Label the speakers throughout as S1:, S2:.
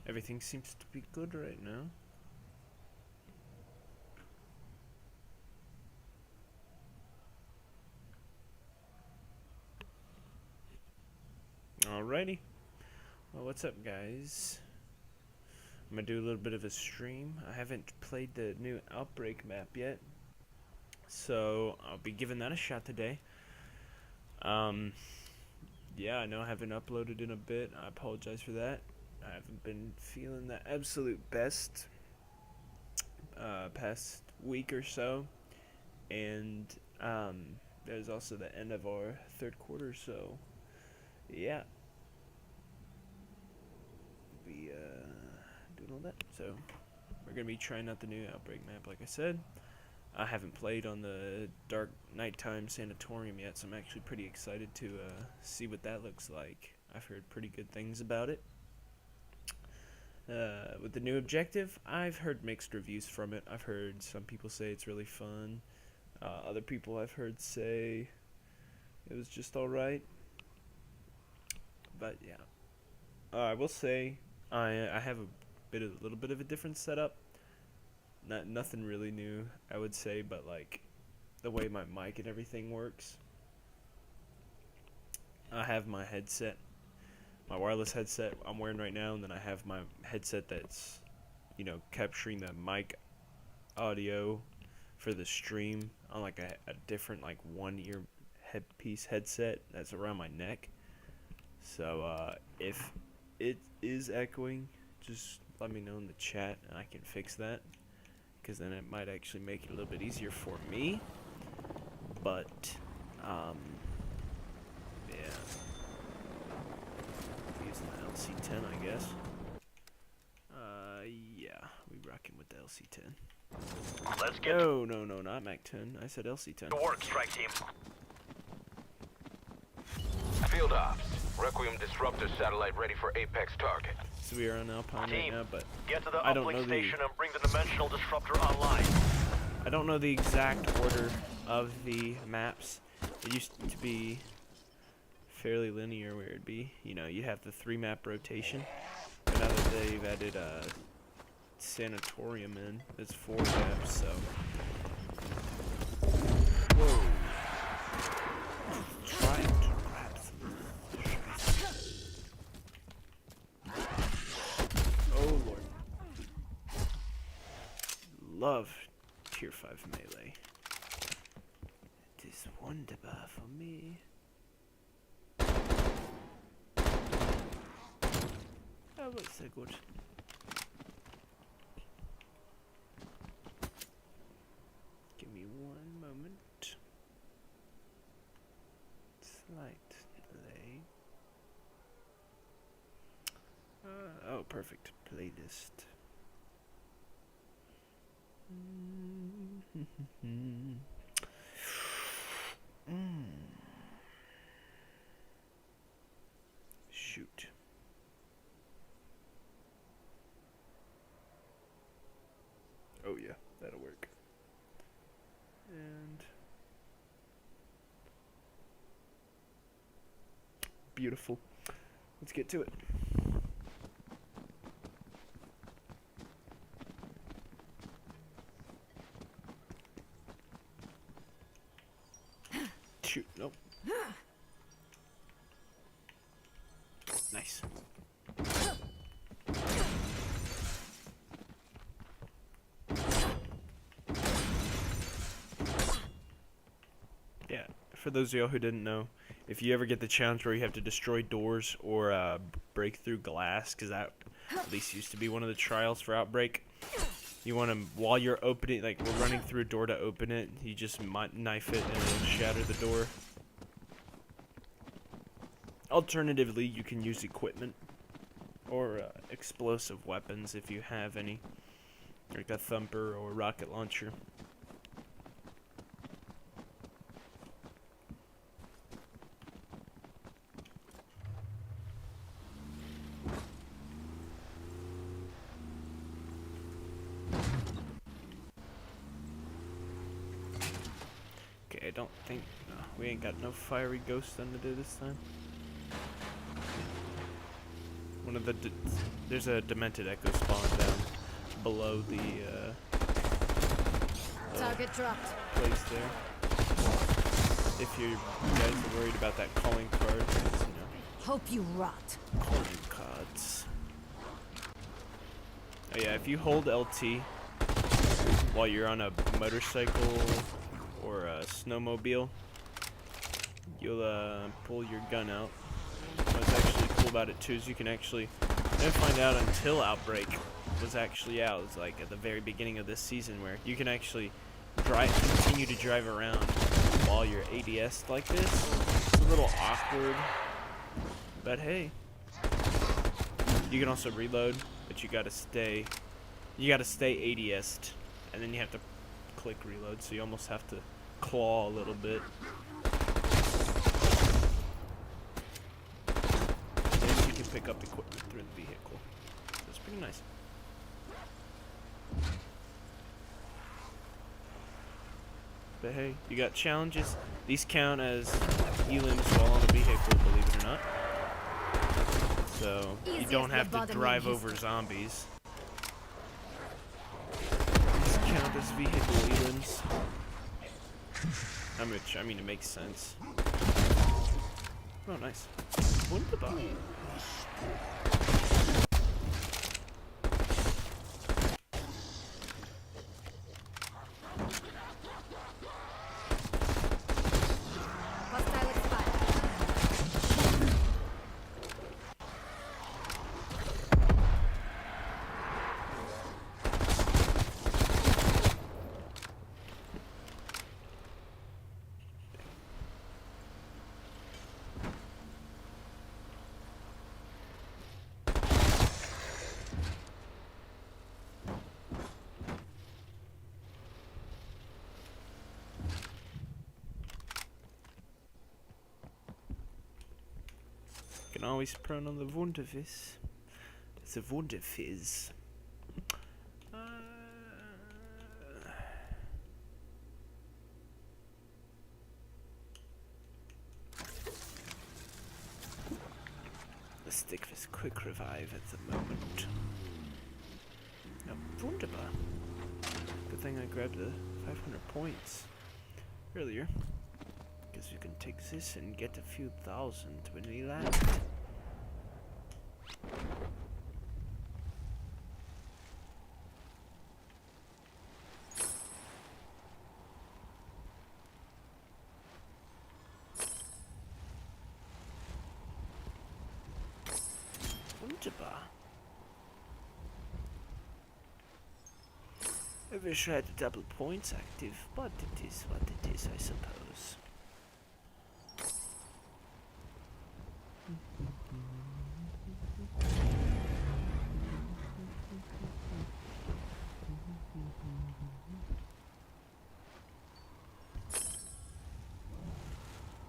S1: Everything seems to be good right now. Alrighty. Well, what's up, guys? I'm gonna do a little bit of a stream. I haven't played the new Outbreak map yet, so I'll be giving that a shot today. Yeah, I know I haven't uploaded in a bit. I apologize for that. I haven't been feeling the absolute best past week or so, and there's also the end of our third quarter, so yeah, be doing all that. So we're gonna be trying out the new Outbreak map, like I said. I haven't played on the Dark Nighttime Sanatorium yet, so I'm actually pretty excited to see what that looks like. I've heard pretty good things about it. With the new objective, I've heard mixed reviews from it. I've heard some people say it's really fun. Other people I've heard say it was just alright. But yeah, I will say I have a little bit of a different setup. Nothing really new, I would say, but like the way my mic and everything works. I have my headset, my wireless headset I'm wearing right now, and then I have my headset that's, capturing the mic audio for the stream on like a different like one ear headpiece headset that's around my neck. So if it is echoing, just let me know in the chat and I can fix that, because then it might actually make it a little bit easier for me. But yeah, using the LC10, I guess. Yeah, we rocking with the LC10.
S2: Let's get
S1: No, not Mac 10. I said LC10.
S2: to work, strike team.
S3: Field ops. Requiem disruptor satellite ready for apex target.
S1: So we are on Alpine right
S2: Team,
S1: now, but
S2: get to the
S1: I don't know
S2: uplink
S1: the
S2: station and bring the dimensional disruptor online.
S1: I don't know the exact order of the maps. It used to be fairly linear, where it'd be, you have the 3-map rotation. But now that they've added a sanatorium in, it's 4 maps, so. Whoa. Trying to grab some. Oh lord. Love Tier 5 melee. It is wonderful for me. Oh, that's so good. Give me one moment. Slight delay. Oh, perfect. Playlist. Shoot. Oh yeah, that'll work. And beautiful. Let's get to it. Shoot, nope. Nice. Yeah, for those of y'all who didn't know, if you ever get the challenge where you have to destroy doors or break through glass, because that at least used to be one of the trials for Outbreak, you want to, while you're opening, like we're running through a door to open it, you just knife it and it'll shatter the door. Alternatively, you can use equipment or explosive weapons if you have any, like a thumper or rocket launcher. Okay, I don't think we ain't got no fiery ghosts under there this time. One of the there's a demented echo spawn down below the
S4: Target dropped.
S1: place there. If you guys are worried about that calling card, it's, you know,
S4: Hope you rot.
S1: calling cards. Oh yeah, if you hold LT while you're on a motorcycle or a snowmobile, you'll pull your gun out. What's actually cool about it too is you can actually, I didn't find out until Outbreak was actually out. It was like at the very beginning of this season where you can actually continue to drive around while you're ADS like this. It's a little awkward, but hey. You can also reload, but you gotta stay ADS'd, and then you have to click reload, so you almost have to claw a little bit. Then you can pick up equipment through the vehicle. So it's pretty nice. But hey, you got challenges. These count as elims while on the vehicle, believe it or not. So you don't have to drive over zombies. These count as vehicle elims. I mean, it makes sense. Oh, nice. Wunderbar.
S4: Hostile expired.
S1: Can always prone on the Wunderfizz. It's a Wunderfizz. Let's stick with quick revive at the moment. Oh, wunderbar. Good thing I grabbed the 500 points earlier. Because we can take this and get a few thousand when we land. Wunderbar. I wish I had the double points active, but it is what it is, I suppose.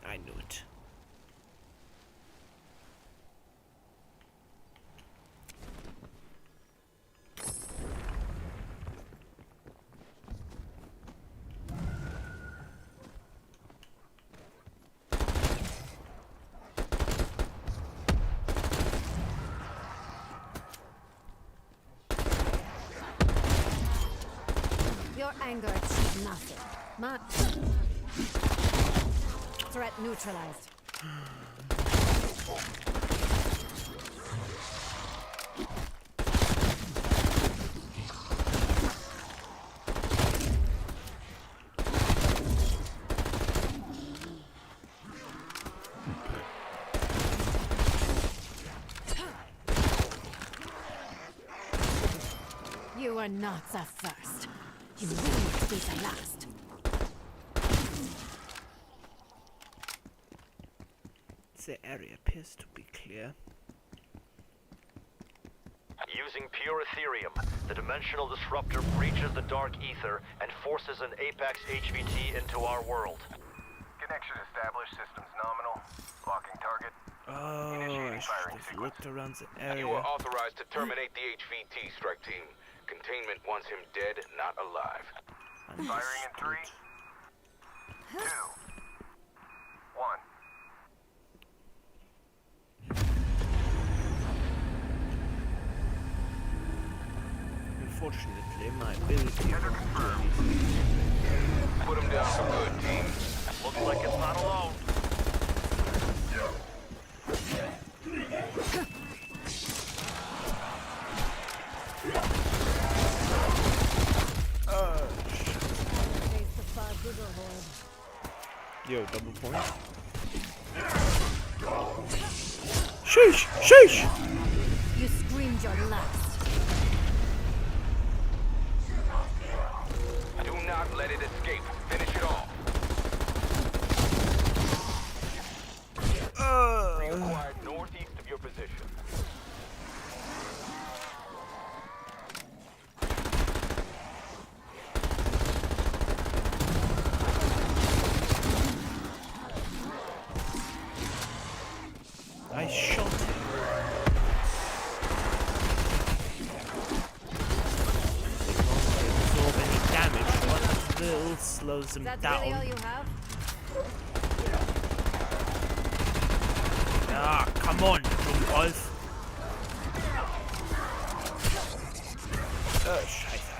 S1: I knew it.
S4: Your anger achieves nothing. Threat neutralized. You were not the first. You will not be the last.
S1: The area appears to be clear.
S2: Using pure Ethereum, the dimensional disruptor breaches the dark ether and forces an Apex HVT into our world.
S5: Connection established. Systems nominal. Locking target.
S1: Oh, I should have looked around the area.
S3: You are authorized to terminate the HVT, strike team. Containment wants him dead, not alive.
S5: Firing in 3, 2, 1.
S1: Unfortunately, my ability won't do anything.
S3: Put him down for good, team.
S2: Looks like it's not alone.
S4: Face the far bigger horde.
S1: Yo, double point. Sheesh! Sheesh!
S4: You screamed your last.
S3: Do not let it escape. Finish it off. Reacquired northeast of your position.
S1: I shot him. They won't absorb any damage, but it will slows them
S4: That's
S1: down.
S4: really all you have?
S1: Ah, come on, Wolf. Scheiße.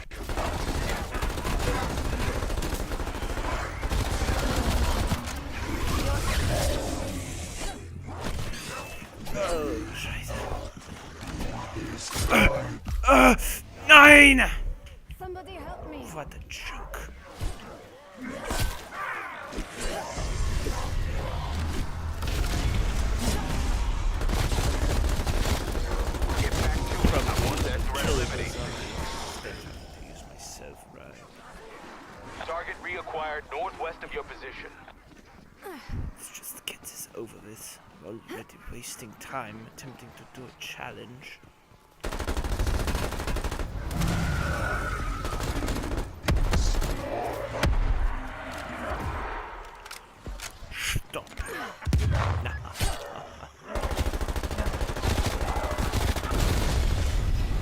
S1: Scheiße. Nein!
S4: Somebody help me.
S1: What a joke.
S3: Get back to it. I want that threat eliminated.
S1: Use myself right.
S3: Target reacquired northwest of your position.
S1: Let's just get this over with. I'm already wasting time attempting to do a challenge. Stop. Nah.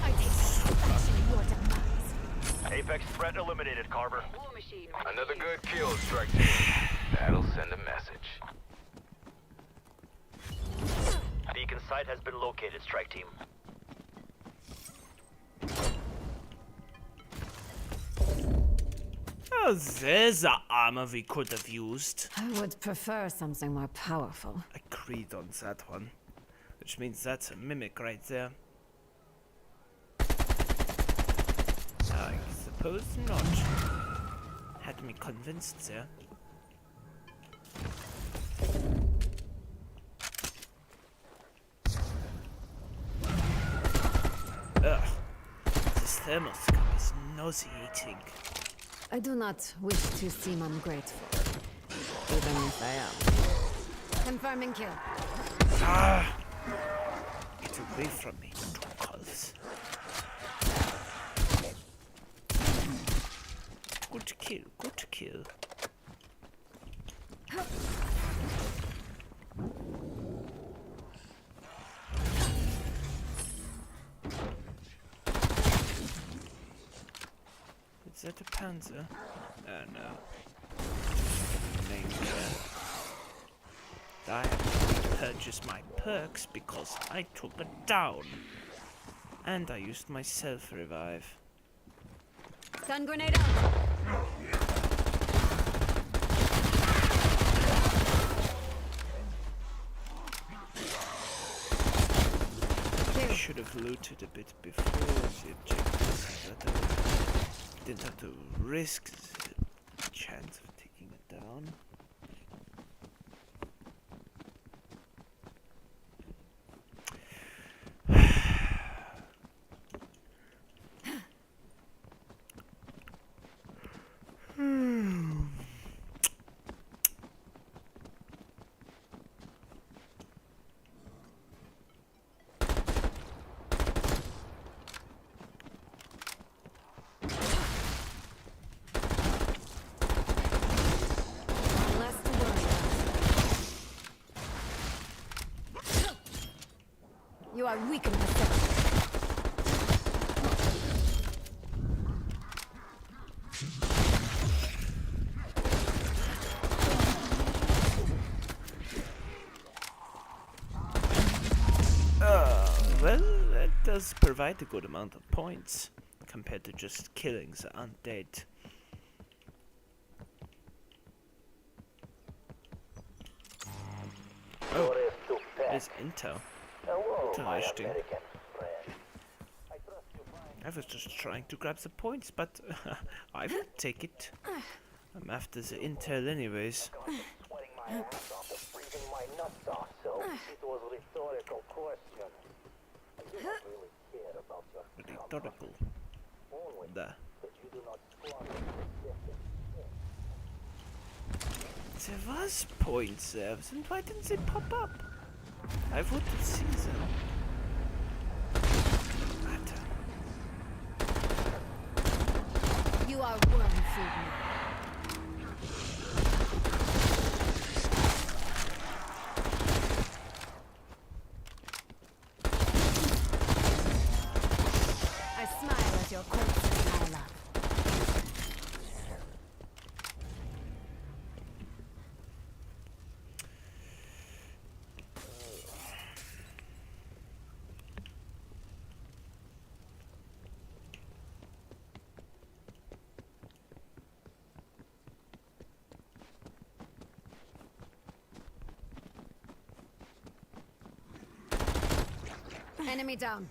S4: I take satisfaction in your demise.
S2: Apex threat eliminated, Carver.
S4: War machine.
S3: Another good kill, strike team. That'll send a message.
S2: Beacon site has been located, strike team.
S1: Oh, there's the armor we could have used.
S4: I would prefer something more powerful.
S1: Agreed on that one. Which means that's a mimic right there. I suppose not. Had me convinced there. Ugh. This thermoscope is nauseating.
S4: I do not wish to seem ungrateful, even if I am. Confirming kill.
S1: Ah! Get away from me, Tuckles. Good kill, good kill. Is that a Panzer? No. Name tag. I have to purchase my perks because I took it down. And I used my self-revive.
S4: Stun grenade out.
S1: I should have looted a bit before the objectives, so that I didn't have to risk the chance of taking it down.
S4: Less to worry about. You are weak in perception.
S1: Well, that does provide a good amount of points. compared to just killing the undead. Oh, there's intel. Interesting. I was just trying to grab the points, but I will take it. I'm after the intel anyways.
S5: Sweating my ass off and freezing my nuts off, so it was a rhetorical question. I do not really care about your
S1: Rhetorical.
S5: only
S1: The.
S5: that you do not squander the
S1: There was points there, then why didn't they pop up? I would have seen them. Matter.
S4: You are worm food now. I smile at your corpses, my love. Enemy down.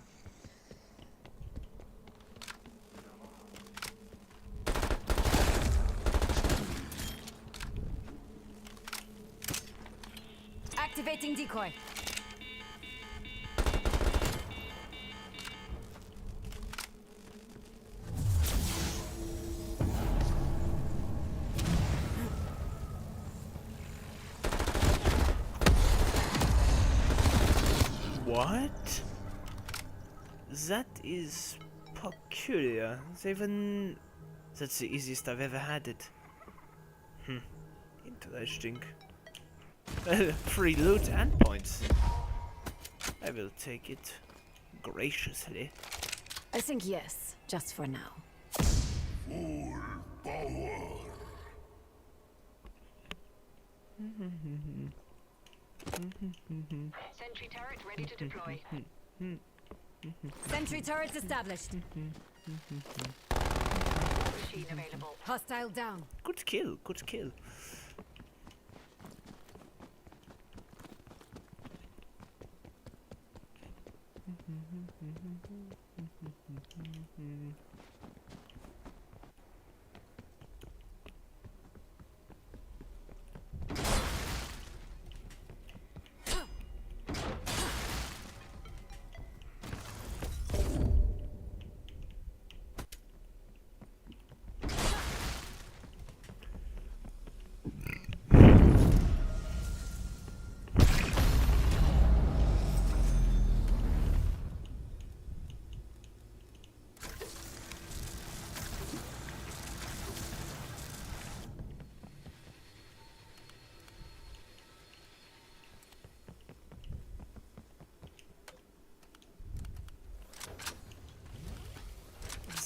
S4: Activating decoy.
S1: What? That is peculiar. That's the easiest I've ever had it. Interesting. Free loot and points. I will take it graciously.
S4: I think yes, just for now.
S6: Sentry turret ready to deploy.
S4: Sentry turret established.
S6: Machine available.
S4: Hostile down.
S1: Good kill, good kill.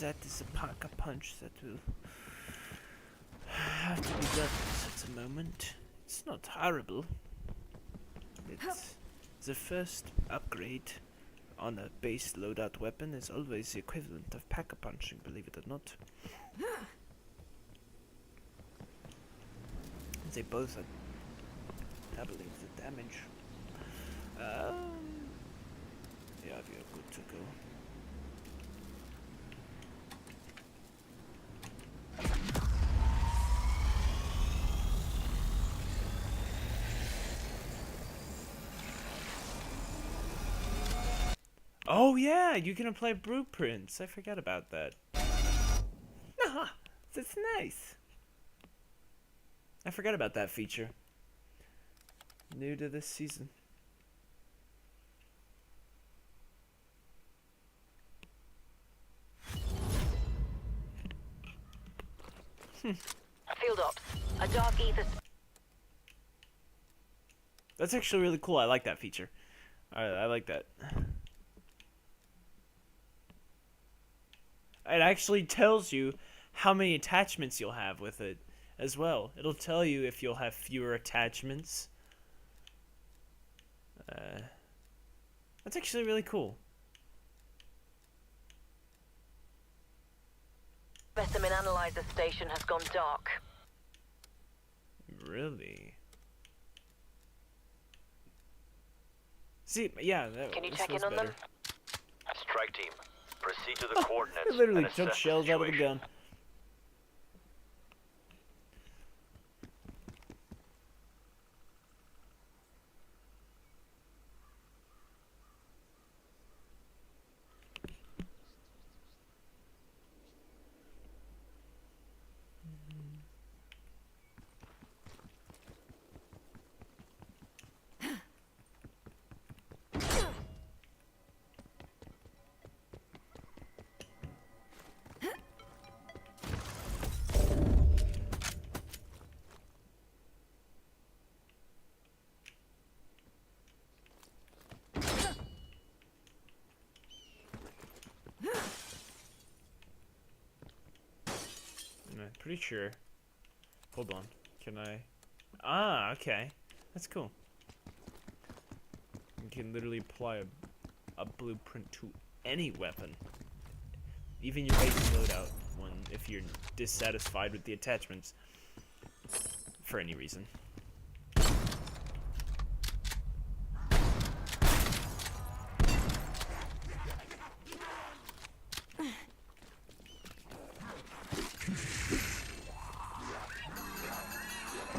S1: That is a Parker punch that will have to be done at the moment. It's not horrible. It's the first upgrade on a base loadout weapon is always the equivalent of Packer punching, believe it or not. They both are doubling the damage. Yeah, we are good to go. Oh yeah, you can apply blueprints. I forgot about that. Nah, that's nice. I forgot about that feature. New to this season.
S6: Field ops. A dark ether.
S1: That's actually really cool. I like that feature. I like that. It actually tells you how many attachments you'll have with it as well. It'll tell you if you'll have fewer attachments. That's actually really cool.
S6: specimen analyzer station has gone dark.
S1: Really? See, yeah, that
S6: Can you
S1: this
S6: check
S1: was
S6: in on
S1: better.
S6: them?
S2: Strike team, proceed to the coordinates.
S1: It literally
S2: and
S1: took
S2: assess
S1: shells out of the
S2: situation.
S1: gun. I'm pretty sure. Hold on. Can I? Ah, okay. That's cool. You can literally apply a blueprint to any weapon. Even your base loadout one if you're dissatisfied with the attachments. For any reason.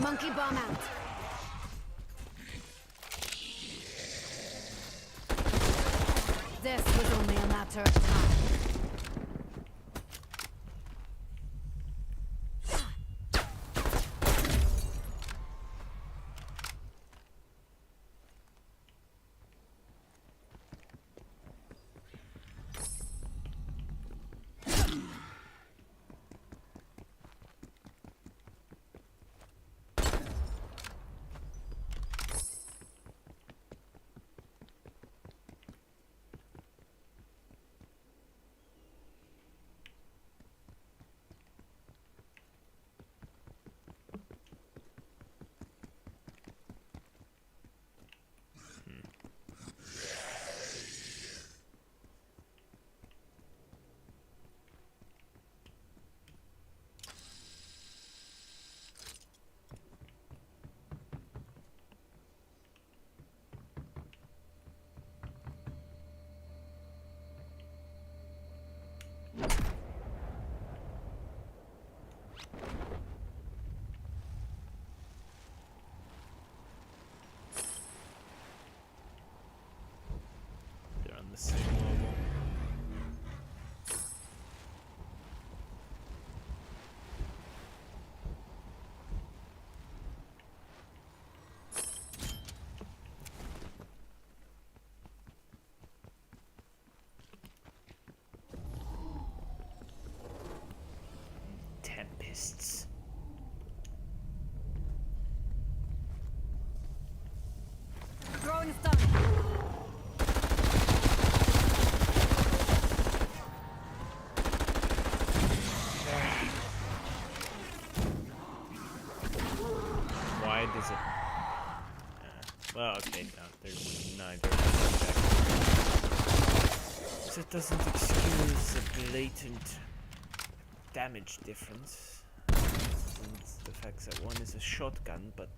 S4: Monkey bomb out. This was only a matter of time. They're on the same level. Tempests. Throwing stun.
S1: Why does it? Well, okay, no, there's neither. So it doesn't excuse the blatant damage difference. And the fact that one is a shotgun, but.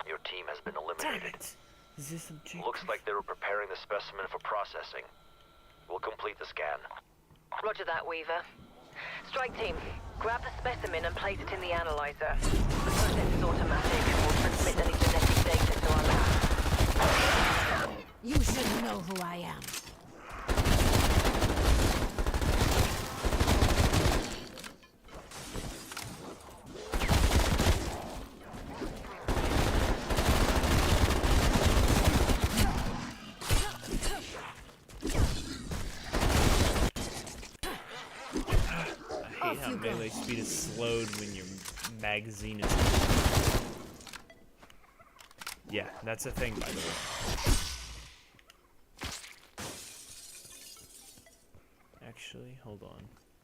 S2: Your team has been
S1: Damn
S2: eliminated.
S1: it! Is this objective?
S2: Looks like they were preparing the specimen for processing. We'll complete the scan.
S6: Roger that, Weaver. Strike team, grab the specimen and place it in the analyzer. The process is automatic and will transmit any genetic data to our lab.
S4: You should know who I am.
S1: melee speed is slowed when your magazine is... Yeah, that's a thing, by the way. Actually, hold on.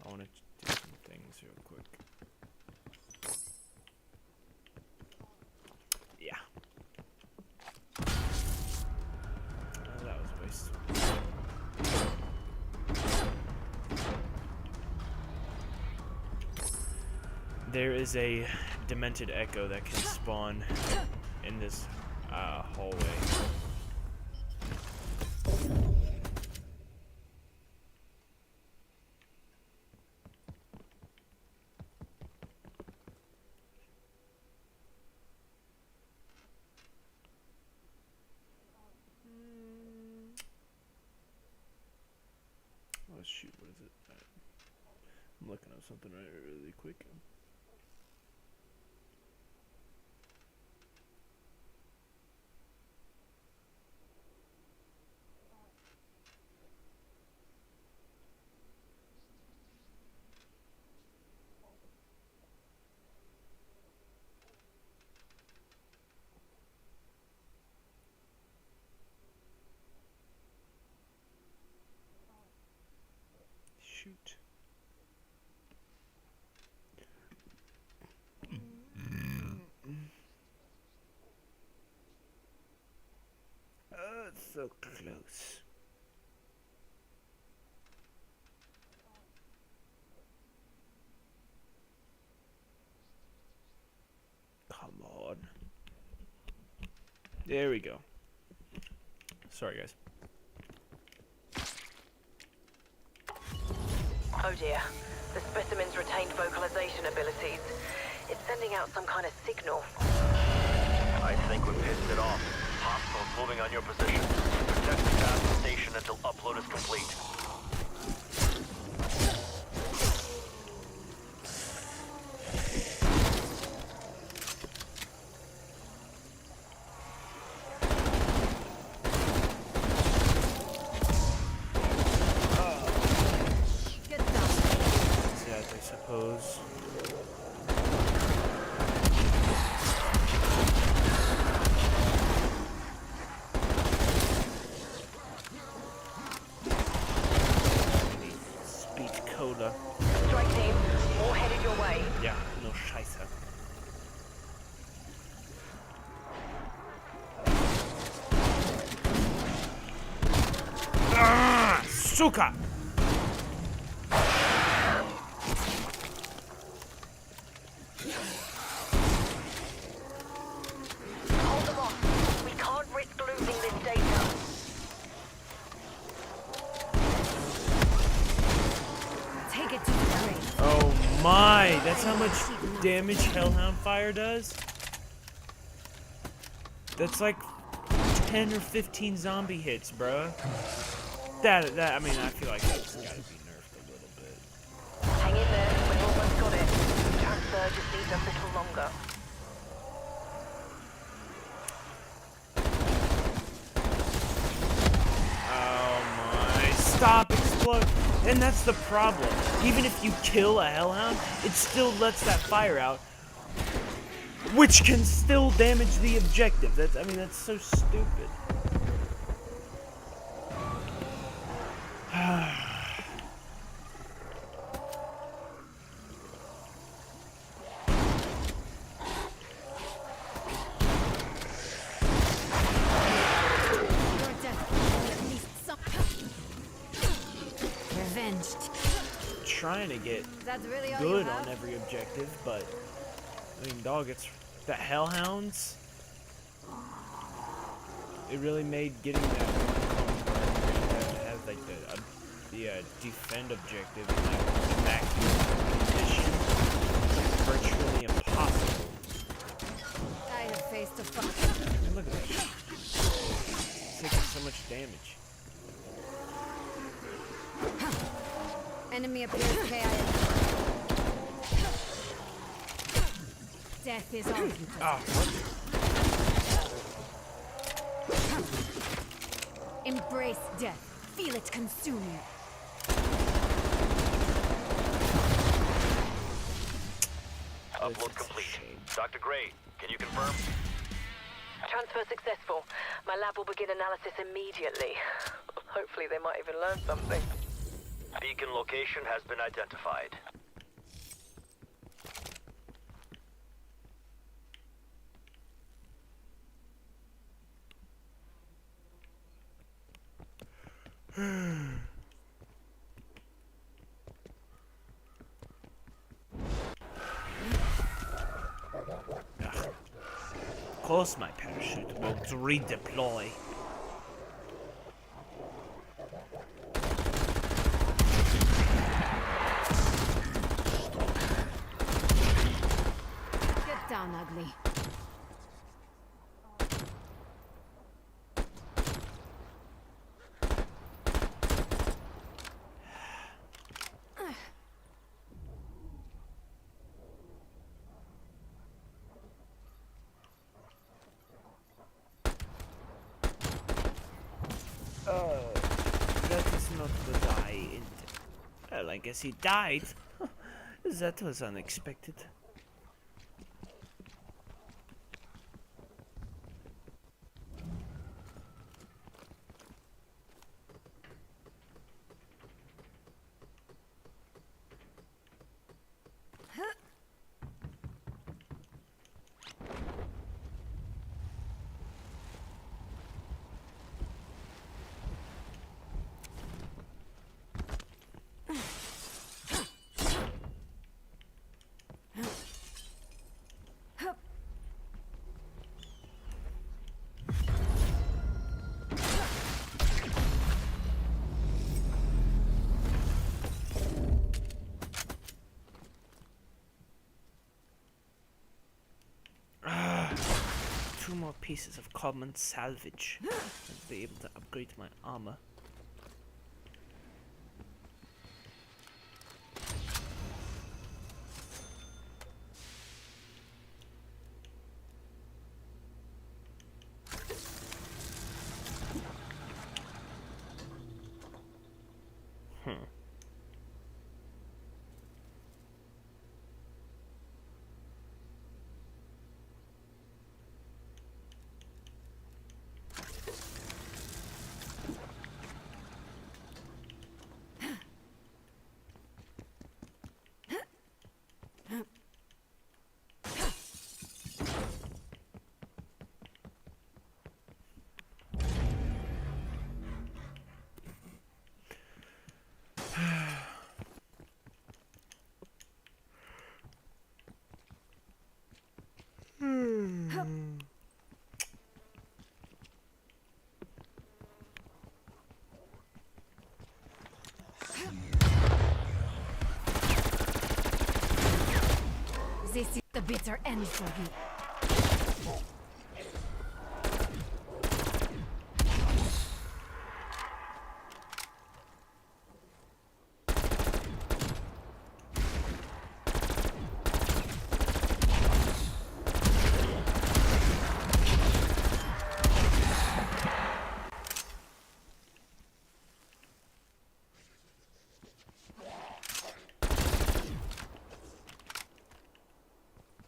S1: I want to do some things real quick. Yeah. That was a waste. There is a demented echo that can spawn in this hallway. Oh shoot, what is it? I'm looking up something really quick. Shoot. Oh, it's so close. Come on. There we go. Sorry, guys.
S6: Oh dear. The specimen's retained vocalization abilities. It's sending out some kind of signal.
S2: I think we pissed it off. Hostiles moving on your position. Protect the gas station until upload is complete.
S1: That, I suppose. Speed cola.
S6: Strike team, more headed your way.
S1: Yeah, no scheiße. Ah, suka!
S6: Hold them off. We can't risk losing this data.
S4: Take it to the grave.
S1: Oh my, that's how much damage Hellhound Fire does? That's like 10 or 15 zombie hits, bro. That, I mean, I feel like that's gotta be nerfed a little bit.
S6: Hang in there, we've almost got it. Transfer just needs a little longer.
S1: Oh my, stop explode. And that's the problem. Even if you kill a Hellhound, it still lets that fire out, which can still damage the objective. That's, I mean, that's so stupid.
S4: Your death will at least some revenged.
S1: Trying to get
S4: That's really all
S1: good
S4: you
S1: on
S4: have?
S1: every objective, but I mean, dog, it's the Hellhounds. It really made getting that one that has like the defend objective in that condition virtually impossible.
S4: I have faced a fight.
S1: And look at that shit. It's taking so much damage.
S4: Enemy appears KIA. Death is all you possess.
S1: Ah,
S4: Embrace death. Feel it consume you.
S2: Upload
S1: That's a
S2: complete.
S1: shame.
S2: Dr. Gray, can you confirm?
S6: Transfer successful. My lab will begin analysis immediately. Hopefully they might even learn something.
S2: Beacon location has been identified.
S1: Of course my parachute won't redeploy.
S4: Get down, ugly.
S1: That is not what I intended. Well, I guess he died. That was unexpected. Two more pieces of common salvage. I'll be able to upgrade my armor.
S4: This is the bitter end for you.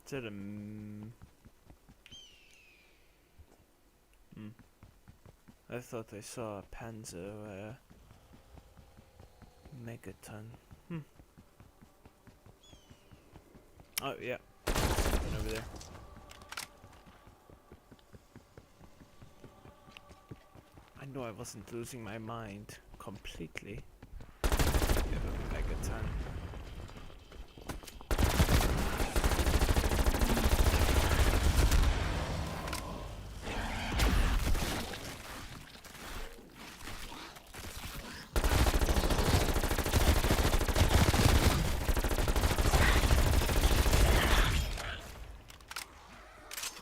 S1: Is that a I thought I saw a Panzer Megaton. Oh yeah, something over there. I know I wasn't losing my mind completely. We have a Megaton.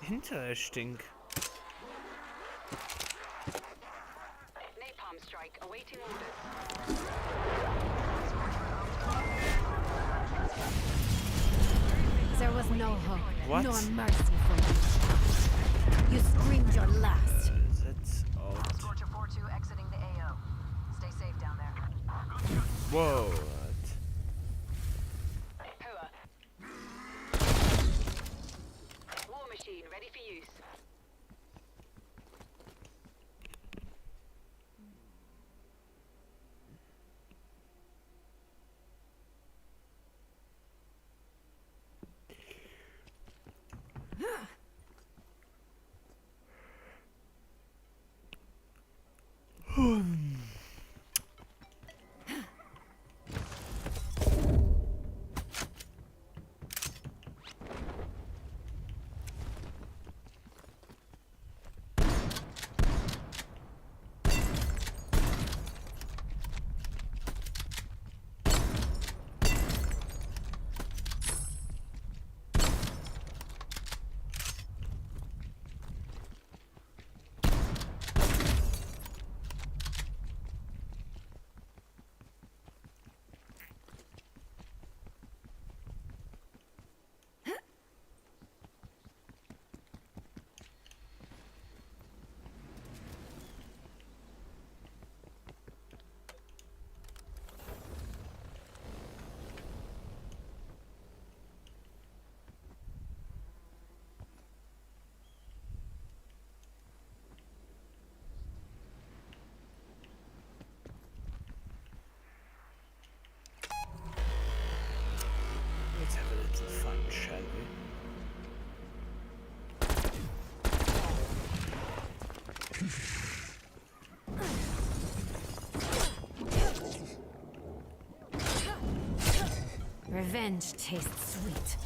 S1: Interesting.
S7: Napalm strike awaiting orders.
S4: There was no hope,
S1: What?
S4: nor mercy for me. You screamed your last.
S1: That's odd.
S7: Scorcher 4-2 exiting the AO. Stay safe down there.
S1: Whoa.
S7: Hua.
S6: ready for use.
S1: Let's have a little fun, shall we?
S4: Revenge tastes sweet.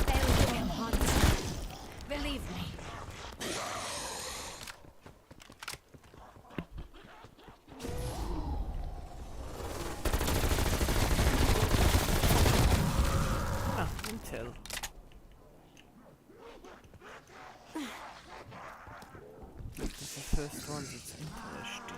S4: Failure can haunt you. Believe me.
S1: Ah, intel. This is the first one that's interesting.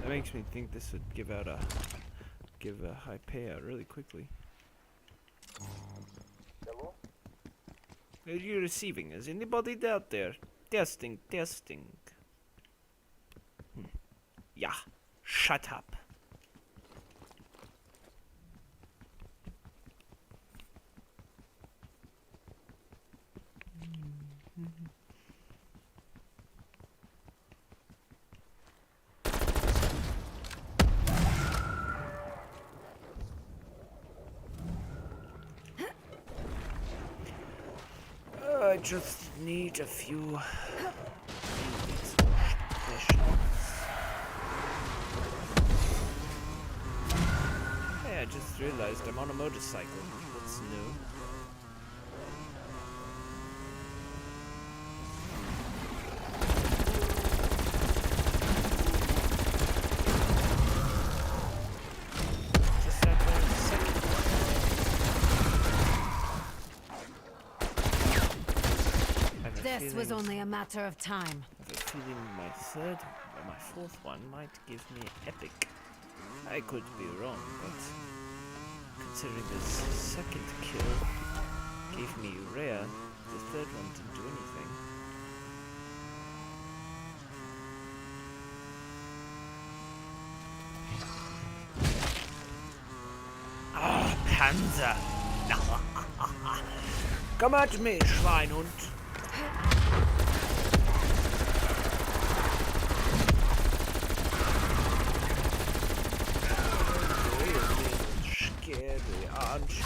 S1: That makes me think this would give a high payout really quickly.
S5: Hello?
S1: Are you receiving? Is anybody out there? Testing, testing. Yeah, shut up. I just need a few Hey, I just realized I'm on a motorcycle. That's new. Just that one second. I have a
S4: This was
S1: feeling-
S4: only a matter of time.
S1: I have a feeling my third or my fourth one might give me epic. I could be wrong, but considering this second kill gave me rare, the third one didn't do anything. Ah, Panzer! Komm at me, Schweinhund! Scary, aren't you?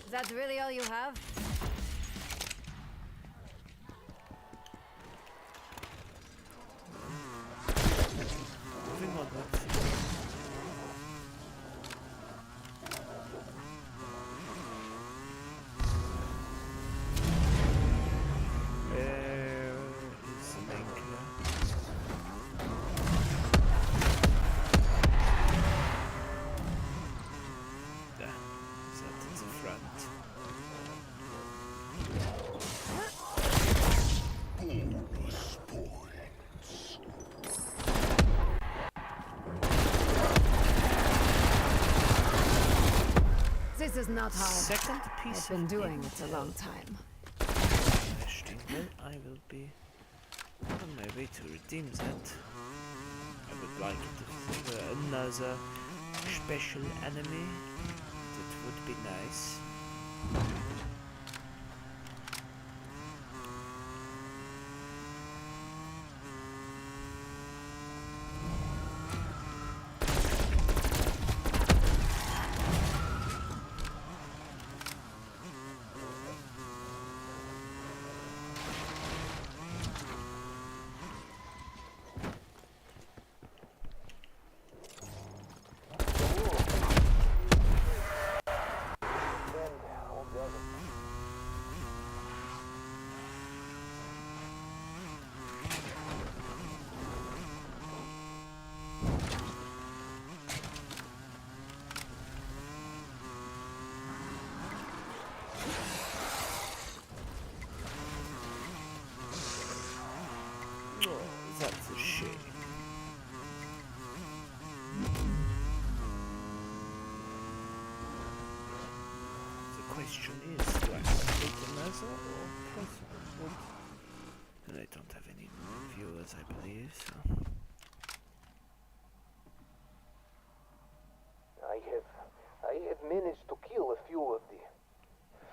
S4: Is that really all you have?
S1: Moving on, let's see. Where is the main killer? There. Is that at the front?
S4: is not hard.
S1: Second piece
S4: I've been
S1: of
S4: doing it a
S1: intel.
S4: long time.
S1: Interesting. Well, I will be on my way to redeem that. I would like it if there were another special enemy. That would be nice. Oh, that's a shame. The question is, do I complete another or press on? And I don't have any viewers, I believe, so...
S5: I have managed to kill a few of the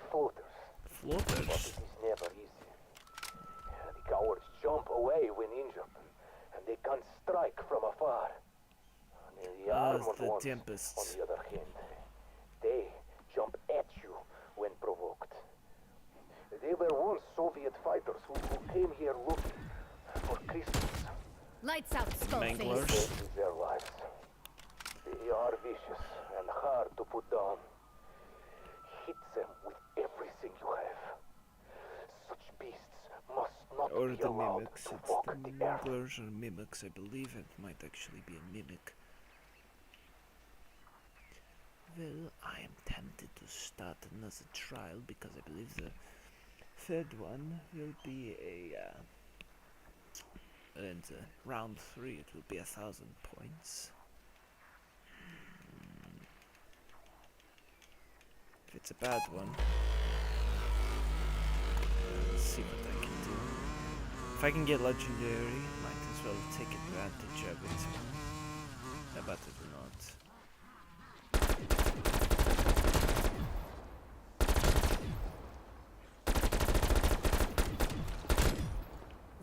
S5: floaters, but
S1: Floaters?
S5: it is never easy. The cowards jump away when injured, and they can strike from afar. The armored
S1: the
S5: ones,
S1: Tempests.
S5: on the other hand, they jump at you when provoked. They were once Soviet fighters who came here looking for crystals.
S4: Lights out, skullface.
S1: Manglers.
S5: This is their lives. They are vicious and hard to put down. Hit them with everything you have. Such beasts must not
S1: Or
S5: be
S1: the
S5: allowed
S1: mimics.
S5: to
S1: It's
S5: walk
S1: the
S5: the earth.
S1: manglers or mimics, I believe. It might actually be a mimic. Well, I am tempted to start another trial because I believe the third one will be and round 3 it will be 1,000 points. If it's a bad one, let's see what I can do. If I can get legendary, might as well take advantage of it. But it will not.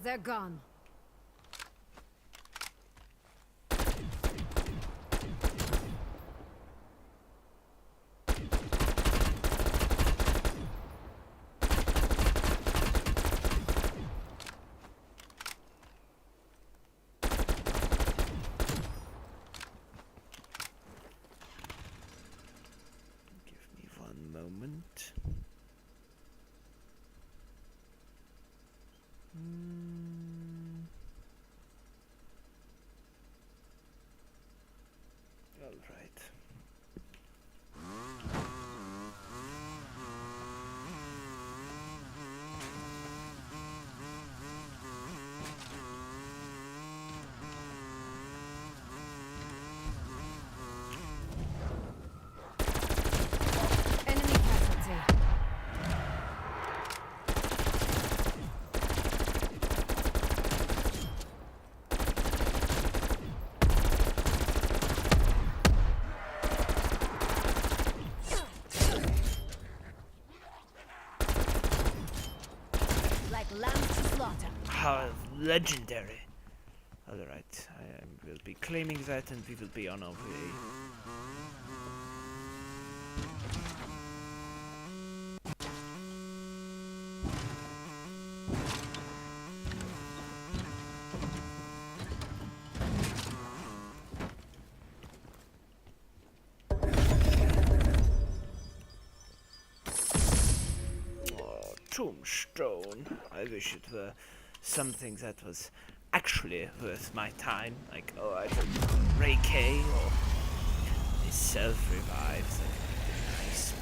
S4: They're gone.
S1: Give me one moment. All right.
S4: Enemy casualty. Like lambs to slaughter.
S1: How legendary! Alright, I will be claiming that and we will be on our way. Oh, tombstone. I wish it were something that was actually worth my time. Like, oh, I don't know, Ray K or his self-revives. That would be nice,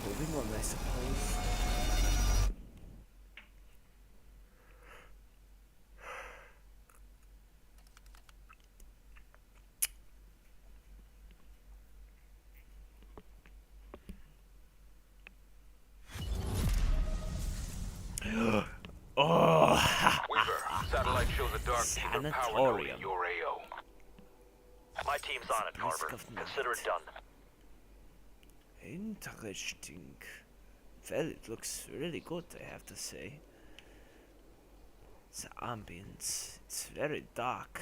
S1: but moving on, I suppose.
S3: Ether power node in your AO.
S2: My team's on it,
S1: Risk
S2: Carver.
S1: of
S2: Consider it
S1: night.
S2: done.
S1: Interesting. Well, it looks really good, I have to say. The ambience, it's very dark.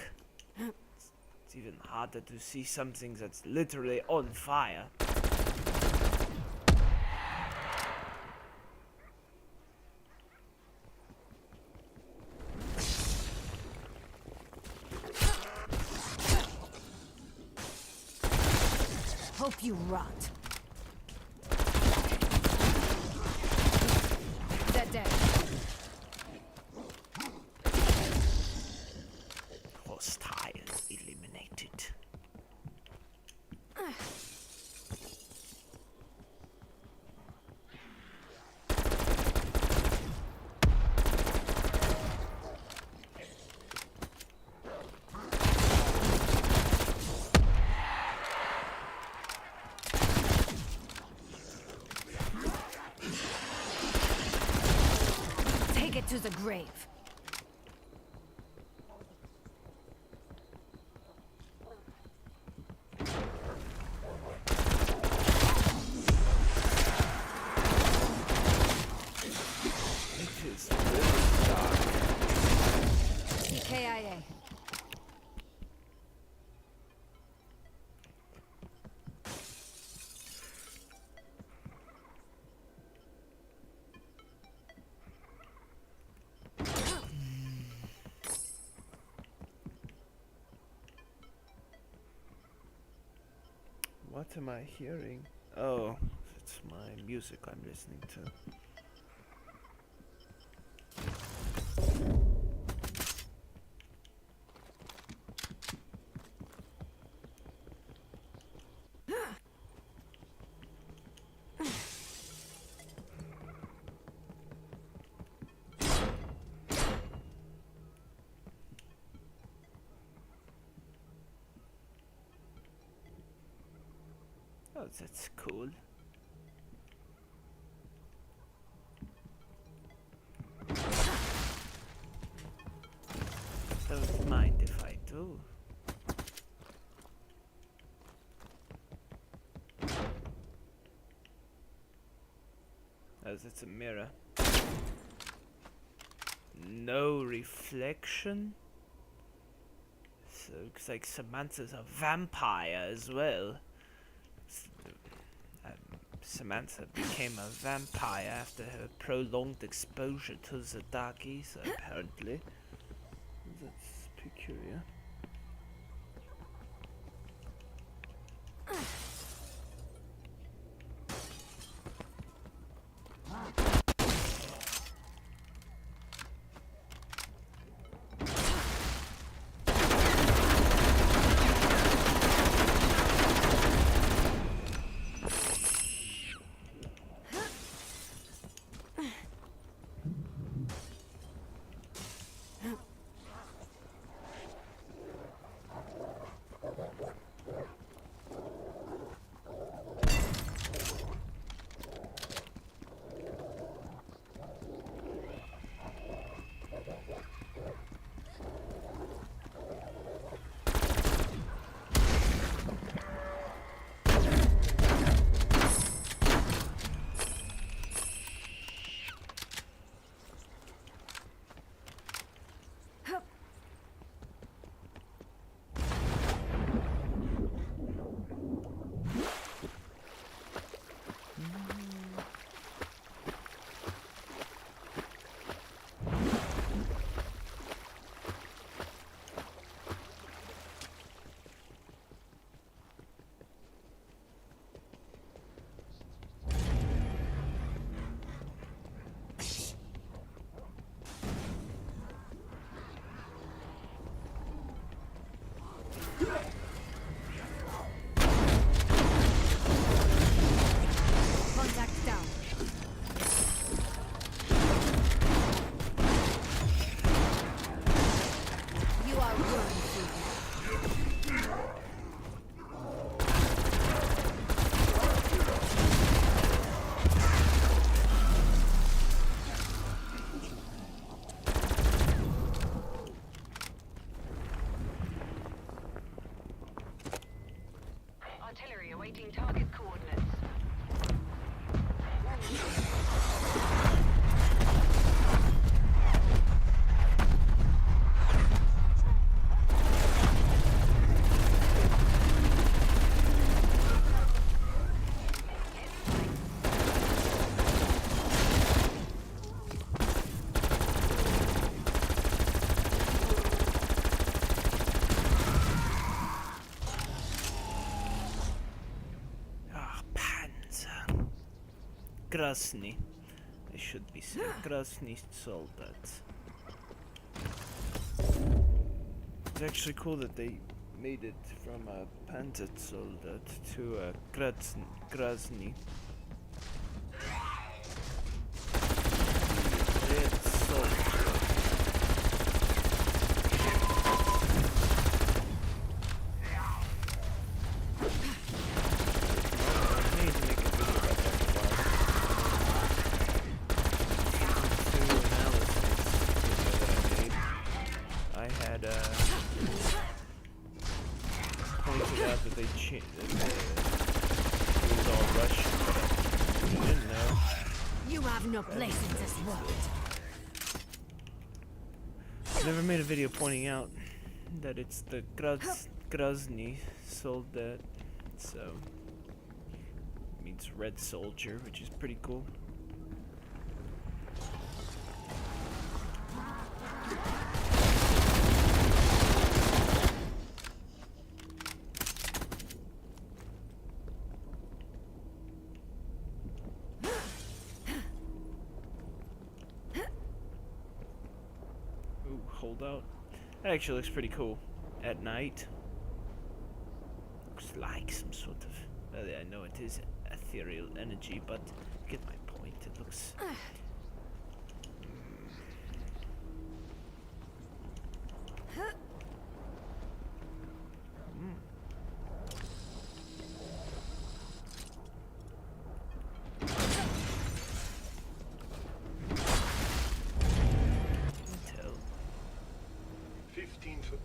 S1: It's even harder to see something that's literally on fire.
S4: Hope you rot. Dead.
S1: Hostile eliminated.
S4: Take it to the grave.
S1: It is really dark.
S4: KIA.
S1: What am I hearing? Oh, it's my music I'm listening to. Oh, that's cool. Don't mind if I do. Oh, that's a mirror. No reflection? So it looks like Samantha's a vampire as well. Samantha became a vampire after her prolonged exposure to the dark ether, apparently. That's peculiar. Krasny. I should be saying Krasny Soldat. It's actually cool that they made it from a Panzer Soldat to a Krasny. Red Soldier. Pointed out that they changed it was all Russian, but I didn't know.
S4: You have no place in this world.
S1: I never made a video pointing out that it's the Krasny Soldat, so it means red soldier, which is pretty cool. Holdout. That actually looks pretty cool at night. Looks like some sort of. Well, yeah, I know it is ethereal energy, but you get my point. It looks.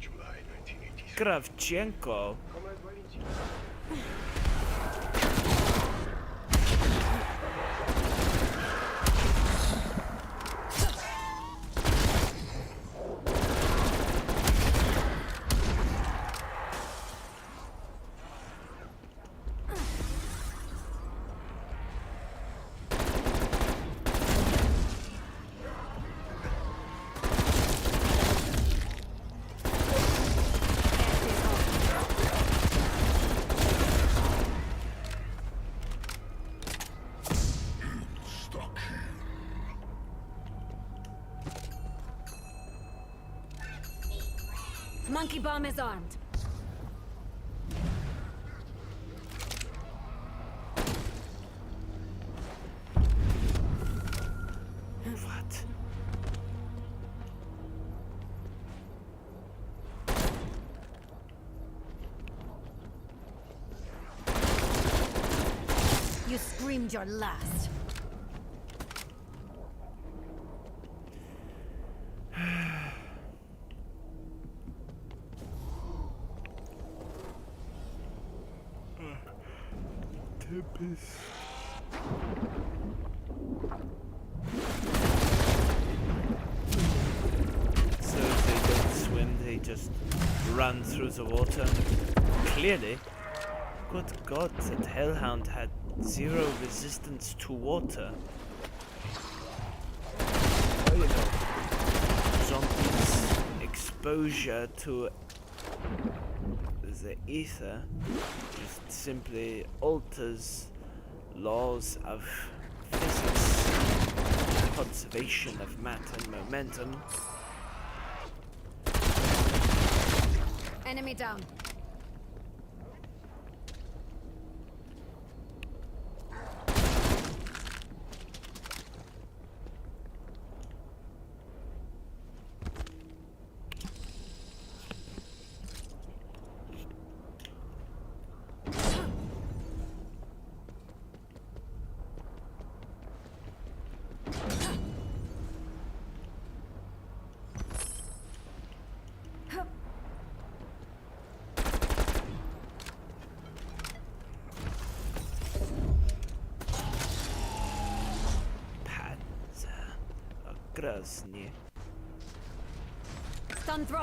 S8: July 1983.
S1: Kravchenko.
S4: Monkey bomb is armed.
S1: What?
S4: You screamed your last.
S1: Tempest. So if they don't swim, they just run through the water. Clearly. Good God, that Hellhound had zero resistance to water. Oh, you know, zombies' exposure to the ether just simply alters laws of physics, conservation of matter and momentum.
S4: Enemy down.
S1: Krasny.
S4: Stun throw.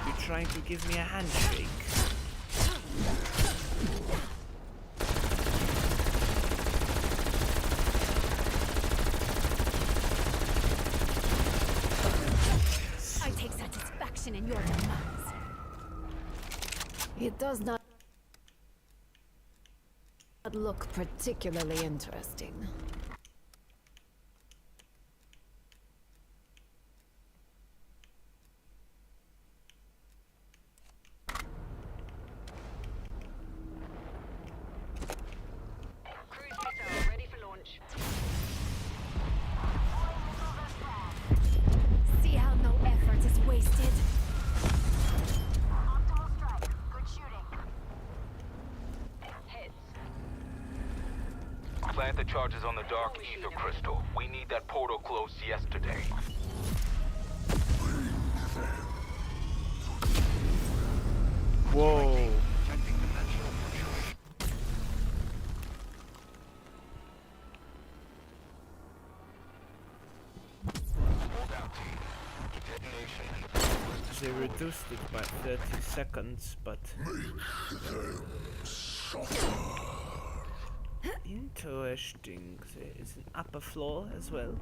S1: You trying to give me a handshake?
S4: your demise. It does not look particularly interesting.
S6: Cruise missile ready for launch.
S4: See how no effort is wasted?
S7: Optimal strike. Good shooting.
S6: Heads.
S3: Plant the charges on the Dark Ether crystal. We need that portal closed yesterday.
S1: Whoa. They reduced it by 30 seconds, but interesting. There is an upper floor as well.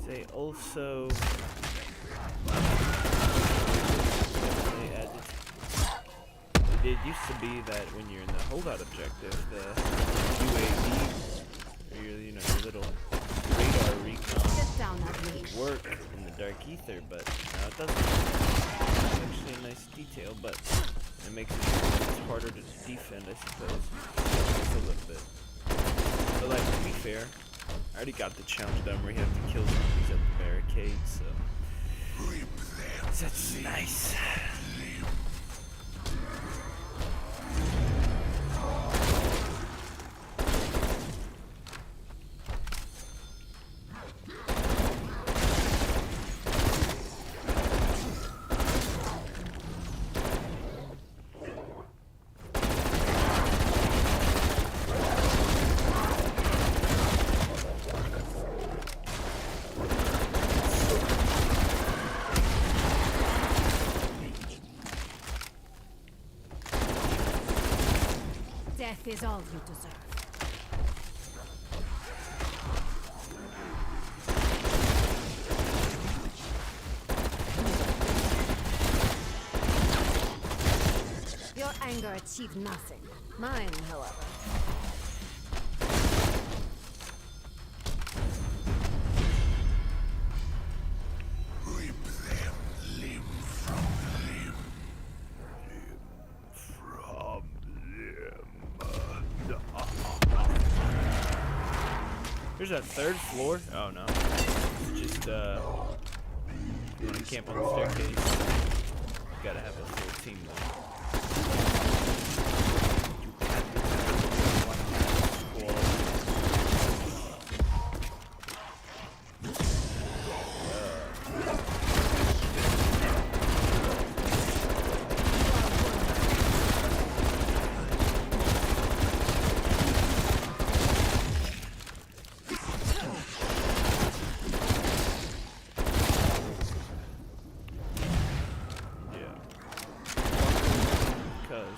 S1: They also they added. It used to be that when you're in the holdout objective, the UAV, or your your little radar recon
S4: Sit down at least.
S1: work in the Dark Ether, but now it doesn't. It's actually a nice detail, but it makes it harder to defend, I suppose. Just a little bit. But like, to be fair, I already got the challenge done where you have to kill zombies at the barricade, so that's nice.
S4: Death is all you deserve. Your anger achieved nothing. Mine, however.
S1: There's a third floor? Oh no. It's just, you wanna camp on the staircase. You gotta have a full team though.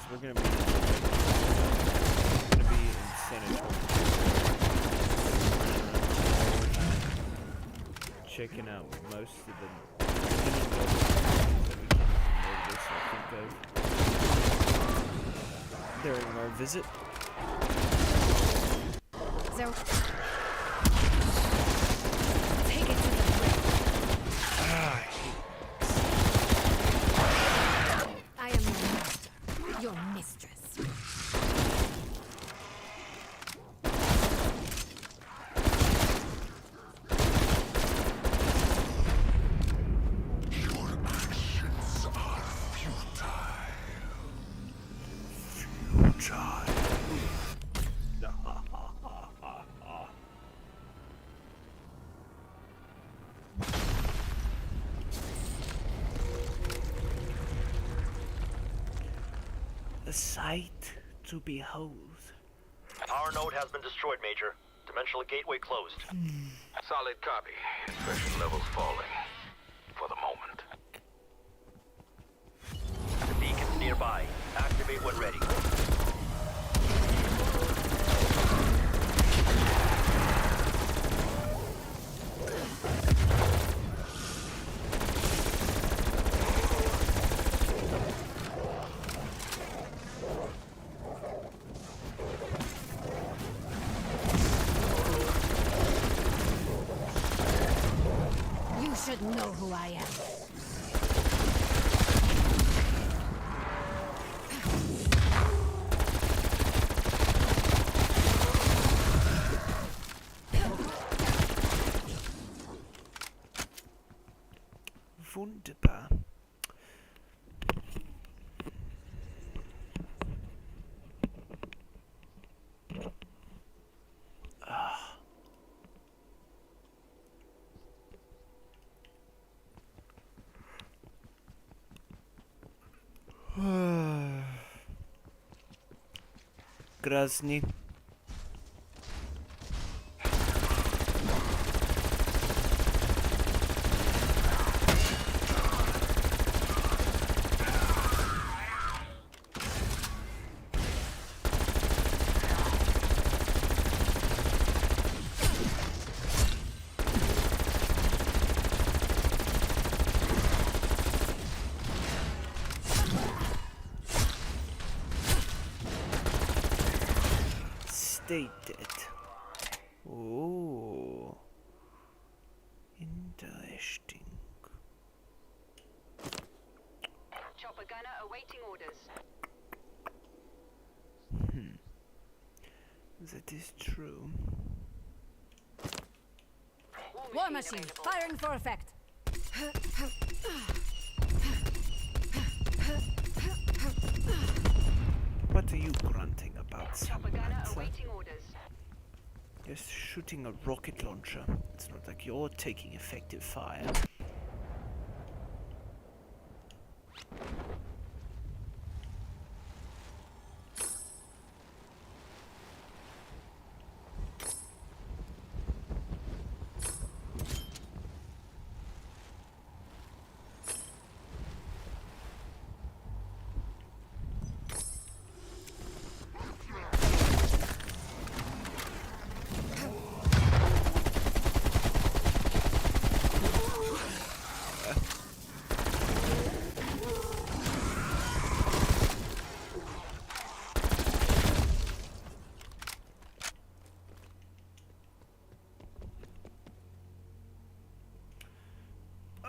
S1: We're gonna be in San Antonio. Checking out most of the buildings that we can think of during our visit.
S4: So, take it to the bridge. I am your master, your mistress.
S1: A sight to behold.
S2: Power node has been destroyed, Major. Dimensional gateway closed.
S3: Solid copy. Infection levels falling. For the moment.
S2: The beacon's nearby. Activate when ready.
S4: know who I am.
S1: Wunderbar. Krasny. Stay dead. Oh, interesting.
S7: Chopper gunner awaiting orders.
S1: That is true.
S4: War machine, firing for effect.
S1: What are you grunting about,
S7: Chopper gunner
S1: Samantha?
S7: awaiting orders.
S1: Just shooting a rocket launcher. It's not like you're taking effective fire.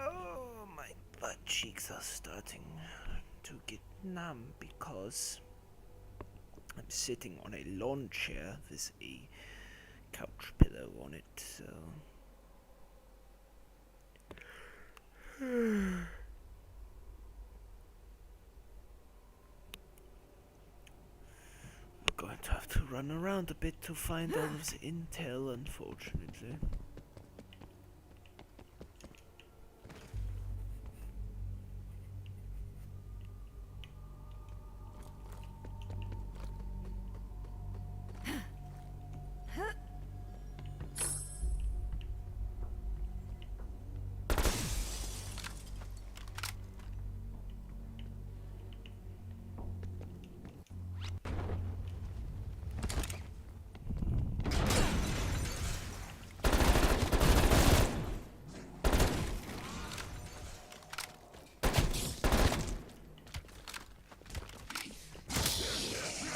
S1: Oh, my butt cheeks are starting to get numb because I'm sitting on a lawn chair with a couch pillow on it, so. We're going to have to run around a bit to find all of the intel, unfortunately.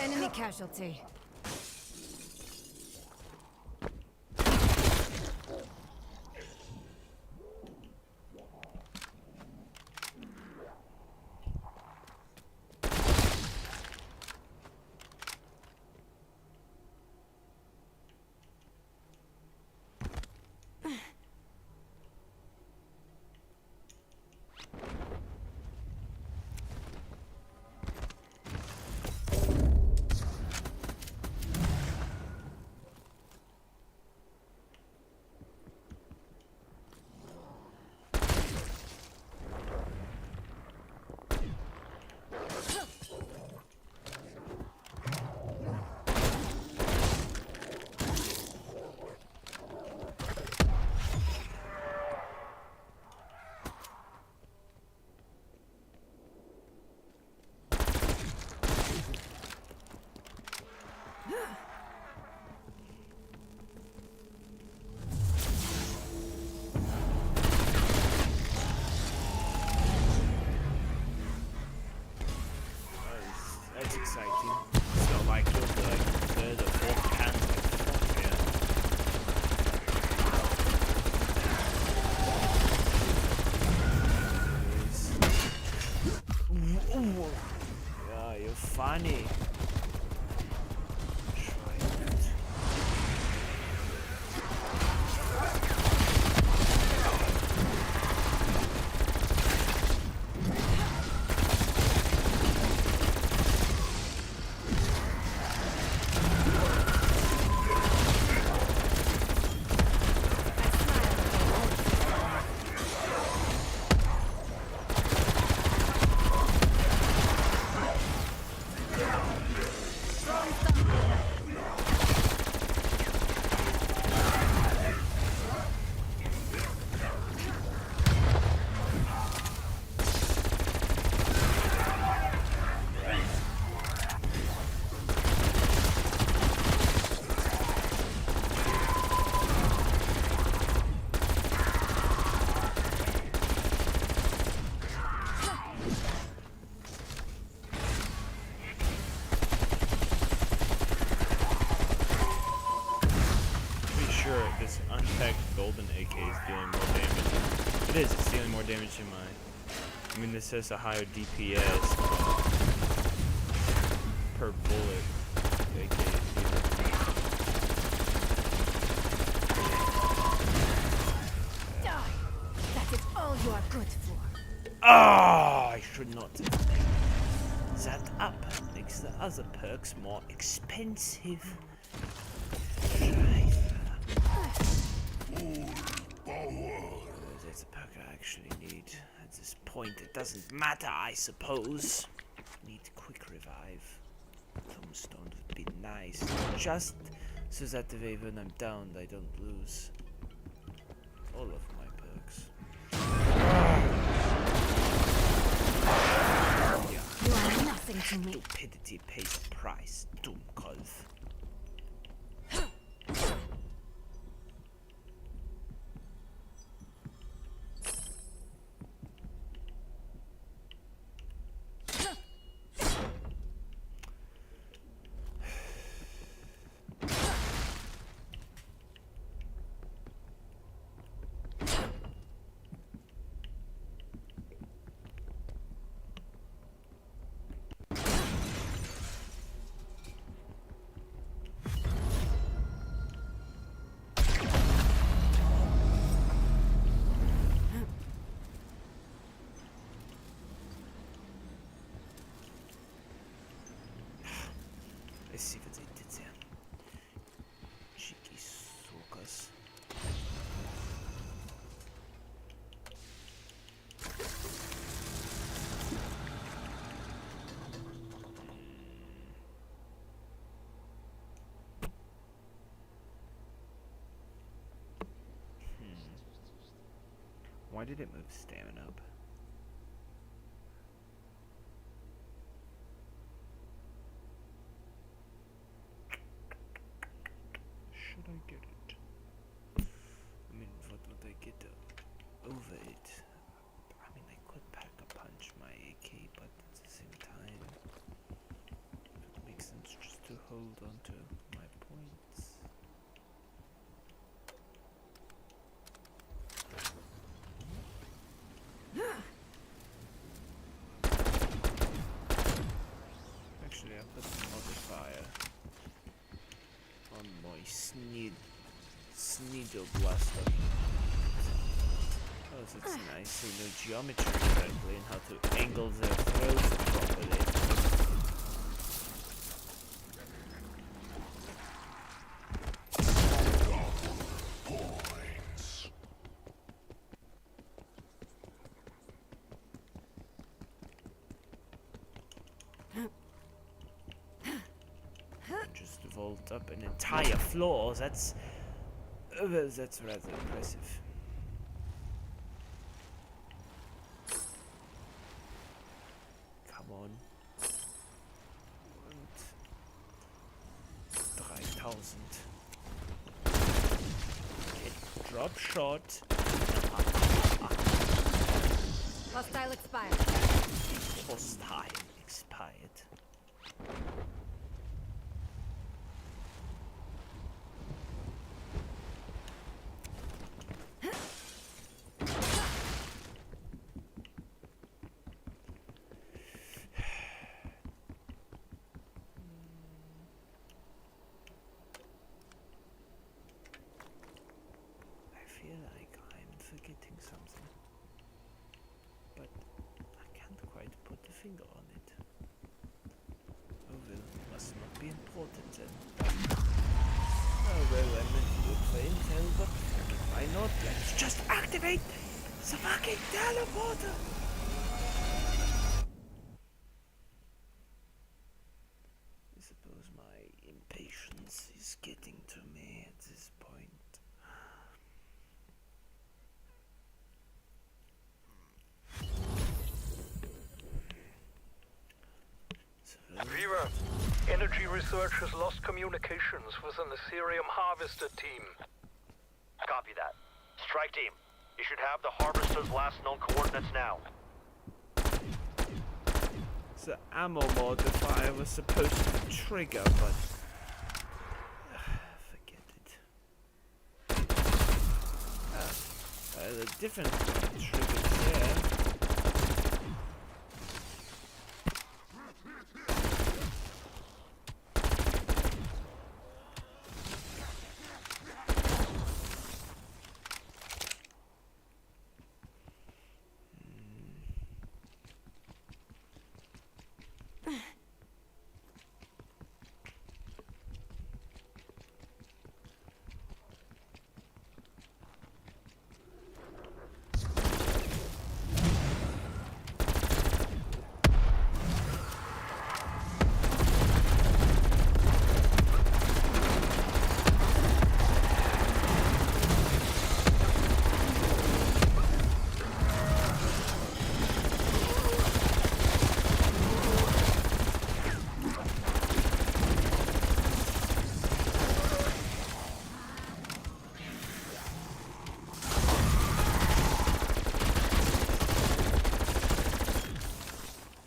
S4: Enemy casualty. That's exciting. So like you're like third or fourth hand like fuck yeah.
S1: tech golden AK is dealing more damage. It is. It's dealing more damage than mine. I mean, this has a higher DPS, but per bullet, the AK is dealing.
S4: Die! That is all you are good for.
S1: Ah, I should not have picked that up. Makes the other perks more expensive. That's a perk I actually need. At this point, it doesn't matter, I suppose. Need quick revive. Tombstone would be nice. Just so that way when I'm downed, I don't lose all of my perks.
S4: You are nothing to me.
S1: Stupidity pays a price, Doomkolf. Let's see what they did there. Cheeky suckers. Why did it move stamina up? Should I get it? I mean, what would I get over it? I mean, I could pack a punch my AK, but at the same time, it makes sense just to hold on to my points. Actually, I put the modifier on my Sneedle Blaster. Oh, that's nice. So no geometry exactly and how to angle their throws properly. Just vault up an entire floor. That's rather impressive. Come on. Und 3000. Okay, drop shot.
S4: Hostile expired.
S1: Hostile expired. Forgetting something, but I can't quite put the finger on it. Oh well, must not be important then. Oh well, I meant to do plain tell, but why not? Let's just activate the fucking teleporter! I suppose my impatience is getting to me at this point.
S9: Viva, Energy Research has lost communications with an Ethereum harvester team.
S2: Copy that. Strike team, you should have the harvester's last known coordinates now.
S1: The ammo modifier was supposed to trigger, but forget it. different triggers, yeah.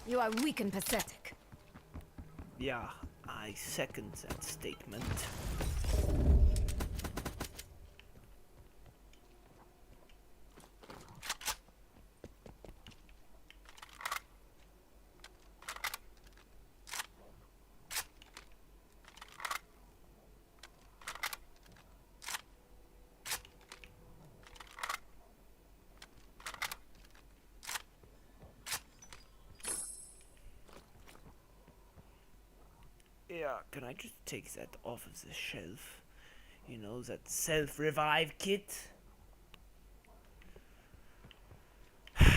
S4: You are weak and pathetic.
S1: Yeah, I second that statement. Yeah, can I just take that off of the shelf? You know, that self-revive kit? Put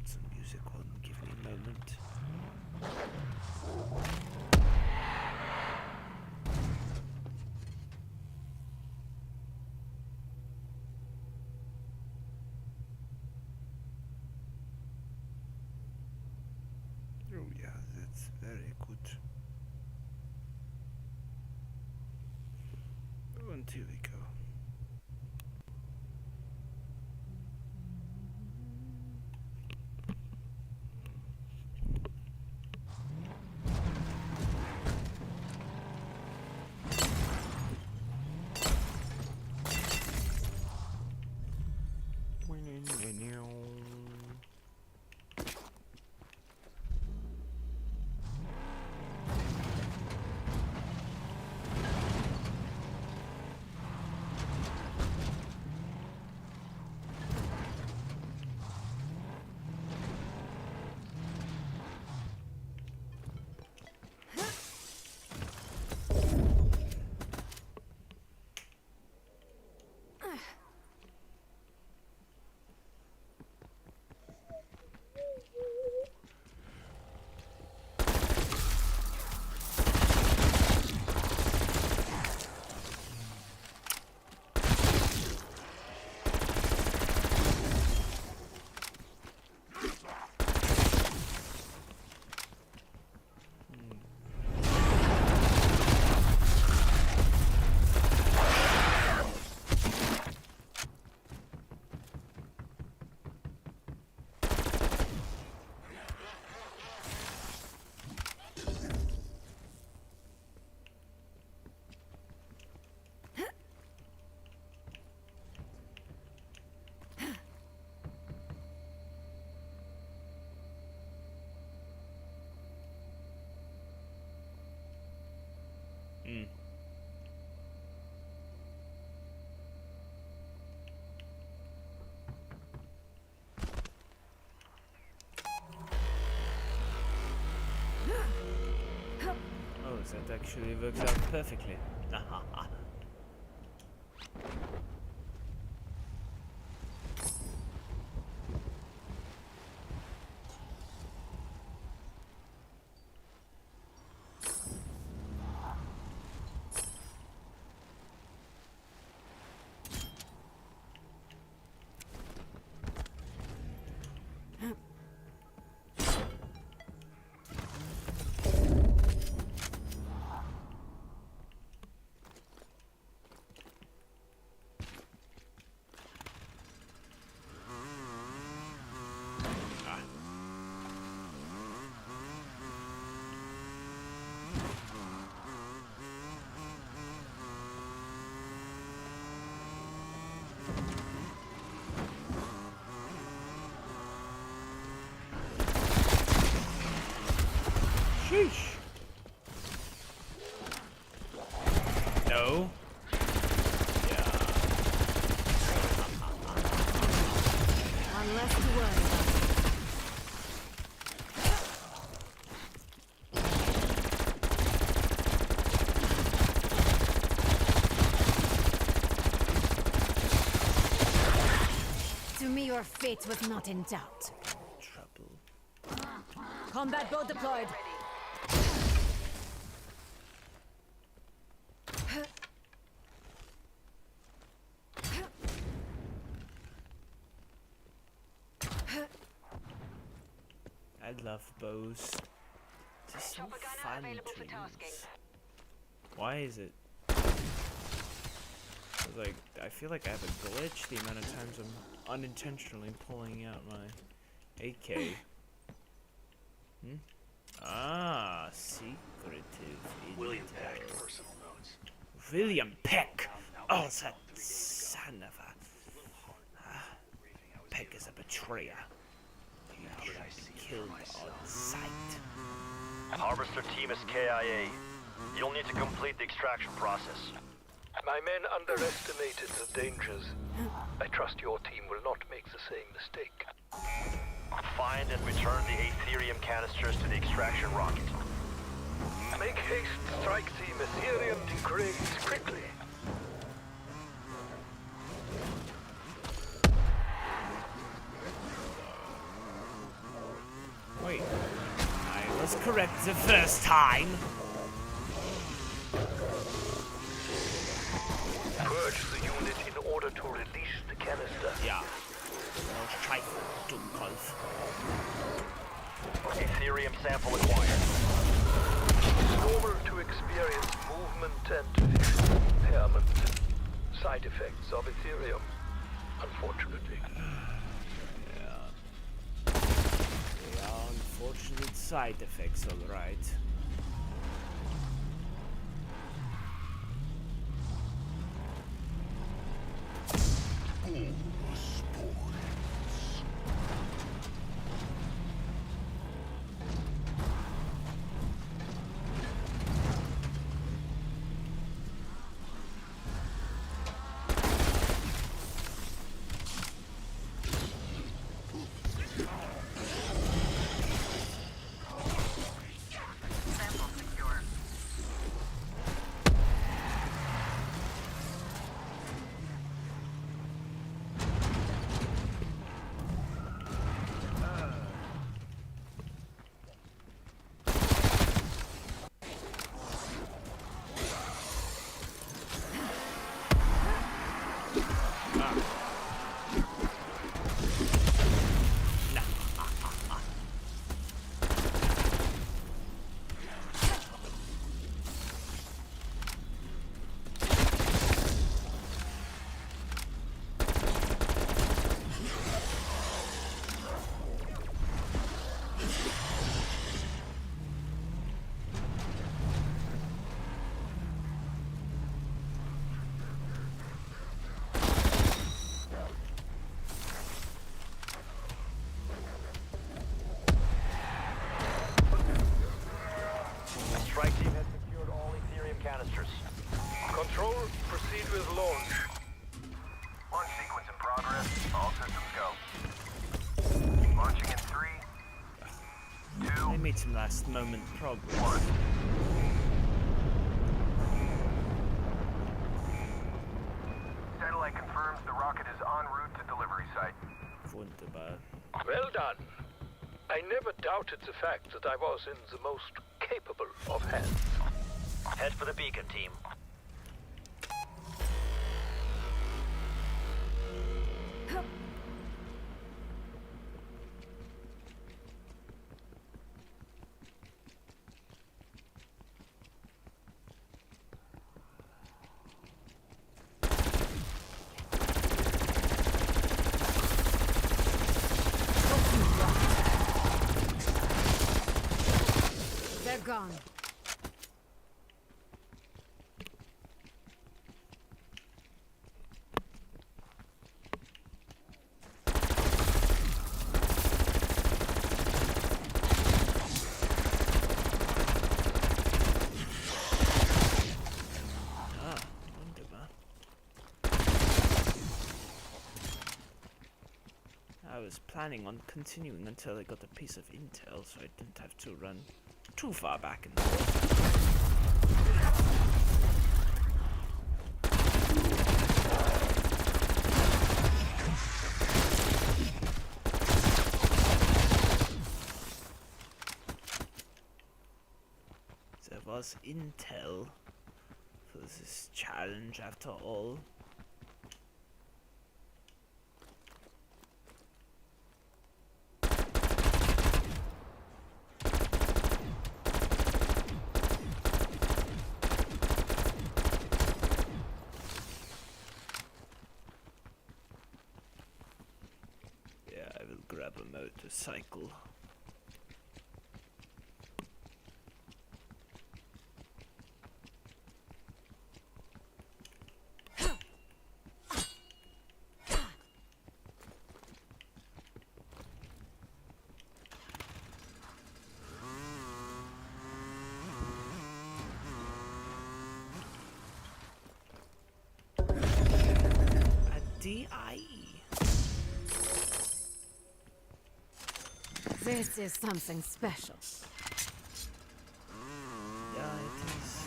S1: some music on, give me a moment. Oh yeah, that's very good. Oh, until we go. Oh, that actually works out perfectly. Sheesh. No. Yeah.
S4: One less to worry about. To me, your fate was not in doubt.
S1: Trouble.
S4: Combat boat deployed.
S1: I love bows. Just so fun to use. Why is it? 'Cause, like, I feel like I have a glitch the amount of times I'm unintentionally pulling out my AK. Ah, secretive
S8: William
S1: intel.
S8: Peck, personal notes.
S1: William Peck! Oh, that son of a... Peck is a betrayer. He should be killed on sight.
S2: Harvester team is KIA. You'll need to complete the extraction process.
S9: My men underestimated the dangers. I trust your team will not make the same mistake.
S2: Find and return the Aetherium canisters to the extraction rocket.
S9: Make haste, strike team. Aetherium degrades quickly.
S1: Wait. I was correct the first time.
S9: Purge the unit in order to release the canister.
S1: Ja. Scheiße, Dummkopf.
S2: Aetherium sample acquired.
S9: It's normal to experience movement and vision impairment. Side effects of Aetherium, unfortunately.
S1: Yeah, unfortunate side effects, alright.
S2: Strike team has secured all Aetherium canisters.
S9: Control, proceed with launch.
S2: Launch sequence in progress. All systems go. Launching in 3, 2,
S1: They made some last moment progress.
S2: 1. Satellite confirms the rocket is en route to delivery site.
S1: Wunderbar.
S9: Well done. I never doubted the fact that I was in the most capable of hands.
S2: Head for the beacon, team.
S4: They're gone.
S1: planning on continuing until I got a piece of intel, so I didn't have to run too far back in the war. There was intel for this challenge after all. Yeah, I will grab a motorcycle. DIE.
S4: This is something special.
S1: Yeah, it is.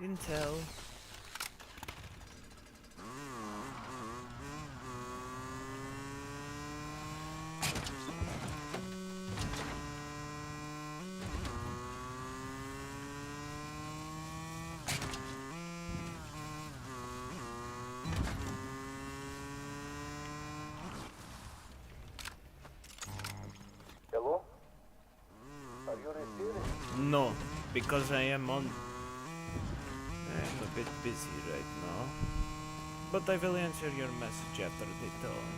S1: Intel.
S5: Hello? Are you receiving?
S1: No, because I am a bit busy right now. But I will answer your message after the tone.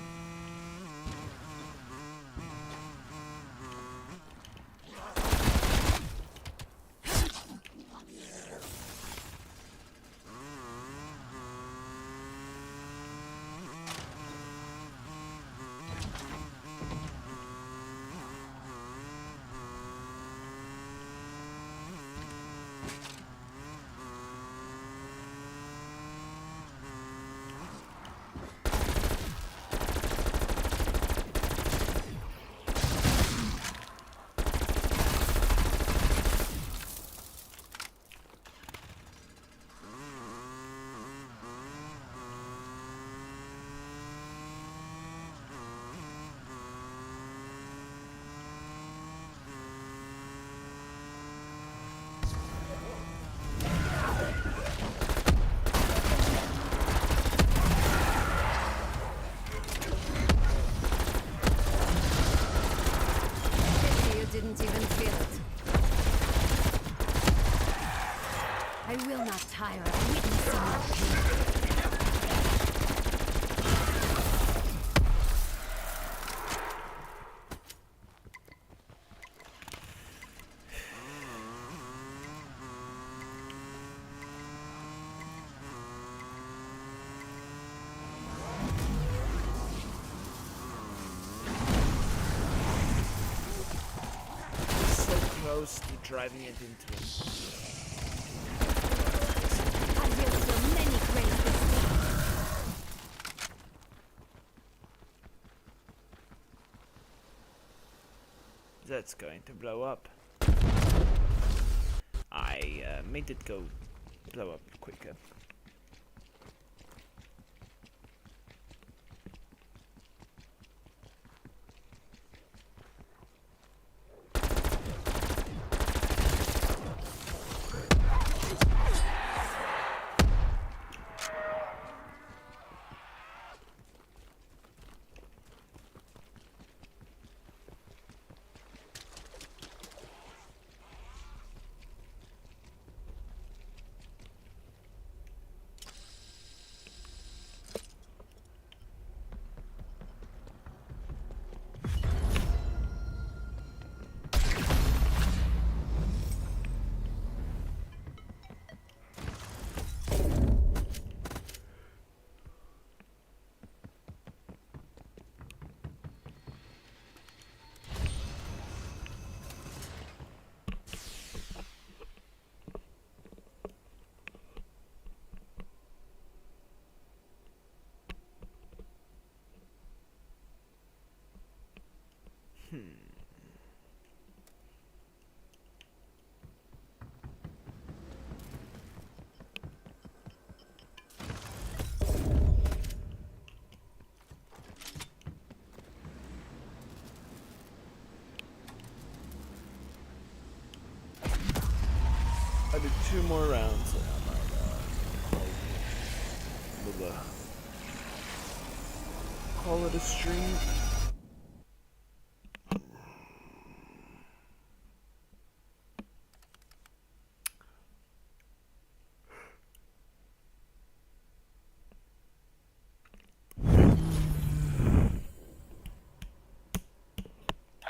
S4: Didn't even feel it. I will not tire of witnessing your pain.
S1: Close to driving it into him.
S4: I will feel many graves this day.
S1: That's going to blow up. I made it go blow up quicker. I did 2 more rounds. And I might call it a stream.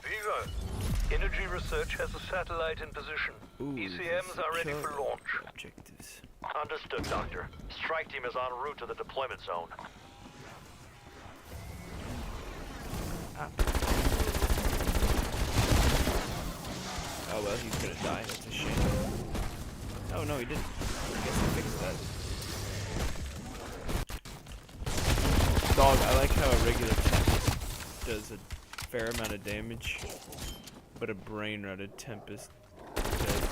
S9: Viva, Energy Research has a satellite in position.
S1: Ooh,
S9: ECMs are ready for launch.
S1: Objectives.
S2: Understood, Doctor. Strike team is en route to the deployment zone.
S1: Oh well, he's gonna die. That's a shame. Oh no, he didn't. I guess I fixed that. Dog, I like how a regular Tempest does a fair amount of damage, but a brain-rotted Tempest does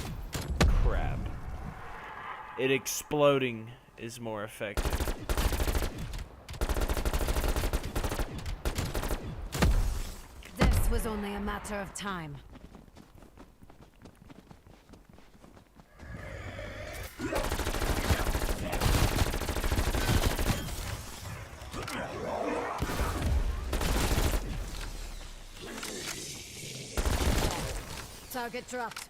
S1: crap. It exploding is more effective.
S4: This was only a matter of time. Target dropped.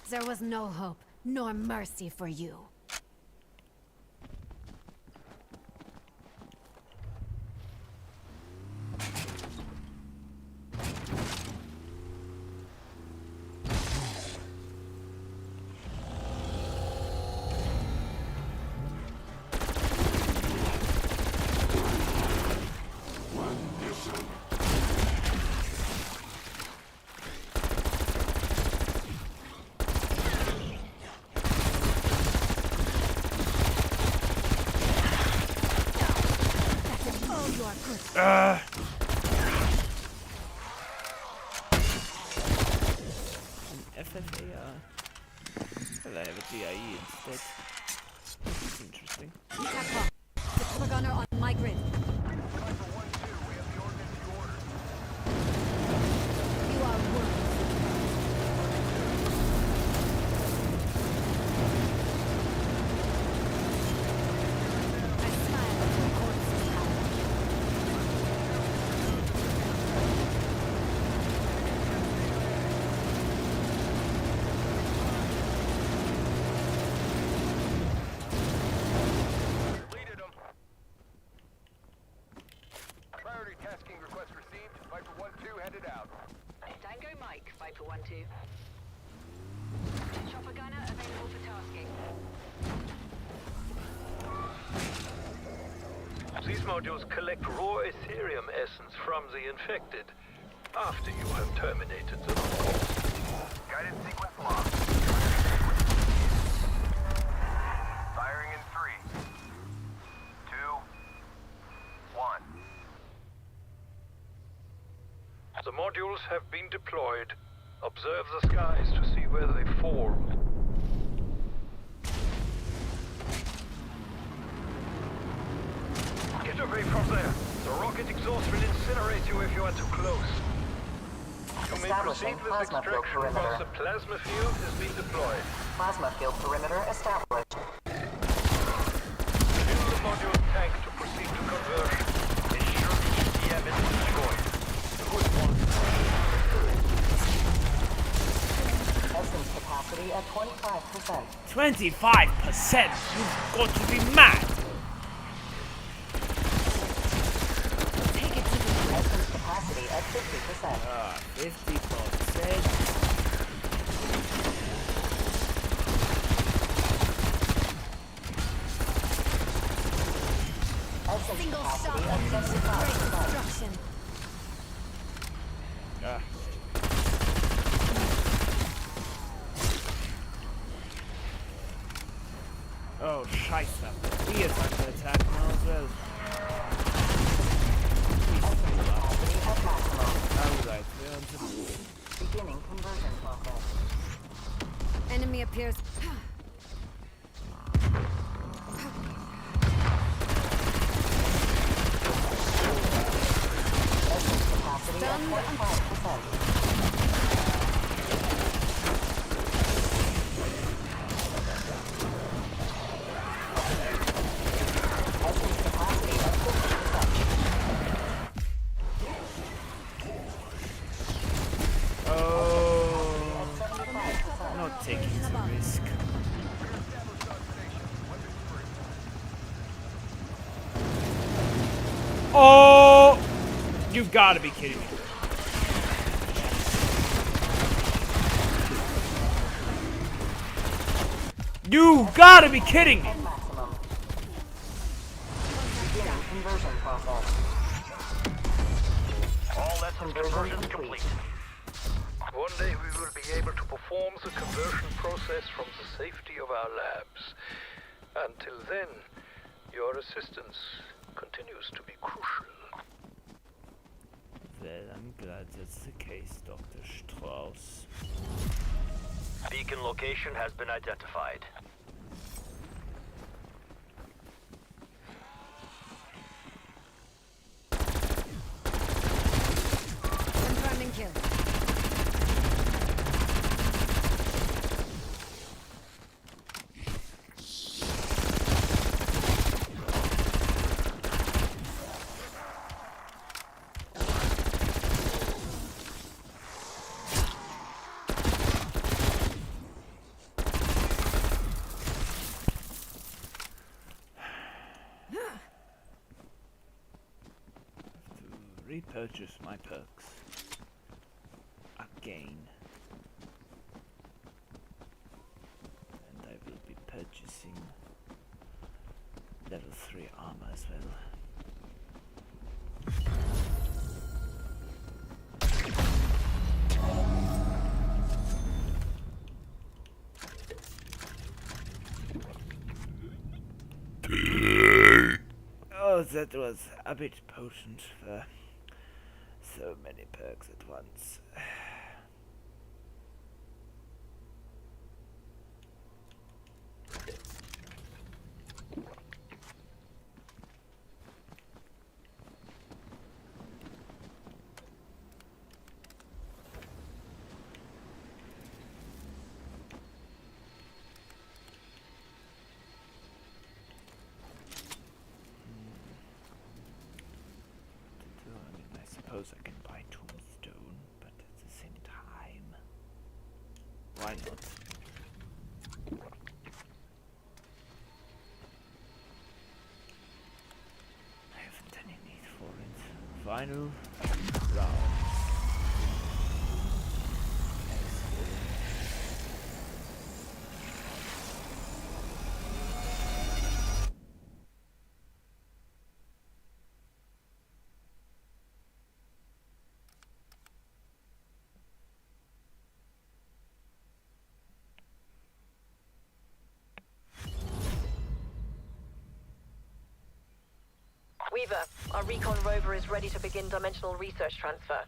S4: There was no hope, nor mercy for you.
S1: FFA, I have a DIE instead. That's interesting.
S4: The gunner on my grid. You are worthless. I smile at your corpse's power.
S3: Priority tasking request received. Viper 1-2 headed out.
S6: Tango Mike, Viper 1-2. Chopper gunner available for tasking.
S9: These modules collect raw Ethereum essence from the infected after you have terminated them.
S3: Guided sequence locked. Firing in 3, 2, 1.
S9: The modules have been deployed. Observe the skies to see where they form. Get away from there. The rocket exhaust will incinerate you if you are too close. You may proceed with extraction once the plasma field has been deployed.
S6: Plasma field perimeter established.
S9: Use the module tank to proceed to conversion.
S2: Ensure the ECM is destroyed. Good one.
S6: Essence capacity at 25%.
S1: 25%? You've got to be mad!
S6: Essence capacity at 50%.
S1: 50%.
S6: Essence
S4: Single shot
S6: capacity at
S4: and leaves a great
S6: 75%.
S4: destruction.
S1: Ah. Oh, scheiße. He is under attack now as well.
S6: Capacity at maximum.
S1: Alright,
S6: Beginning conversion process.
S4: Enemy appears.
S6: Essence capacity at 25%. Essence capacity at 50%.
S1: Oh,
S6: At 75%.
S1: not taking the risk. Oh, you gotta be kidding me. You gotta be kidding me.
S6: At maximum. Beginning conversion process.
S2: All essence conversions complete.
S9: One day we will be able to perform the conversion process from the safety of our labs. Until then, your assistance continues to be crucial.
S1: Well, I'm glad that's the case, Dr. Strauss.
S2: Beacon location has been identified.
S4: Confirming kill.
S1: Repurchase my perks again, and I will be purchasing level 3 armor as well. Oh, that was a bit potent for so many perks at once. I suppose I can buy tombstone, but at the same time, why not? I haven't any need for it. Final round. Excellent.
S6: Weaver, our recon rover is ready to begin dimensional research transfer.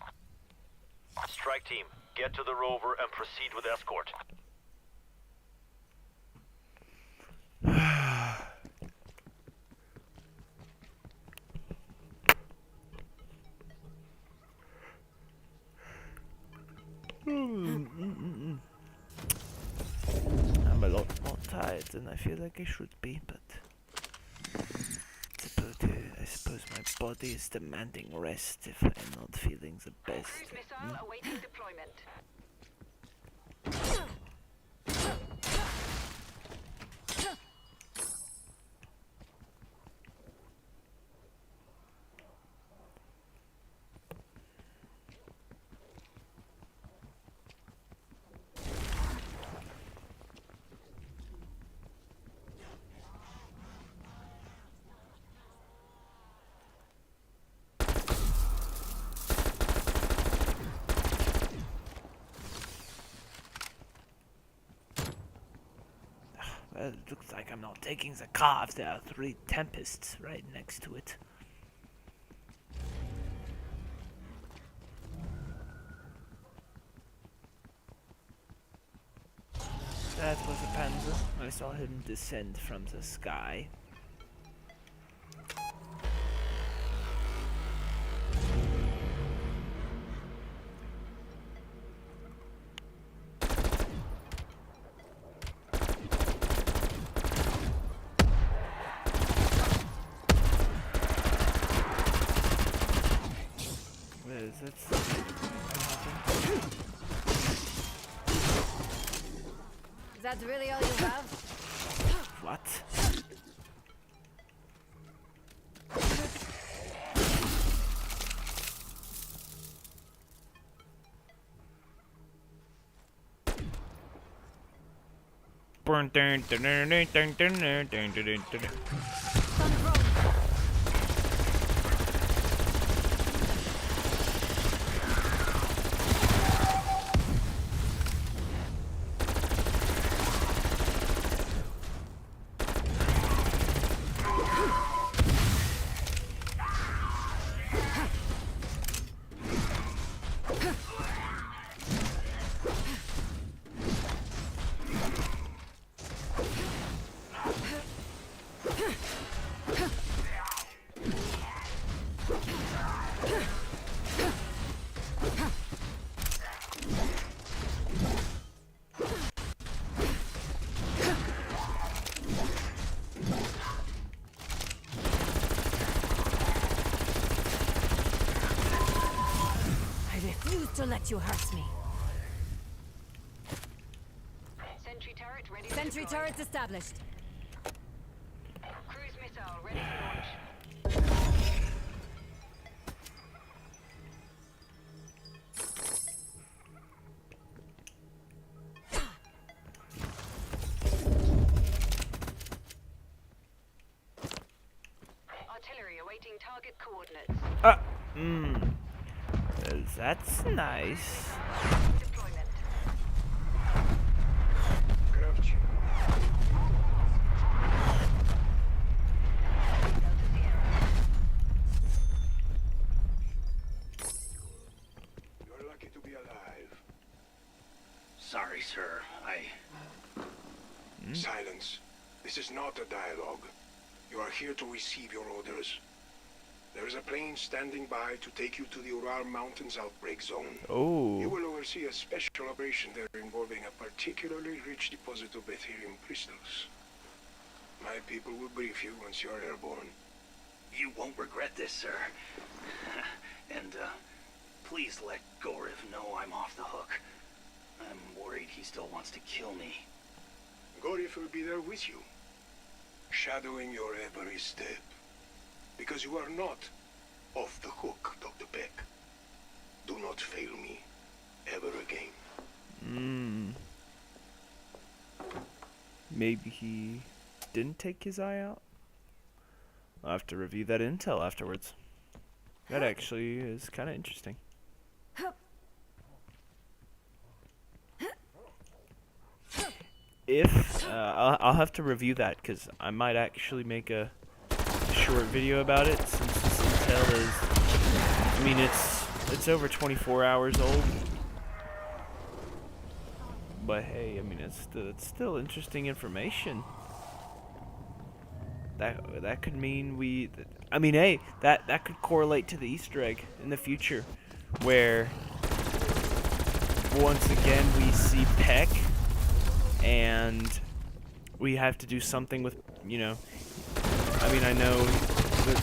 S2: Strike team, get to the rover and proceed with escort.
S1: tired than I feel like I should be, but I suppose my body is demanding rest if I'm not feeling the best.
S6: Cruise missile awaiting deployment.
S1: Well, it looks like I'm not taking the car if there are 3 Tempests right next to it. That was a Panzer. I saw him descend from the sky. Where is it?
S4: Is that really all you have?
S1: What?
S4: To let you hurt me.
S6: Sentry turret ready to
S4: Sentry
S6: deploy.
S4: turret established.
S6: Cruise missile ready to launch. Artillery awaiting target coordinates.
S1: Well, that's nice.
S6: Deployment.
S8: Kravchi. You're lucky to be alive.
S5: Sorry, sir.
S8: Silence. This is not a dialogue. You are here to receive your orders. There is a plane standing by to take you to the Ural Mountains outbreak zone.
S1: Oh.
S8: You will oversee a special operation there involving a particularly rich deposit of Ethereum crystals. My people will brief you once you are airborne.
S5: You won't regret this, sir. And, please let Goriv know I'm off the hook. I'm worried he still wants to kill me.
S8: Gorif will be there with you, shadowing your every step. Because you are not off the hook, Dr. Peck. Do not fail me ever again.
S1: Maybe he didn't take his eye out? I'll have to review that intel afterwards. That actually is kind of interesting. If I'll have to review that because I might actually make a short video about it, since this intel is, I mean, it's over 24 hours old, but hey, I mean, it's still interesting information. That could mean I mean, hey, that could correlate to the Easter egg in the future, where once again we see Peck and we have to do something with, you know. I mean, I know that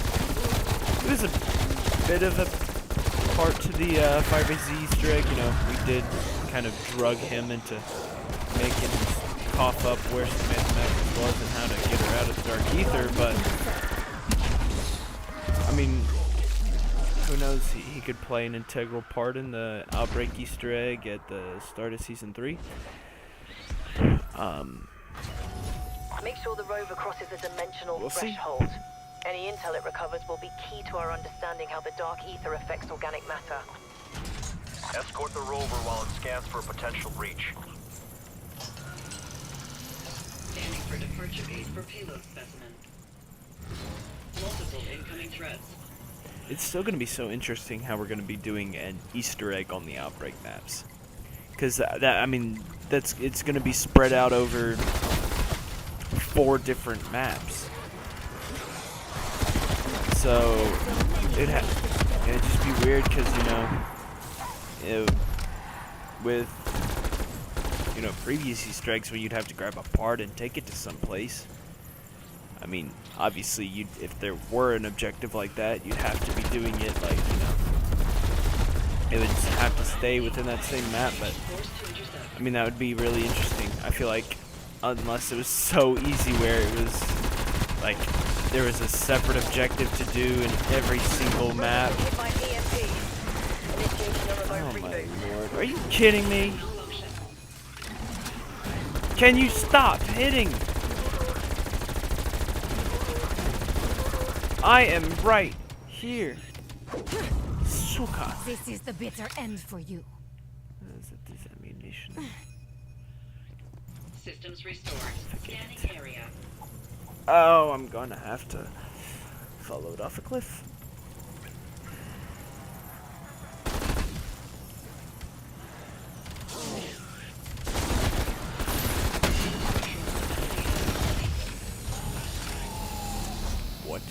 S1: it was a bit of a part to the 5AZ Easter egg. You know, we did kind of drug him into making cough up where Samantha Mathis was and how to get her out of the Dark Ether, but I mean, who knows? He could play an integral part in the Outbreak Easter egg at the start of Season 3.
S6: Make sure the rover crosses a dimensional
S1: We'll see.
S6: threshold. Any intel it recovers will be key to our understanding how the Dark Ether affects organic matter.
S2: Escort the rover while it scans for a potential breach.
S10: Scanning for departure gate for payload specimen. Multiple incoming threats.
S1: It's still going to be so interesting how we're going to be doing an Easter egg on the Outbreak maps, because I mean, it's going to be spread out over 4 different maps. So it'd just be weird because, you know, with, you know, previous Easter eggs where you'd have to grab a part and take it to some place. I mean, obviously, if there were an objective like that, you'd have to be doing it, like, you know, it would have to stay within that same map, but, I mean, that would be really interesting. I feel like, unless it was so easy where it was, like, there was a separate objective to do in every single map. Oh my lord, are you kidding me? Can you stop hitting? I am right here. Suka.
S4: This is the bitter end for you.
S1: This ammunition.
S10: Systems restored. Scanning area.
S1: Oh, I'm gonna have to follow it off a cliff. What?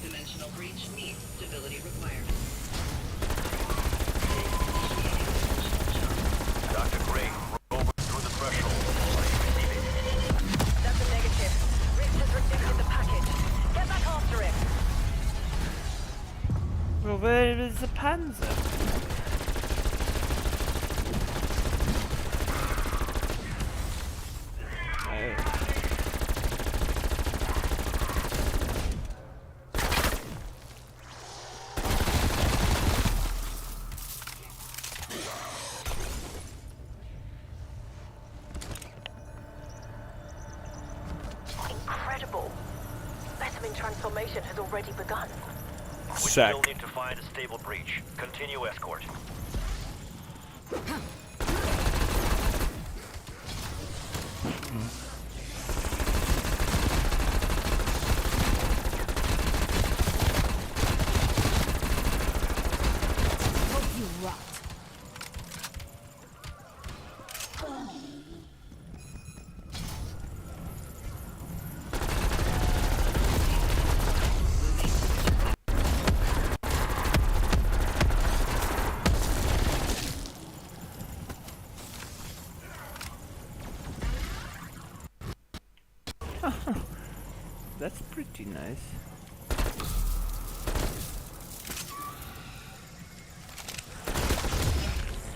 S10: Dimensional breach meets stability requirements.
S2: Dr. Gray, rover through the threshold. Are you receiving?
S6: That's a negative. Rift has rejected the package. Get back after it.
S1: Well, where is the Panzer?
S6: Incredible. Specimen transformation has already begun.
S2: We
S1: Sack.
S2: still need to find a stable breach. Continue escort.
S4: Hope you rot.
S1: That's pretty nice.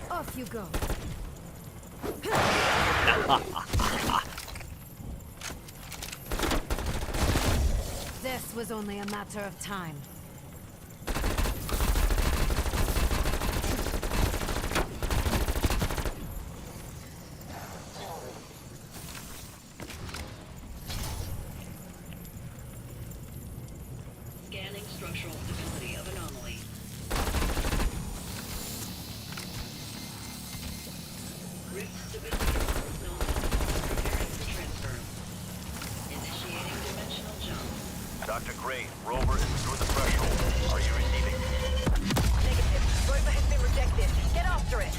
S4: Off you go. This was only a matter of time.
S10: Scanning structural stability of anomaly. Rift stability levels nominal. Preparing for transfer. Initiating dimensional jump.
S2: Dr. Gray, rover is through the threshold. Are you receiving?
S6: Negative. Rover has been rejected. Get after it.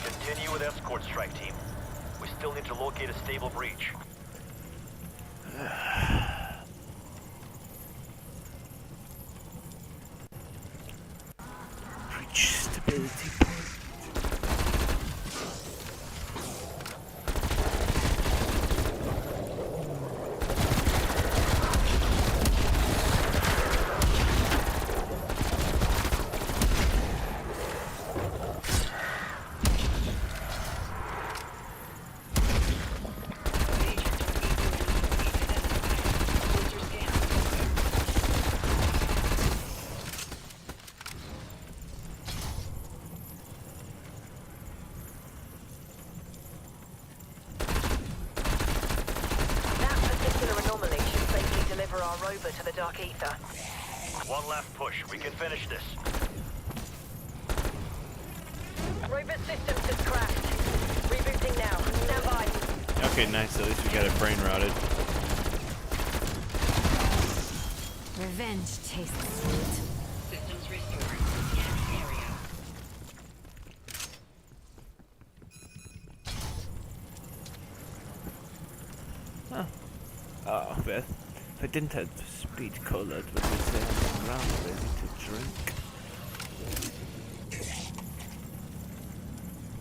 S2: Continue with escort, strike team. We still need to locate a stable breach.
S1: Breach stability. security point.
S6: Our rover to the dark ether.
S2: One last push. We can finish this.
S6: Rover systems just crashed. Rebooting now. Stand by.
S1: Okay, nice. At least we got it brain rotted.
S4: Revenge tastes sweet.
S10: Systems restored. Scan area.
S1: Huh. Oh, Beth. If I didn't have speed cola, it would be there around ready to drink.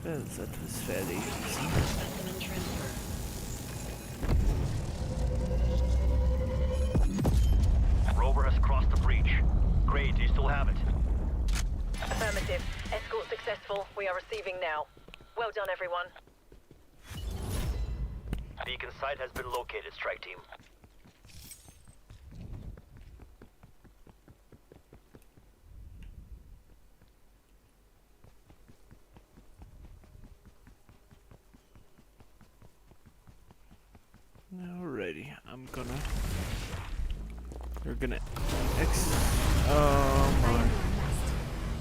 S1: Well, that was fairly easy.
S10: Specimen transfer.
S2: Rover has crossed the breach. Great, do you still have it?
S6: Affirmative. Escort successful. We are receiving now. Well done, everyone.
S2: Beacon site has been located, strike team.
S1: Alrighty, we're gonna oh
S4: I am
S1: my.
S4: your master,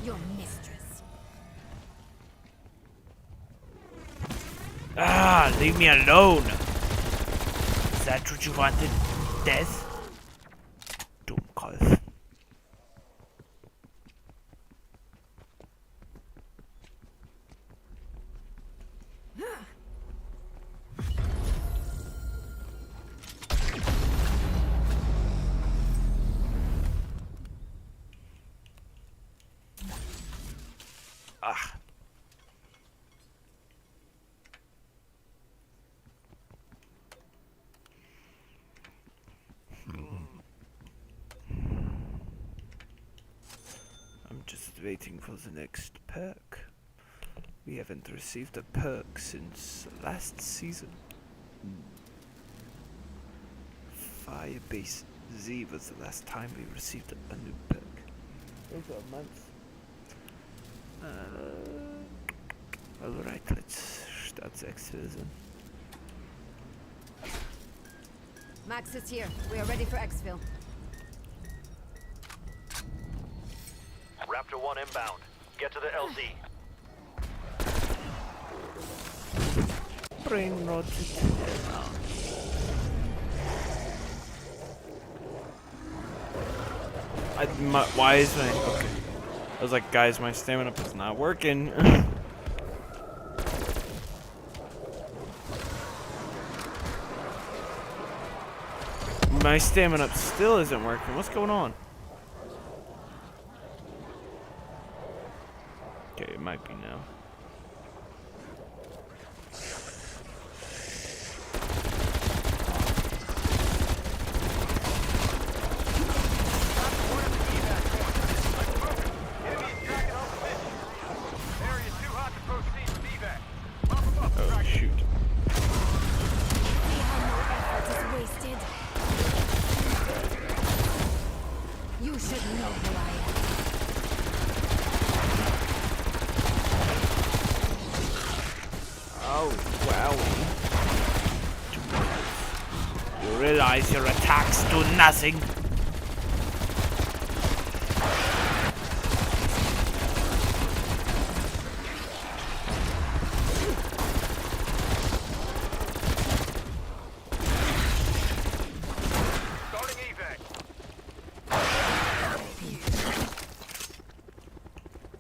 S4: your mistress.
S1: Ah, leave me alone! Is that what you wanted? Death? Dummkopf. Ah. I'm just waiting for the next perk. We haven't received a perk since last season. Firebase Z was the last time we received a new perk. Over a month. Alright, let's start the exfil then.
S4: Max is here. We are ready for exfil.
S2: Raptor 1 inbound. Get to the LZ.
S1: Brain rotted. Why is my... Okay. I was like, guys, my stamina is not working. My stamina still isn't working. What's going on? Okay, it might be now. Oh, shoot.
S4: See how no effort is wasted. You should know who I am.
S1: Oh, wow. You realize your attacks do nothing?
S2: Starting evac.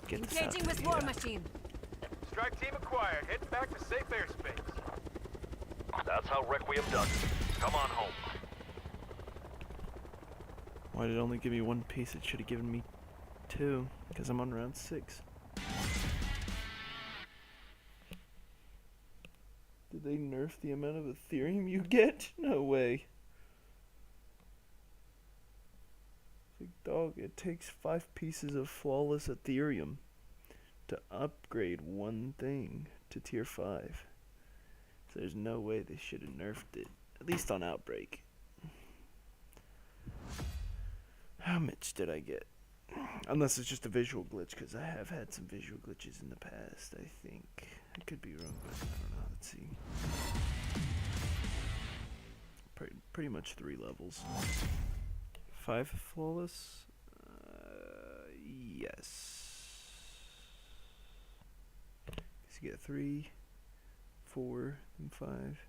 S1: Get this out
S4: Engaging
S1: of
S4: with
S1: here.
S4: War Machine.
S2: Strike team acquired. Heading back to safe airspace. That's how Requiem does it. Come on home.
S1: Why did it only give me one piece? It should have given me two, because I'm on round 6. nerf the amount of Ethereum you get? No way. Like, dog, it takes 5 pieces of flawless Ethereum to upgrade one thing to tier 5. So there's no way they should have nerfed it. At least on Outbreak. How much did I get? Unless it's just a visual glitch, because I have had some visual glitches in the past, I think. I could be wrong, but I don't know. Let's see. Pretty much 3 levels. 5 flawless? Yes. So you get 3, 4, and 5.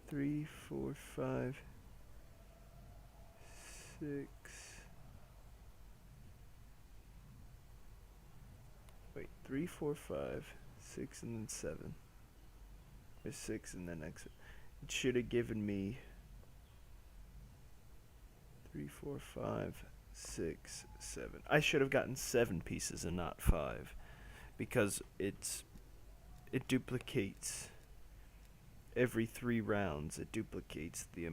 S1: 3, 4, 5, 6. Wait, 3, 4, 5, 6, and then 7. Or 6 and then exit. It should have given me 3, 4, 5, 6, 7. I should have gotten 7 pieces and not 5, because it duplicates every 3 rounds. It duplicates the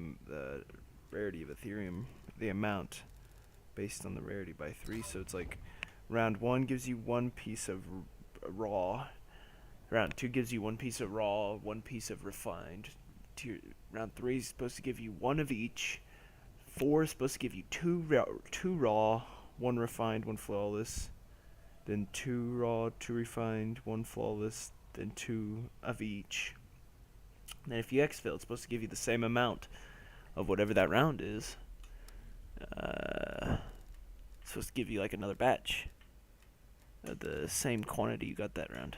S1: rarity of Ethereum, the amount based on the rarity by 3. So it's like round 1 gives you 1 piece of raw. Round 2 gives you 1 piece of raw, 1 piece of refined. Round 3 is supposed to give you 1 of each. 4 is supposed to give you 2 raw, 1 refined, 1 flawless. Then 2 raw, 2 refined, 1 flawless. Then 2 of each. And then if you exfil, it's supposed to give you the same amount of whatever that round is. It's supposed to give you like another batch of the same quantity you got that round.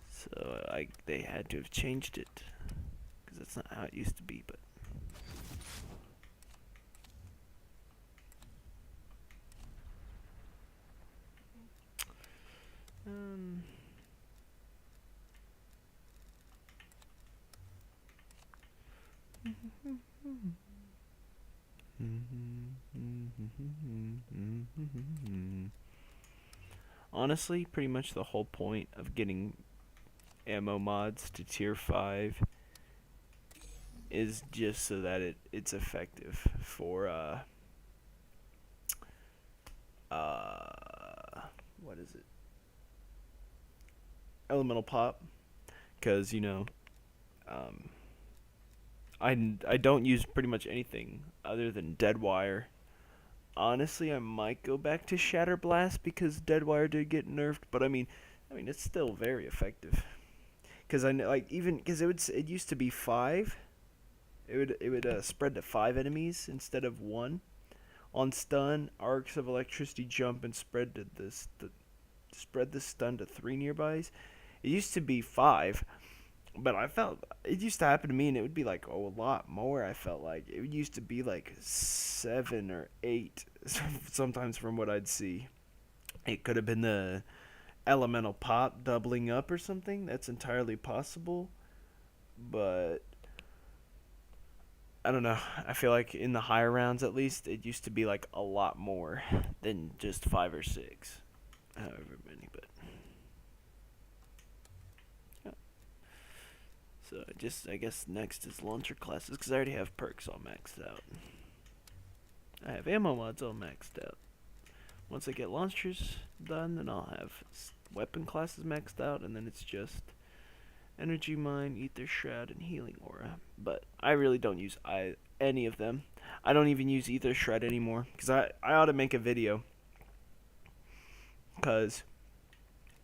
S1: So they had to have changed it, because that's not how it used to be. But honestly, pretty much the whole point of getting ammo mods to tier 5 is just so that it's effective for what is it? Elemental pop, because I don't use pretty much anything other than Deadwire. Honestly, I might go back to Shatter Blast because Deadwire did get nerfed, but I mean it's still very effective. Because I know, like, even because it used to be 5, it would spread to 5 enemies instead of 1. On stun, arcs of electricity jump and spread the stun to 3 nearbys. It used to be 5, but I felt it used to happen to me, and it would be like a lot more. I felt like it used to be like 7 or 8 sometimes from what I'd see. It could have been the elemental pop doubling up or something. That's entirely possible, but I don't know. I feel like in the higher rounds, at least, it used to be like a lot more than just 5 or 6, however many. But yeah. So I guess next is launcher classes, because I already have perks all maxed out. I have ammo mods all maxed out. Once I get launchers done, then I'll have weapon classes maxed out, and then it's just energy mine, ether shroud, and healing aura. But I really don't use any of them. I don't even use ether shroud anymore, because I ought to make a video. Because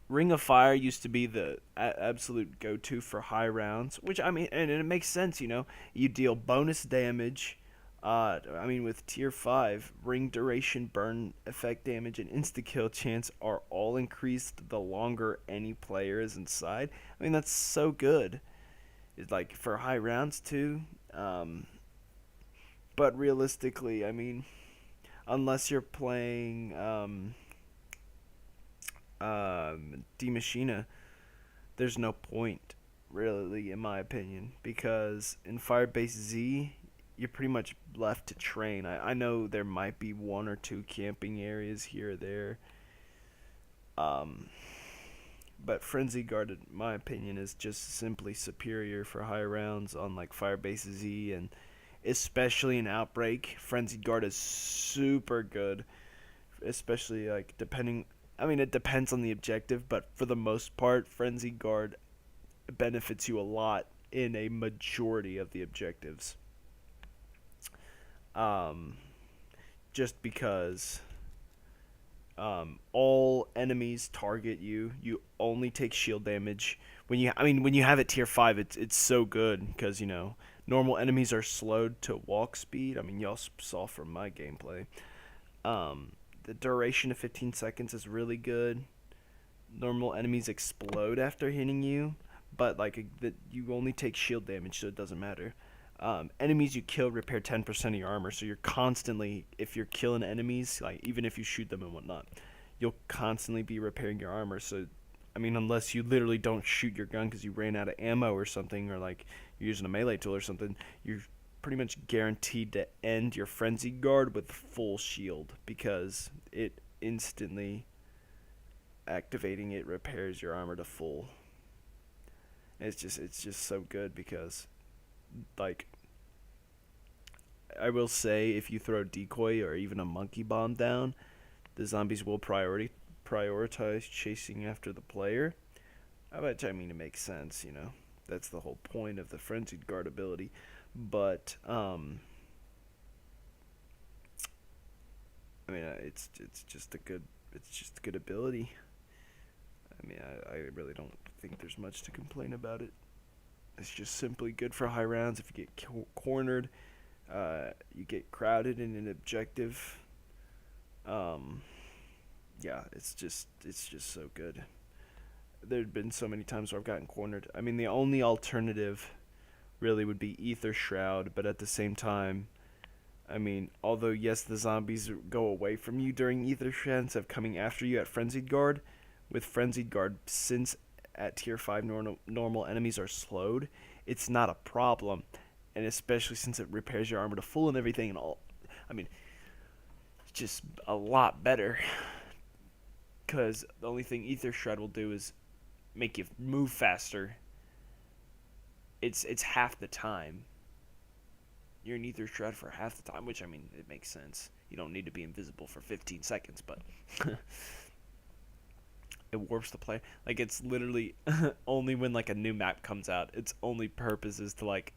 S1: Ring of Fire used to be the absolute go-to for high rounds, which and it makes sense, You deal bonus damage. With tier 5, ring duration, burn effect damage, and insta-kill chance are all increased the longer any player is inside. That's so good. It's like for high rounds too. But realistically, unless you're playing D Machina, there's no point, really, in my opinion, because in Firebase Z, you're pretty much left to train. I know there might be one or two camping areas here or there. But Frenzy Guard, in my opinion, is just simply superior for high rounds on like Firebase Z, and especially in Outbreak. Frenzy Guard is super good, especially like depending. I mean, it depends on the objective, but for the most part, Frenzy Guard benefits you a lot in a majority of the objectives. Just because all enemies target you. You only take shield damage. When you have it tier 5, it's so good because, normal enemies are slowed to walk speed. I mean, y'all saw from my gameplay. The duration of 15 seconds is really good. Normal enemies explode after hitting you, but you only take shield damage, so it doesn't matter. Enemies you kill repair 10% of your armor, so you're constantly, if you're killing enemies, like even if you shoot them and whatnot, you'll constantly be repairing your armor. So, I mean, unless you literally don't shoot your gun because you ran out of ammo or something, or like you're using a melee tool or something, you're pretty much guaranteed to end your Frenzy Guard with full shield because it instantly activating it repairs your armor to full. It's just so good because, like, I will say, if you throw a decoy or even a monkey bomb down, the zombies will prioritize chasing after the player. Which, I mean, it makes sense, That's the whole point of the Frenzied Guard ability. But, I mean, it's just a good ability. I mean, I really don't think there's much to complain about it. It's just simply good for high rounds. If you get cornered, you get crowded in an objective. Yeah, it's just so good. There've been so many times where I've gotten cornered. I mean, the only alternative really would be Ether Shroud, but at the same time, I mean, although yes, the zombies go away from you during Ether Shroud instead of coming after you at Frenzied Guard, with Frenzied Guard, since at tier 5 normal enemies are slowed, it's not a problem. And especially since it repairs your armor to full and everything and all. I mean, it's just a lot better. Because the only thing Ether Shred will do is make you move faster. It's half the time. You're in Ether Shred for half the time, which, I mean, it makes sense. You don't need to be invisible for 15 seconds, but it warps the player. Like, it's literally only when, like, a new map comes out, its only purpose is to, like,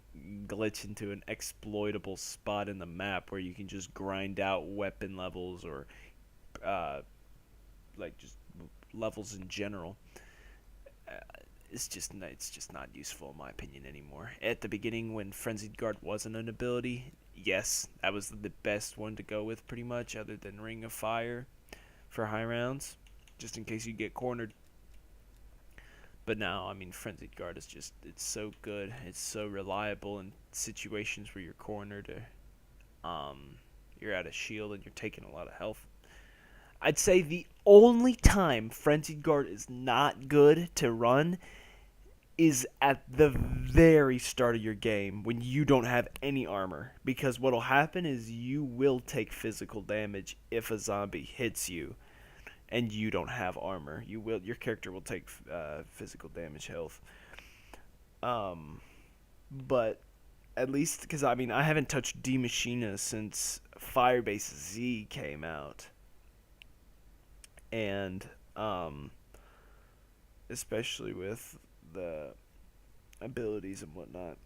S1: glitch into an exploitable spot in the map where you can just grind out weapon levels or, like, just levels in general. It's just not useful in my opinion anymore. At the beginning, when Frenzied Guard wasn't an ability, yes, that was the best one to go with pretty much, other than Ring of Fire for high rounds, just in case you get cornered. But now, I mean, Frenzied Guard is just, it's so good. It's so reliable in situations where you're cornered or you're out of shield and you're taking a lot of health. I'd say the only time Frenzied Guard is not good to run is at the very start of your game when you don't have any armor. Because what'll happen is you will take physical damage if a zombie hits you and you don't have armor. Your character will take physical damage health. But at least, because I mean, I haven't touched D Machina since Firebase Z came out. And especially with the abilities and whatnot,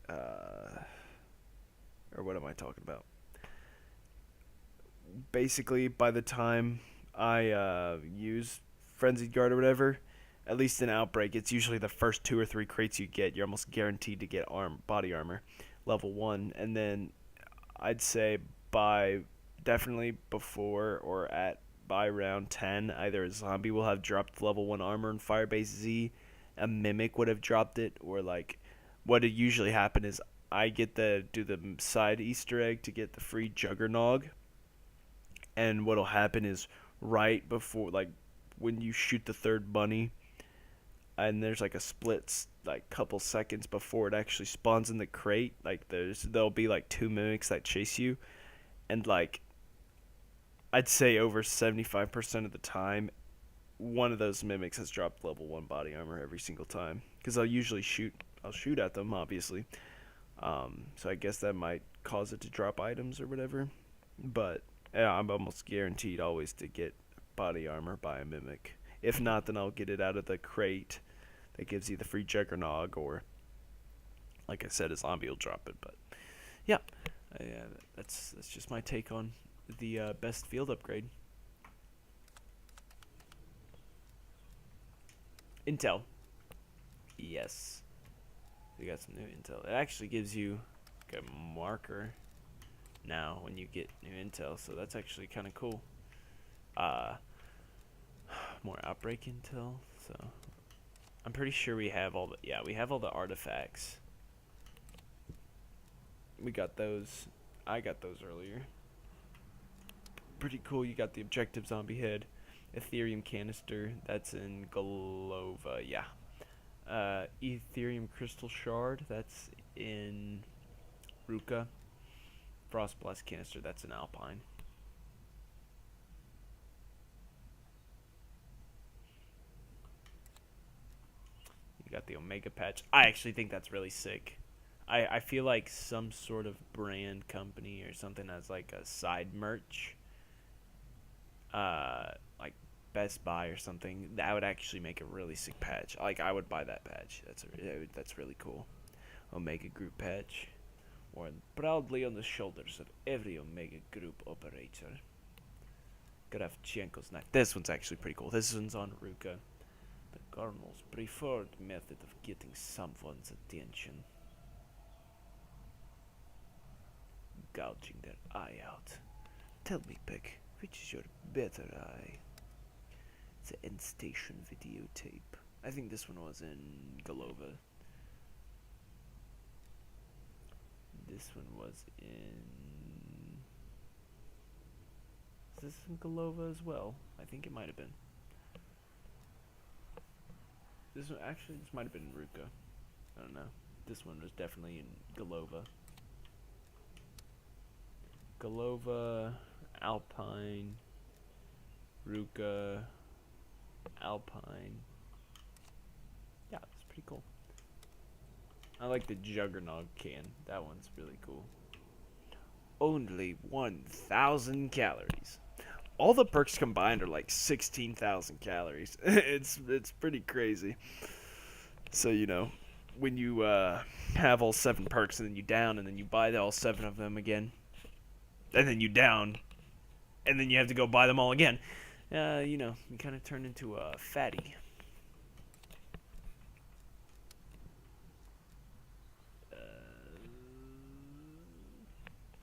S1: or what am I talking about? Basically, by the time I use Frenzied Guard or whatever, at least in Outbreak, it's usually the first 2 or 3 crates you get. You're almost guaranteed to get body armor, level 1, and then I'd say definitely before or by round 10, either a zombie will have dropped level 1 armor in Firebase Z, a mimic would have dropped it, or like what would usually happen is I do the side Easter egg to get the free Juggernog, and what'll happen is right before, like when you shoot the third bunny, and there's like a split like couple seconds before it actually spawns in the crate. Like there'll be like 2 mimics that chase you, and like I'd say over 75% of the time, one of those mimics has dropped level 1 body armor every single time. Because I'll shoot at them, obviously. So I guess that might cause it to drop items or whatever. But yeah, I'm almost guaranteed always to get body armor by a mimic. If not, then I'll get it out of the crate that gives you the free Juggernog, or like I said, a zombie will drop it. But yeah, that's just my take on the best field upgrade. Intel. Yes. We got some new intel. It actually gives you like a marker now when you get new intel, so that's actually kind of cool. More Outbreak intel, so I'm pretty sure we have all the artifacts. We got those. I got those earlier. Pretty cool. You got the objective zombie head, Ethereum canister. That's in Golova. Yeah. Ethereum crystal shard. That's in Ruka. Frost blast canister. That's in Alpine. You got the Omega patch. I actually think that's really sick. I feel like some sort of brand company or something has like a side merch, like Best Buy or something, that would actually make a really sick patch. Like I would buy that patch. That's really cool. Omega Group patch, worn proudly on the shoulders of every Omega Group operator. Kravchenko's knife. This one's actually pretty cool. This one's on Ruka. The Colonel's preferred method of getting someone's attention. Gouging their eye out. Tell me, Peck, which is your better eye? It's an end station videotape. I think this one was in Golova. This one was in... Is this in Golova as well? I think it might have been. This one, actually, this might have been in Ruka. I don't know. This one was definitely in Golova. Golova, Alpine, Ruka, Alpine. Yeah, it's pretty cool. I like the Juggernog can. That one's really cool. Only 1,000 calories. All the perks combined are like 16,000 calories. It's pretty crazy. So, you know, when you have all 7 perks and then you down and then you buy all 7 of them again, and then you down, and then you have to go buy them all again, you know, you kind of turn into a fatty.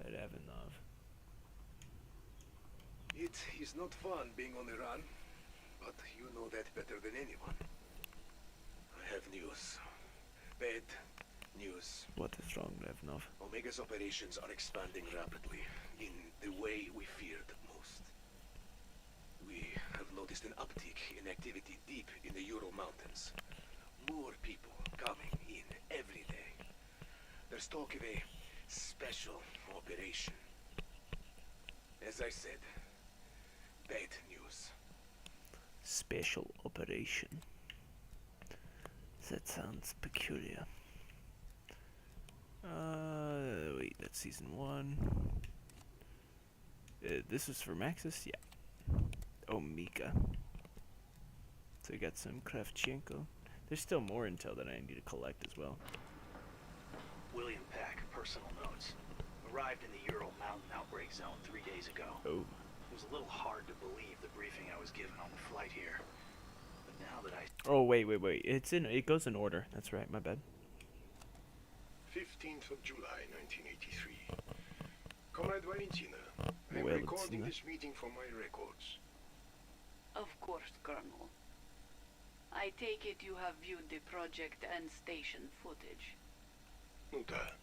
S1: I'd have enough.
S8: It is not fun being on the run, but you know that better than anyone. I have news. Bad news.
S1: What is wrong, Revnov?
S8: Omega's operations are expanding rapidly, in the way we feared most. We have noticed an uptick in activity deep in the Ural Mountains. More people coming in every day. There's talk of a special operation. As I said, bad news.
S1: Special operation. That sounds peculiar. Wait, that's season 1. This is for Maxis? Yeah. Omega. So we got some Kravchenko. There's still more intel that I need to collect as well.
S11: William Peck, personal notes. Arrived in the Ural Mountain outbreak zone 3 days ago.
S1: Oh.
S11: It was a little hard to believe the briefing I was given on the flight here. But now that I...
S1: Oh, wait. It goes in order. That's right, my bad.
S8: 15th of July, 1983. Comrade Valentina, I'm
S1: Well,
S8: recording this meeting for my records.
S10: Of course, Colonel. I take it you have viewed the project and station footage.
S8: Nuta,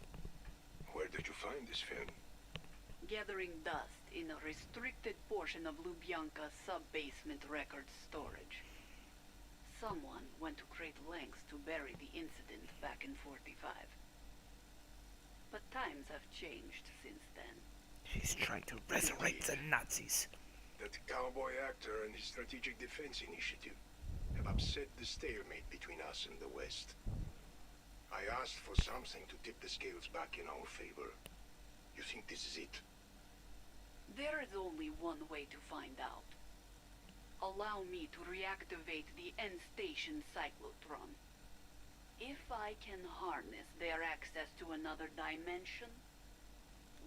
S8: where did you find this film?
S10: Gathering dust in a restricted portion of Lubyanka's sub-basement records storage. someone went to great lengths to bury the incident back in 45. But times have changed since then.
S1: He's trying to resurrect the Nazis.
S8: That cowboy actor and his strategic defense initiative have upset the stalemate between us and the West. I asked for something to tip the scales back in our favor. You think this is it?
S10: There is only one way to find out. Allow me to reactivate the end station cyclotron. If I can harness their access to another dimension,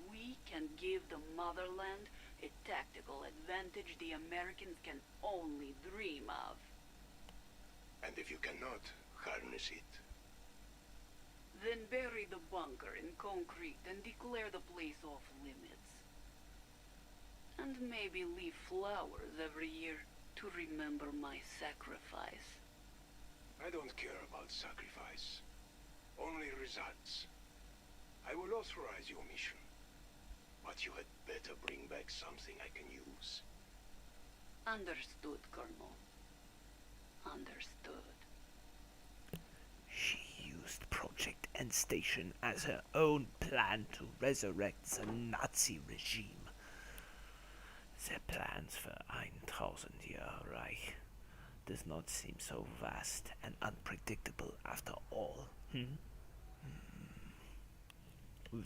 S10: we can give the motherland a tactical advantage the Americans can only dream of.
S8: And if you cannot harness it?
S10: Then bury the bunker in concrete and declare the place off limits. And maybe leave flowers every year to remember my sacrifice.
S8: I don't care about sacrifice. Only results. I will authorize your mission. But you had better bring back something I can use.
S10: Understood, Colonel. Understood.
S1: She used Project End Station as her own plan to resurrect the Nazi regime. Their plans for 1,000-year Reich does not seem so vast and unpredictable after all. We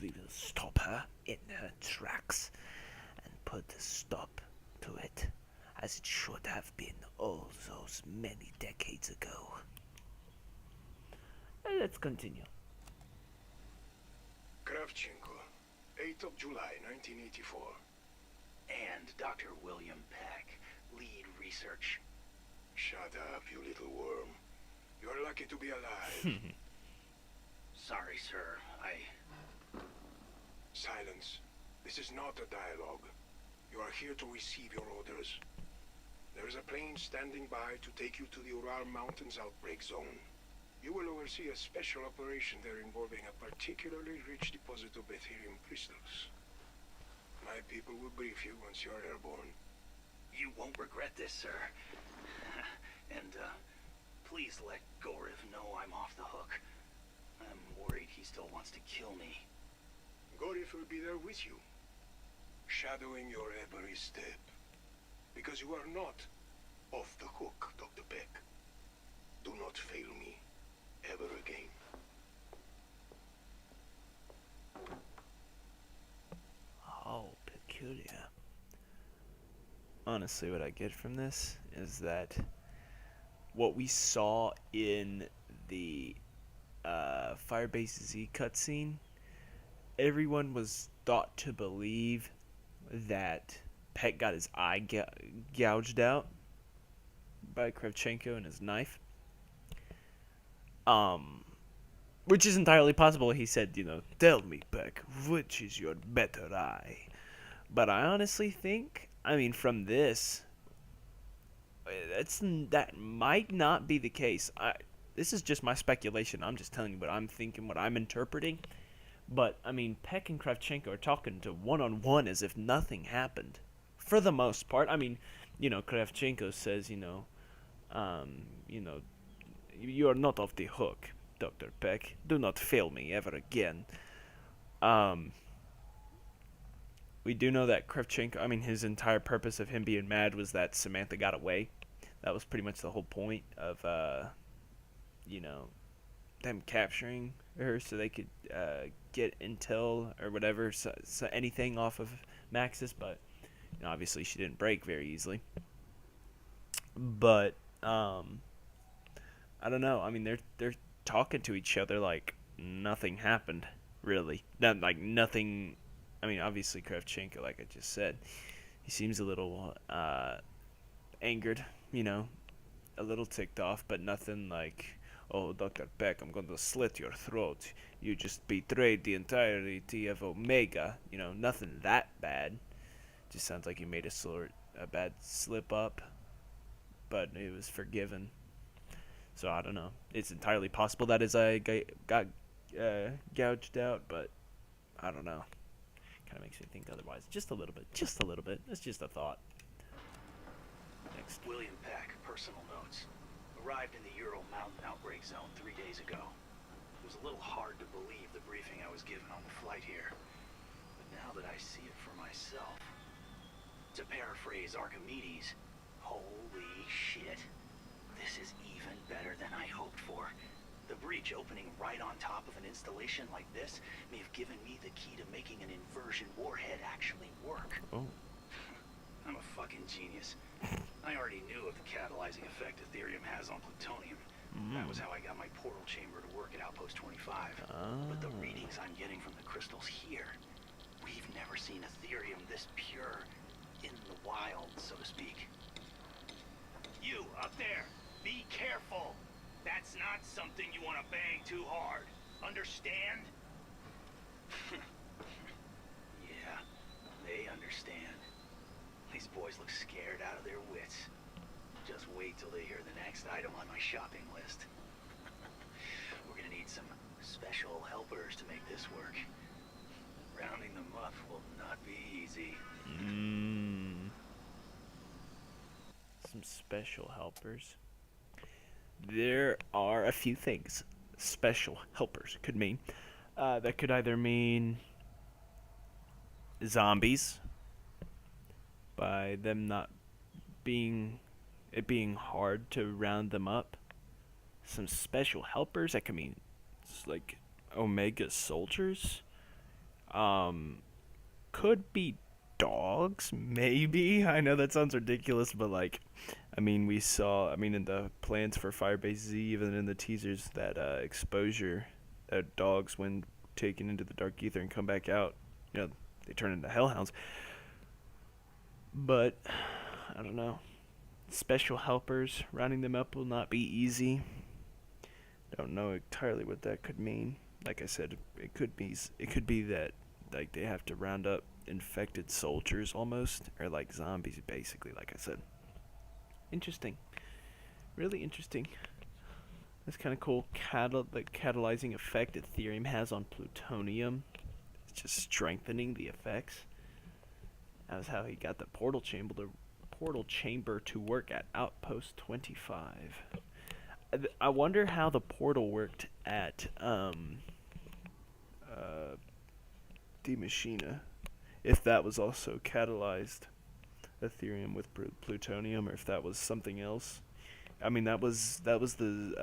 S1: will stop her in her tracks and put a stop to it, as it should have been all those many decades ago. Let's continue.
S8: Kravchenko, 8th of July, 1984.
S11: And Dr. William Peck, lead research.
S8: Shut up, you little worm. You're lucky to be alive.
S11: Sorry, sir.
S8: Silence. This is not a dialogue. You are here to receive your orders. There is a plane standing by to take you to the Ural Mountains outbreak zone. You will oversee a special operation there involving a particularly rich deposit of Betherium crystals. My people will brief you once you are airborne.
S11: You won't regret this, sir. And, please let Goriv know I'm off the hook. I'm worried he still wants to kill me.
S8: Goriv will be there with you, shadowing your every step. Because you are not off the hook, Dr. Peck. Do not fail me ever again.
S1: Oh, peculiar. Honestly, what I get from this is that what we saw in the Firebase Z cutscene, everyone was thought to believe that Peck got his eye gouged out by Kravchenko and his knife. Which is entirely possible. He said, tell me, Peck, which is your better eye? But I honestly think, from this, that might not be the case. This is just my speculation. I'm just telling you what I'm thinking, what I'm interpreting. But, Peck and Kravchenko are talking to one-on-one as if nothing happened. For the most part. Kravchenko says, you are not off the hook, Dr. Peck. Do not fail me ever again. We do know that Kravchenko, his entire purpose of him being mad was that Samantha got away. That was pretty much the whole point of, them capturing her so they could get intel or whatever, so anything off of Maxis, but obviously she didn't break very easily. But I don't know. They're talking to each other like nothing happened, really. Not like nothing. Obviously Kravchenko, like I just said, he seems a little angered, a little ticked off, but nothing like, oh, Dr. Peck, I'm going to slit your throat. You just betrayed the entirety of Omega. Nothing that bad. Just sounds like he made a bad slip up, but it was forgiven. So I don't know. It's entirely possible that his eye got gouged out, but I don't know. Kind of makes me think otherwise. Just a little bit. Just a little bit. It's just a thought. Next.
S11: William Peck, personal notes. arrived in the Ural Mountain outbreak zone 3 days ago. It was a little hard to believe the briefing I was given on the flight here. But now that I see it for myself, to paraphrase Archimedes, holy shit. This is even better than I hoped for. The breach opening right on top of an installation like this may have given me the key to making an inversion warhead actually work.
S1: Oh.
S11: I'm a fucking genius. I already knew of the catalyzing effect Ethereum has on plutonium. That was how I got my portal chamber to work at Outpost 25. But the readings I'm getting from the crystals here, we've never seen Ethereum this pure in the wild, so to speak. You, up there, be careful. That's not something you want to bang too hard. Understand? Yeah, they understand. These boys look scared out of their wits. Just wait till they hear the next item on my shopping list. We're gonna need some special helpers to make this work. Rounding them up will not be easy.
S1: Some special helpers. There are a few things special helpers could mean. That could either mean zombies, by them not being hard to round them up. Some special helpers, that could mean like Omega soldiers. Could be dogs, maybe. I know that sounds ridiculous, but like, I mean, we saw, in the plans for Firebase Z, even in the teasers, that exposure that dogs, when taken into the dark ether and come back out, they turn into hellhounds. But I don't know. Special helpers, rounding them up will not be easy. Don't know entirely what that could mean. Like I said, it could be that like they have to round up infected soldiers almost, or like zombies basically, like I said. Interesting. Really interesting. That's kind of cool. The catalyzing effect Ethereum has on plutonium. It's just strengthening the effects. That was how he got the portal chamber to work at Outpost 25. I wonder how the portal worked at D Machina. If that was also catalyzed Ethereum with plutonium, or if that was something else. I mean, that was the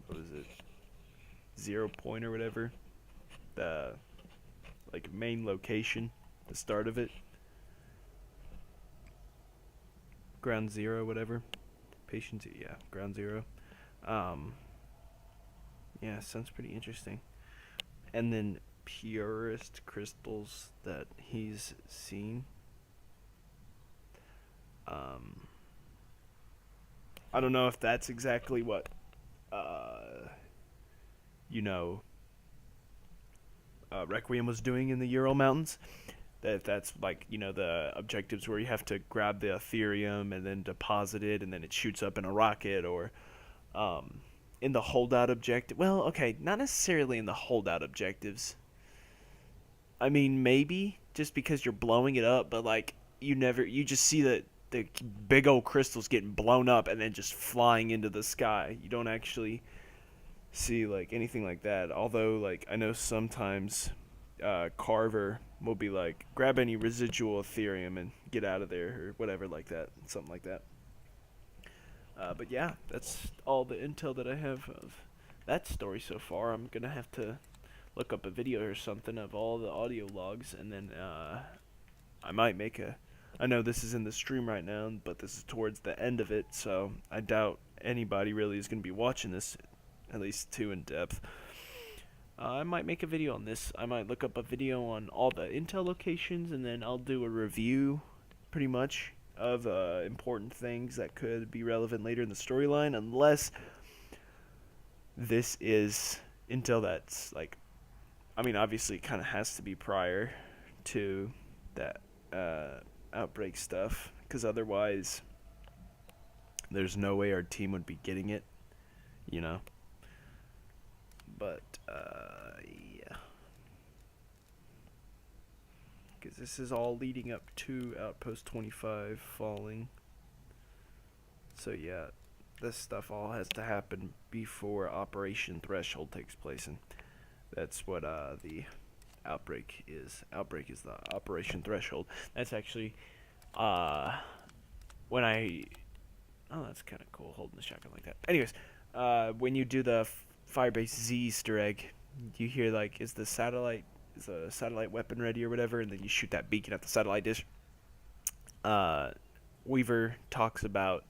S1: what was it? 0 point or whatever. The like main location, the start of it. Ground zero, whatever. Ground zero. Yeah, sounds pretty interesting. And then purest crystals that he's seen. I don't know if that's exactly what Requiem was doing in the Ural Mountains. That's like, the objectives where you have to grab the Ethereum and then deposit it, and then it shoots up in a rocket, or in the holdout objective. Well, okay, not necessarily in the holdout objectives. I mean, maybe just because you're blowing it up, but like you just see the big old crystals getting blown up and then just flying into the sky. You don't actually see like anything like that. Although, like, I know sometimes Carver will be like, grab any residual Ethereum and get out of there, or whatever, like that, something like that. But yeah, that's all the intel that I have of that story so far. I'm gonna have to look up a video or something of all the audio logs, and then I might make I know this is in the stream right now, but this is towards the end of it, so I doubt anybody really is going to be watching this, at least too in depth. I might make a video on this. I might look up a video on all the intel locations, and then I'll do a review, pretty much, of important things that could be relevant later in the storyline, unless this is intel that's, like, obviously it kind of has to be prior to that Outbreak stuff, because otherwise there's no way our team would be getting it, but yeah, because this is all leading up to Outpost 25 falling, So yeah, this stuff all has to happen before Operation Threshold takes place, and that's what the Outbreak is. Outbreak is the Operation Threshold. That's actually when I... Oh, that's kind of cool, holding the shotgun like that. Anyways, when you do the Firebase Z Easter egg, you hear, like, is the satellite weapon ready or whatever, and then you shoot that beacon at the satellite dish. Weaver talks about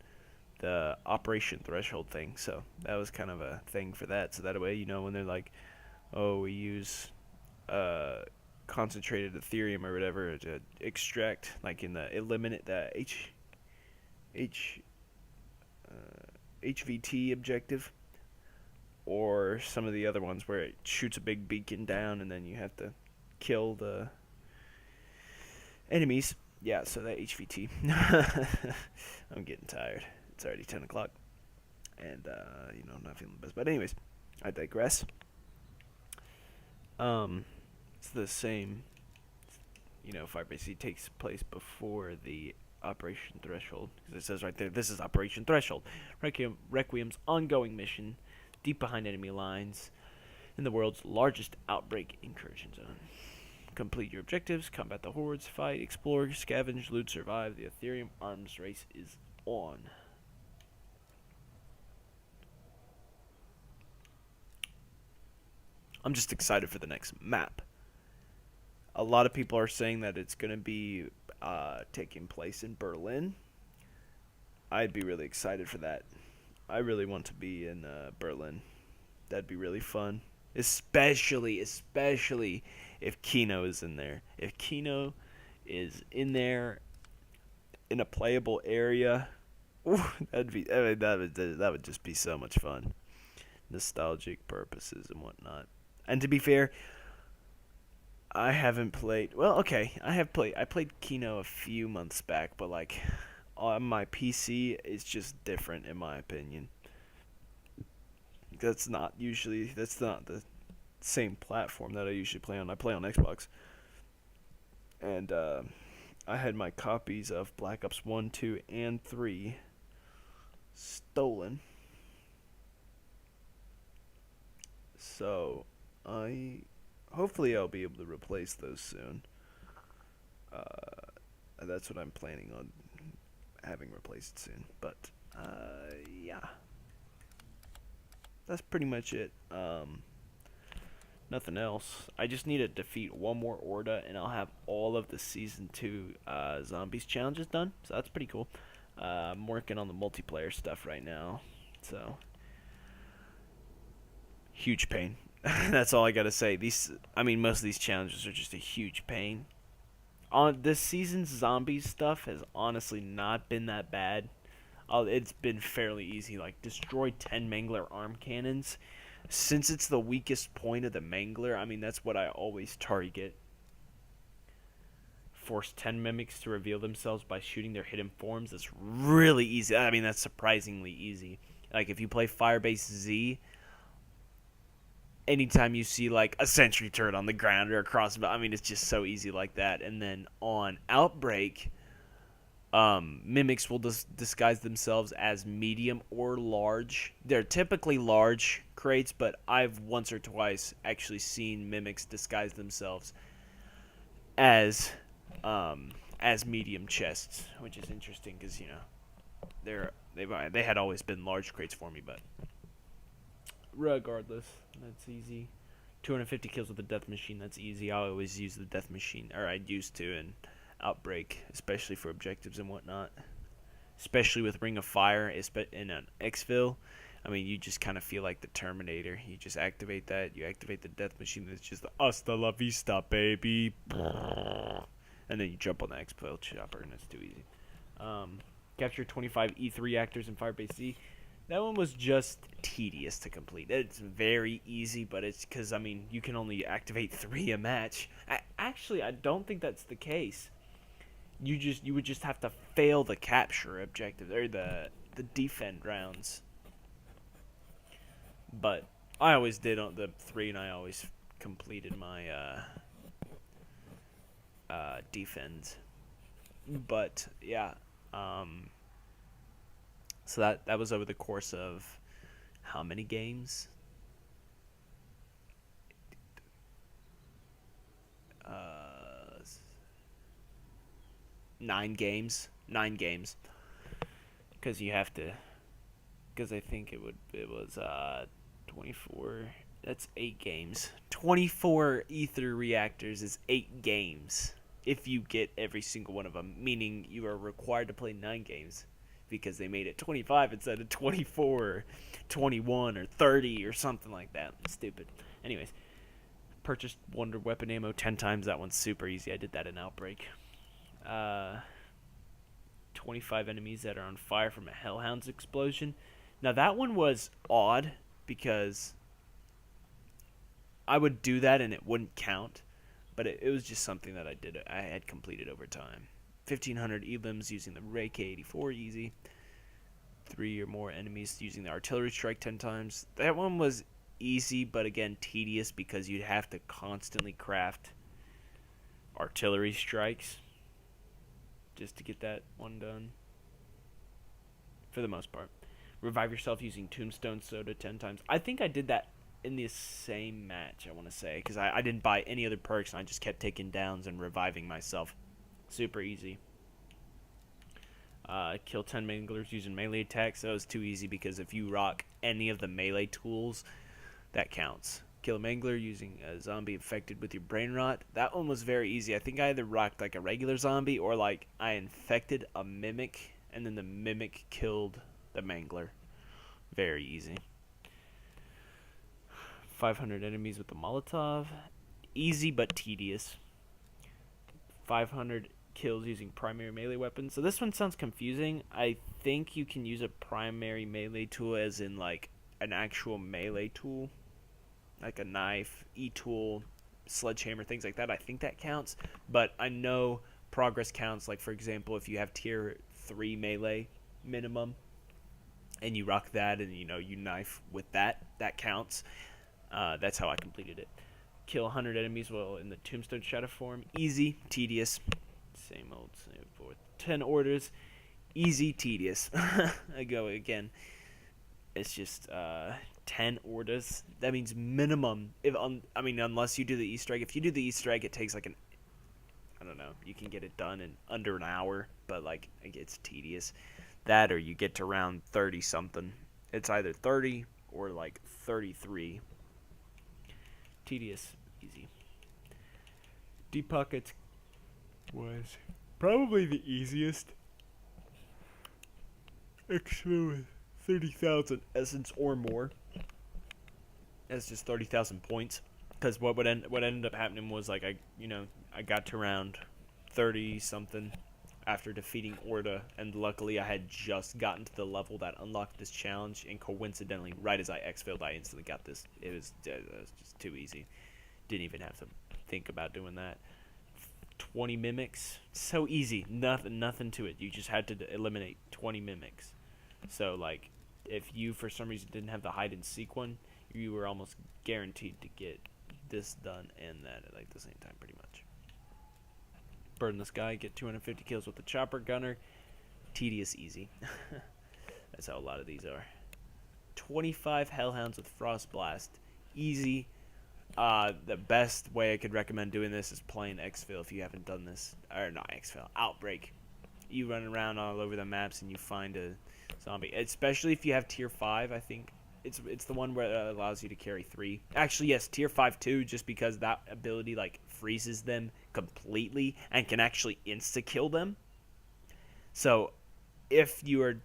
S1: the Operation Threshold thing, so that was kind of a thing for that. So that way, you know, when they're like, oh, we use concentrated Ethereum or whatever to extract, like in the eliminate the HVT objective, or some of the other ones where it shoots a big beacon down and then you have to kill the enemies. Yeah, so that HVT. I'm getting tired. It's already 10 o'clock. And, I'm not feeling the best. But anyways, I digress. It's the same, Firebase Z takes place before the Operation Threshold. Because it says right there, this is Operation Threshold. Requiem's ongoing mission, deep behind enemy lines, in the world's largest outbreak incursion zone. Complete your objectives, combat the hordes, fight, explore, scavenge, loot, survive. The Ethereum arms race is on. I'm just excited for the next map. A lot of people are saying that it's going to be taking place in Berlin. I'd be really excited for that. I really want to be in Berlin. That'd be really fun. Especially if Kino is in there. If Kino is in there in a playable area, that would just be so much fun. Nostalgic purposes and whatnot. And to be fair, I haven't played. Well, okay, I played Kino a few months back, but like on my PC, it's just different in my opinion. That's not the same platform that I usually play on. I play on Xbox. And I had my copies of Black Ops 1, 2, and 3 stolen. So, hopefully I'll be able to replace those soon. That's what I'm planning on having replaced soon. But, yeah. That's pretty much it. Nothing else. I just need to defeat one more Orda, and I'll have all of the Season 2 Zombies challenges done. So that's pretty cool. I'm working on the multiplayer stuff right now. So, huge pain. That's all I gotta say. Most of these challenges are just a huge pain. On this season's Zombies stuff has honestly not been that bad. It's been fairly easy. Like, destroy 10 Mangler arm cannons. Since it's the weakest point of the Mangler, that's what I always target. Force 10 mimics to reveal themselves by shooting their hidden forms. That's really easy. That's surprisingly easy. Like, if you play Firebase Z, anytime you see, like, a sentry turret on the ground or a crossbow, it's just so easy like that. And then on Outbreak, mimics will disguise themselves as medium or large. They're typically large crates, but I've once or twice actually seen mimics disguise themselves as medium chests, which is interesting because they had always been large crates for me, but regardless, that's easy. 250 kills with the death machine, that's easy. I always use the death machine, or I used to in Outbreak, especially for objectives and whatnot. Especially with Ring of Fire in an exfil. You just kind of feel like the Terminator. You just activate that. You activate the death machine. It's just the hasta la vista, baby. And then you jump on the exfil chopper, and it's too easy. Capture 25 E3 reactors in Firebase Z. That one was just tedious to complete. It's very easy, but it's because, you can only activate 3 a match. Actually, I don't think that's the case. You would just have to fail the capture objective, or the defend rounds. But I always did on the 3, and I always completed my defends. But yeah, So that was over the course of how many games? 9 games. 9 games. Because you have to. Because I think it was 24. That's 8 games. 24 ether reactors is 8 games. If you get every single one of them, meaning you are required to play 9 games. Because they made it 25 instead of 24, or 21, or 30, or something like that. Stupid. Anyways, purchased Wonder Weapon ammo 10 times. That one's super easy. I did that in Outbreak. 25 enemies that are on fire from a Hellhound's explosion. Now that one was odd because I would do that and it wouldn't count, but it was just something that I had completed over time. 1,500 elims using the Ray K-84 easy. 3 or more enemies using the artillery strike 10 times. That one was easy, but again tedious because you'd have to constantly craft artillery strikes just to get that one done, for the most part. Revive yourself using Tombstone Soda 10 times. I think I did that in the same match, I want to say, because I didn't buy any other perks, and I just kept taking downs and reviving myself. Super easy. Kill 10 manglers using melee attacks. That was too easy because if you rock any of the melee tools, that counts. Kill a mangler using a zombie infected with your brain rot. That one was very easy. I think I either rocked like a regular zombie or like I infected a mimic and then the mimic killed the mangler. Very easy. 500 enemies with the Molotov. Easy but tedious. 500 kills using primary melee weapons. So this one sounds confusing. I think you can use a primary melee tool as in like an actual melee tool, like a knife, e-tool, sledgehammer, things like that. I think that counts, but I know progress counts. Like for example, if you have tier 3 melee minimum and you rock that and you knife with that counts. That's how I completed it. Kill 100 enemies while in the Tombstone Shadow form. Easy, tedious. Same old, same forth. 10 orders. Easy, tedious. I go again. It's just 10 orders. That means minimum. Unless you do the Easter egg. If you do the Easter egg, it takes like I don't know. You can get it done in under an hour, but like it's tedious. That or you get to round 30 something. It's either 30 or like 33. Tedious, easy. Deep Pockets was probably the easiest. Actually, with 30,000 essence or more. That's just 30,000 points. Because what ended up happening was like I got to round 30 something after defeating Orda, and luckily I had just gotten to the level that unlocked this challenge, and coincidentally, right as I exfilled, I instantly got this. It was just too easy. Didn't even have to think about doing that. 20 mimics, so easy. Nothing to it. You just had to eliminate 20 mimics. So like, if you for some reason didn't have the hide and seek one, you were almost guaranteed to get this done and that at like the same time, pretty much. Burn this guy, get 250 kills with the chopper gunner. Tedious, easy. That's how a lot of these are. 25 hellhounds with frost blast, easy. The best way I could recommend doing this is playing Exfil if you haven't done this. Or not Exfil, Outbreak. You run around all over the maps and you find a zombie. Especially if you have tier 5, I think. It's the one where it allows you to carry 3. Actually, yes, tier 5 too, just because that ability like freezes them completely and can actually insta-kill them. So if you're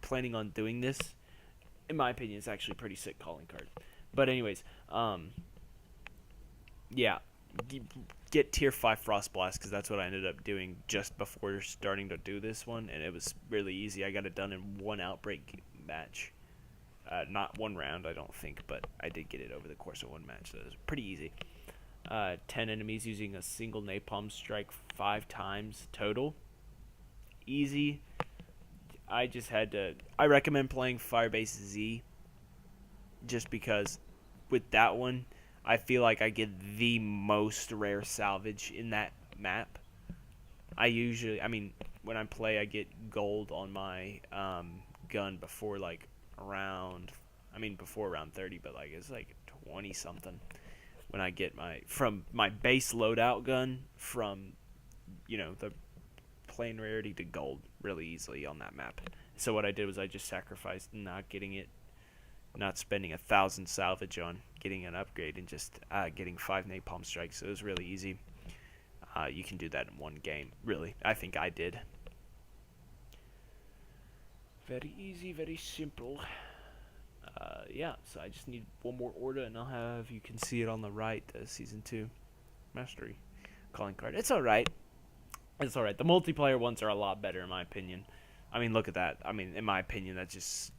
S1: planning on doing this, in my opinion, it's actually a pretty sick calling card. But anyways, yeah, get tier 5 Frost Blast, because that's what I ended up doing just before starting to do this one, and it was really easy. I got it done in one Outbreak match. Not one round, I don't think, but I did get it over the course of one match, so it was pretty easy. 10 enemies using a single napalm strike 5 times total. Easy. I just had to... I recommend playing Firebase Z, just because with that one, I feel like I get the most rare salvage in that map. When I play, I get gold on my gun before like around, before around 30, but like it's like 20 something when I get from my base loadout gun from, the plain rarity to gold really easily on that map. So what I did was I just sacrificed not spending 1,000 salvage on getting an upgrade and just getting 5 napalm strikes. So it was really easy. You can do that in one game, really. I think I did. Very easy, very simple. Yeah, so I just need one more order and I'll have, you can see it on the right, Season 2 Mastery calling card. It's alright. It's alright. The multiplayer ones are a lot better in my opinion. Look at that. In my opinion, that's just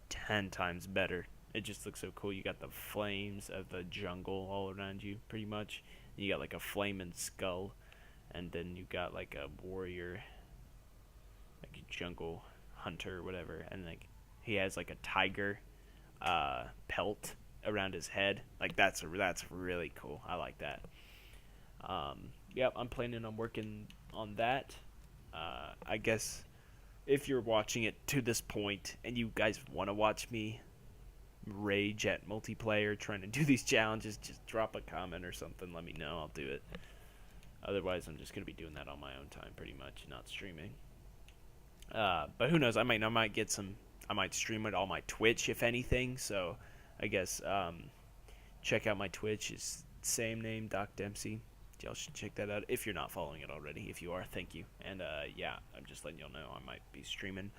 S1: 10 times better. It just looks so cool. You got the flames of the jungle all around you, pretty much. You got like a flaming skull, and then you got like a warrior, like a jungle hunter or whatever, and like he has like a tiger pelt around his head. Like that's really cool. I like that. Yep, I'm planning on working on that. I guess if you're watching it to this point and you guys want to watch me rage at multiplayer trying to do these challenges, just drop a comment or something. Let me know. I'll do it. Otherwise, I'm just going to be doing that on my own time pretty much, not streaming. But who knows? I might stream it on my Twitch, if anything. So I guess check out my Twitch. It's same name, Doc Dempsey. Y'all should check that out if you're not following it already. If you are, thank you. And yeah, I'm just letting y'all know I might be streaming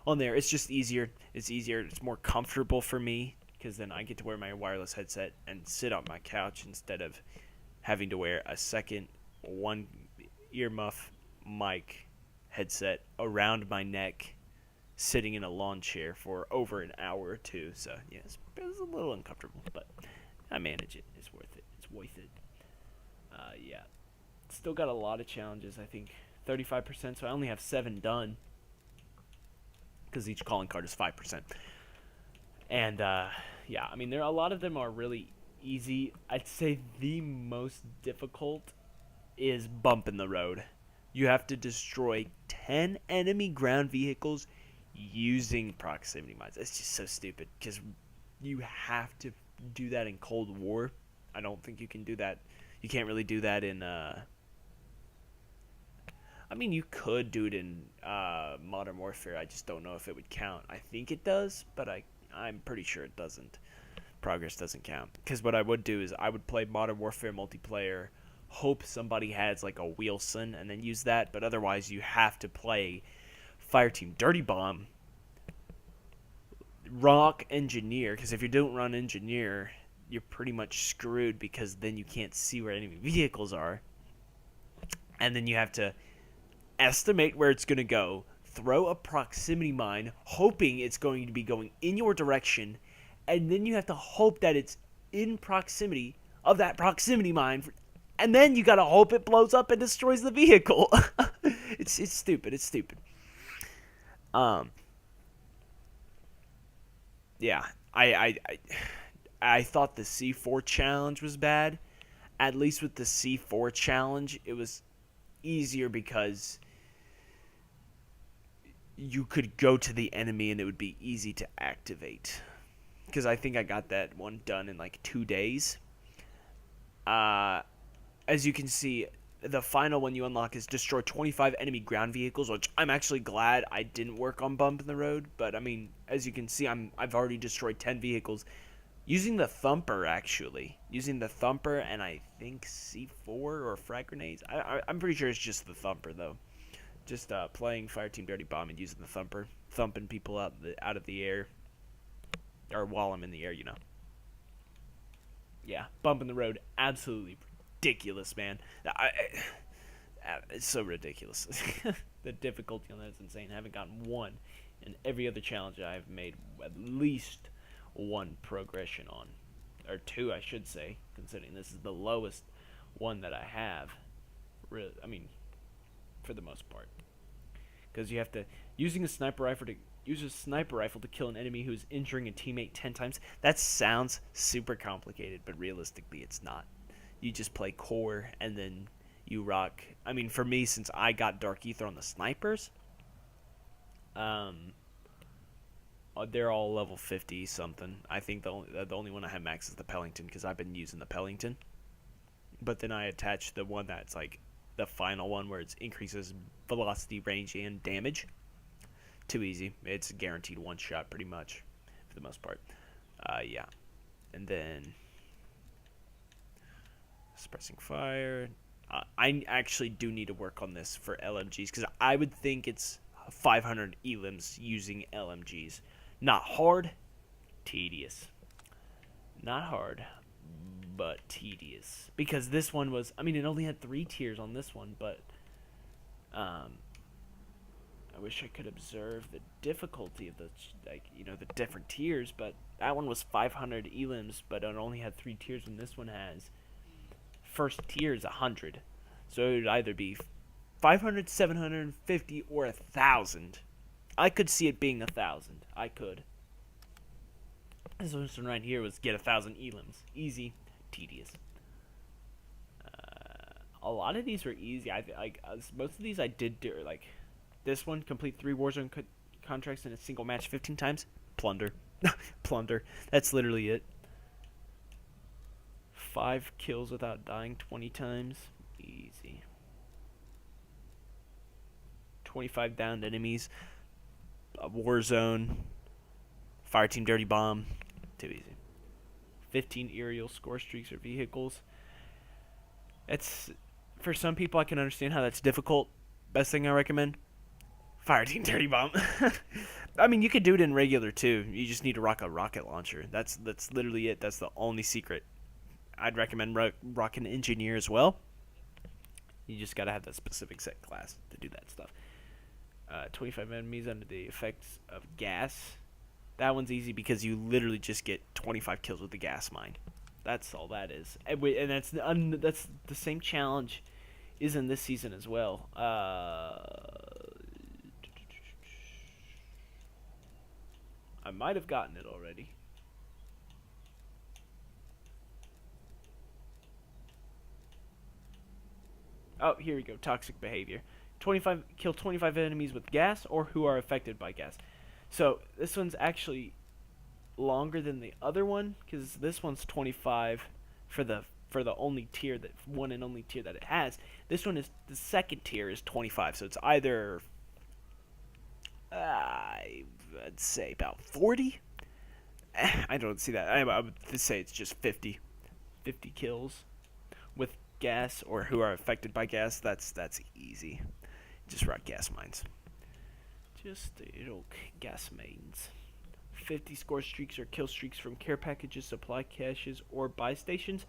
S1: on there. It's just easier. It's easier. It's more comfortable for me because then I get to wear my wireless headset and sit on my couch instead of having to wear a second one earmuff mic headset around my neck, sitting in a lawn chair for over an hour or two. So yeah, it's a little uncomfortable, but I manage it. It's worth it. It's worth it. Yeah, still got a lot of challenges. I think 35%, so I only have 7 done because each calling card is 5%. And yeah, there are a lot of them are really easy. I'd say the most difficult is Bump in the Road. You have to destroy 10 enemy ground vehicles using proximity mines. It's just so stupid because you have to do that in Cold War. I don't think you can do that. You can't really do that in you could do it in Modern Warfare. I just don't know if it would count. I think it does, but I'm pretty sure it doesn't. Progress doesn't count. Because what I would do is I would play Modern Warfare multiplayer, hope somebody has like a Wilson, and then use that. But otherwise, you have to play Fireteam Dirty Bomb, Rock Engineer. Because if you don't run Engineer, you're pretty much screwed because then you can't see where enemy vehicles are. And then you have to estimate where it's going to go, throw a proximity mine, hoping it's going to be going in your direction, and then you have to hope that it's in proximity of that proximity mine, and then you got to hope it blows up and destroys the vehicle. It's stupid. It's stupid. Yeah, I thought the C4 challenge was bad. At least with the C4 challenge, it was easier because you could go to the enemy and it would be easy to activate. Because I think I got that one done in like 2 days. As you can see, the final one you unlock is destroy 25 enemy ground vehicles, which I'm actually glad I didn't work on Bump in the Road. But as you can see, I've already destroyed 10 vehicles. Using the Thumper, actually. Using the Thumper and I think C4 or frag grenades. I'm pretty sure it's just the Thumper, though. Just playing Fireteam Dirty Bomb and using the Thumper. Thumping people out of the air. Or while I'm in the air, Yeah, Bump in the Road. Absolutely ridiculous, man. It's so ridiculous. The difficulty on that is insane. I haven't gotten one. And every other challenge I've made at least 1 progression on, or 2 I should say, considering this is the lowest one that I have. Really, for the most part, because you have to use a sniper rifle to kill an enemy who's injuring a teammate 10 times. That sounds super complicated, but realistically, it's not. You just play core and then you rock. For me, since I got Dark Ether on the snipers, they're all level 50 something. I think the only one I have max is the Pellington because I've been using the Pellington. But then I attach the one that's like the final one where it increases velocity, range, and damage. Too easy. It's a guaranteed one shot pretty much for the most part. Yeah. And then suppressing fire. I actually do need to work on this for LMGs because I would think it's 500 elims using LMGs. Not hard, tedious. Not hard, but tedious. Because this one was, I mean, it only had 3 tiers on this one, but I wish I could observe the difficulty of the, like, you know, the different tiers, but that one was 500 elims, but it only had 3 tiers, and this one has first tier is 100. So it would either be 500, 750, or 1,000. I could see it being 1,000. I could. This one right here was get 1,000 elims. Easy, tedious. A lot of these were easy. Most of these I did do, like this one, complete 3 Warzone contracts in a single match 15 times. Plunder. Plunder. That's literally it. 5 kills without dying 20 times. Easy. 25 downed enemies. A Warzone. Fireteam Dirty Bomb. Too easy. 15 aerial score streaks or vehicles. It's, for some people I can understand how that's difficult. Best thing I recommend, Fireteam Dirty Bomb. I mean, you could do it in regular too. You just need to rock a rocket launcher. That's literally it. That's the only secret. I'd recommend rocking Engineer as well. You just gotta have that specific set class to do that stuff. 25 enemies under the effects of gas. That one's easy because you literally just get 25 kills with the gas mine. That's all that is. And that's the same challenge is in this season as well. I might have gotten it already. Oh, here we go. Toxic behavior. Kill 25 enemies with gas or who are affected by gas. So this one's actually longer than the other one because this one's 25 for the only tier, that one and only tier that it has. This one is the second tier is 25. So it's either I'd say about 40. I don't see that. I would say it's just 50 kills with gas or who are affected by gas. That's easy. Just rock gas mines. Just rock gas mines. 50 score streaks or kill streaks from care packages, supply caches, or buy stations.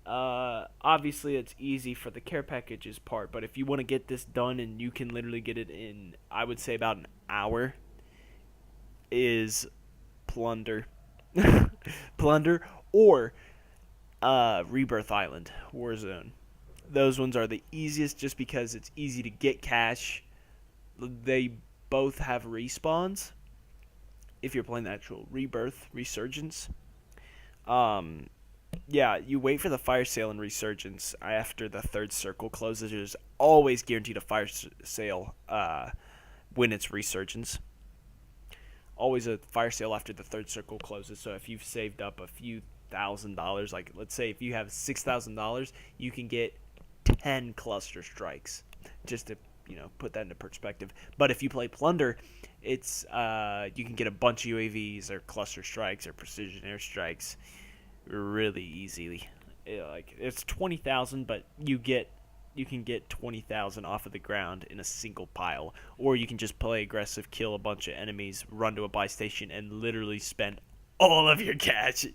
S1: Obviously it's easy for the care packages part, but if you want to get this done and you can literally get it in, I would say about an hour, is Plunder. Plunder or Rebirth Island, Warzone. Those ones are the easiest just because it's easy to get cash. They both have respawns if you're playing the actual Rebirth, Resurgence. Yeah, you wait for the fire sale and Resurgence after the third circle closes. There's always guaranteed a fire sale when it's Resurgence. Always a fire sale after the third circle closes. So if you've saved up a few $1,000, like let's say if you have $6,000, you can get 10 cluster strikes. Just to, you know, put that into perspective. But if you play Plunder, it's you can get a bunch of UAVs or cluster strikes or precision airstrikes really easily. It's 20,000, but you can get 20,000 off of the ground in a single pile, or you can just play aggressive, kill a bunch of enemies, run to a buy station, and literally spend all of your cash.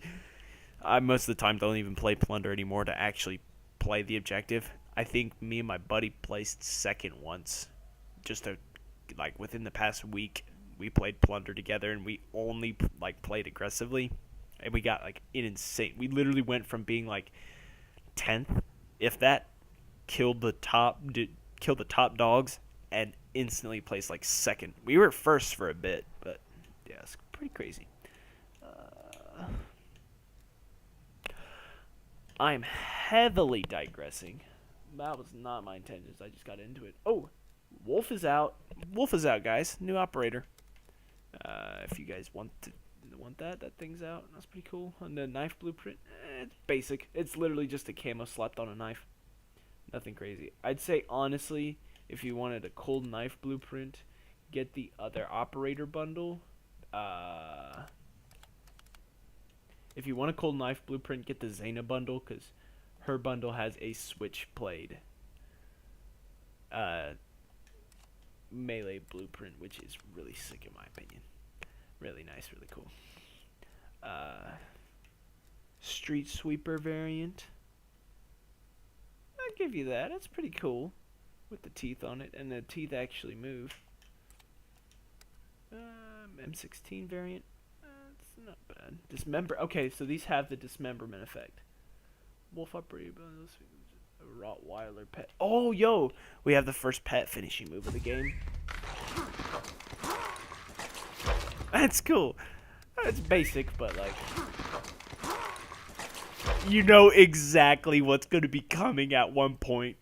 S1: I most of the time don't even play Plunder anymore to actually play the objective. I think me and my buddy placed second once. Just to, like, within the past week, we played Plunder together, and we only played aggressively, and we got like an insane. We literally went from being like 10th, if that, killed the top dogs, and instantly placed like second. We were first for a bit, but yeah, it's pretty crazy. I'm heavily digressing. That was not my intentions. I just got into it. Oh, Wolf is out. Wolf is out, guys. New operator. If you guys want that thing's out. That's pretty cool. And the knife blueprint, it's basic. It's literally just a camo slapped on a knife. Nothing crazy. I'd say honestly, if you wanted a cold knife blueprint, get the other operator bundle. If you want a cold knife blueprint, get the Zayna bundle, because her bundle has a switchblade melee blueprint, which is really sick in my opinion. Really nice, really cool. Street Sweeper variant. I'll give you that. It's pretty cool with the teeth on it, and the teeth actually move. M16 variant. It's not bad. Dismember. Okay, so these have the dismemberment effect. Wolf operated by those Rottweiler pet. Oh, yo! We have the first pet finishing move of the game. That's cool. It's basic, but like, you know exactly what's going to be coming at one point.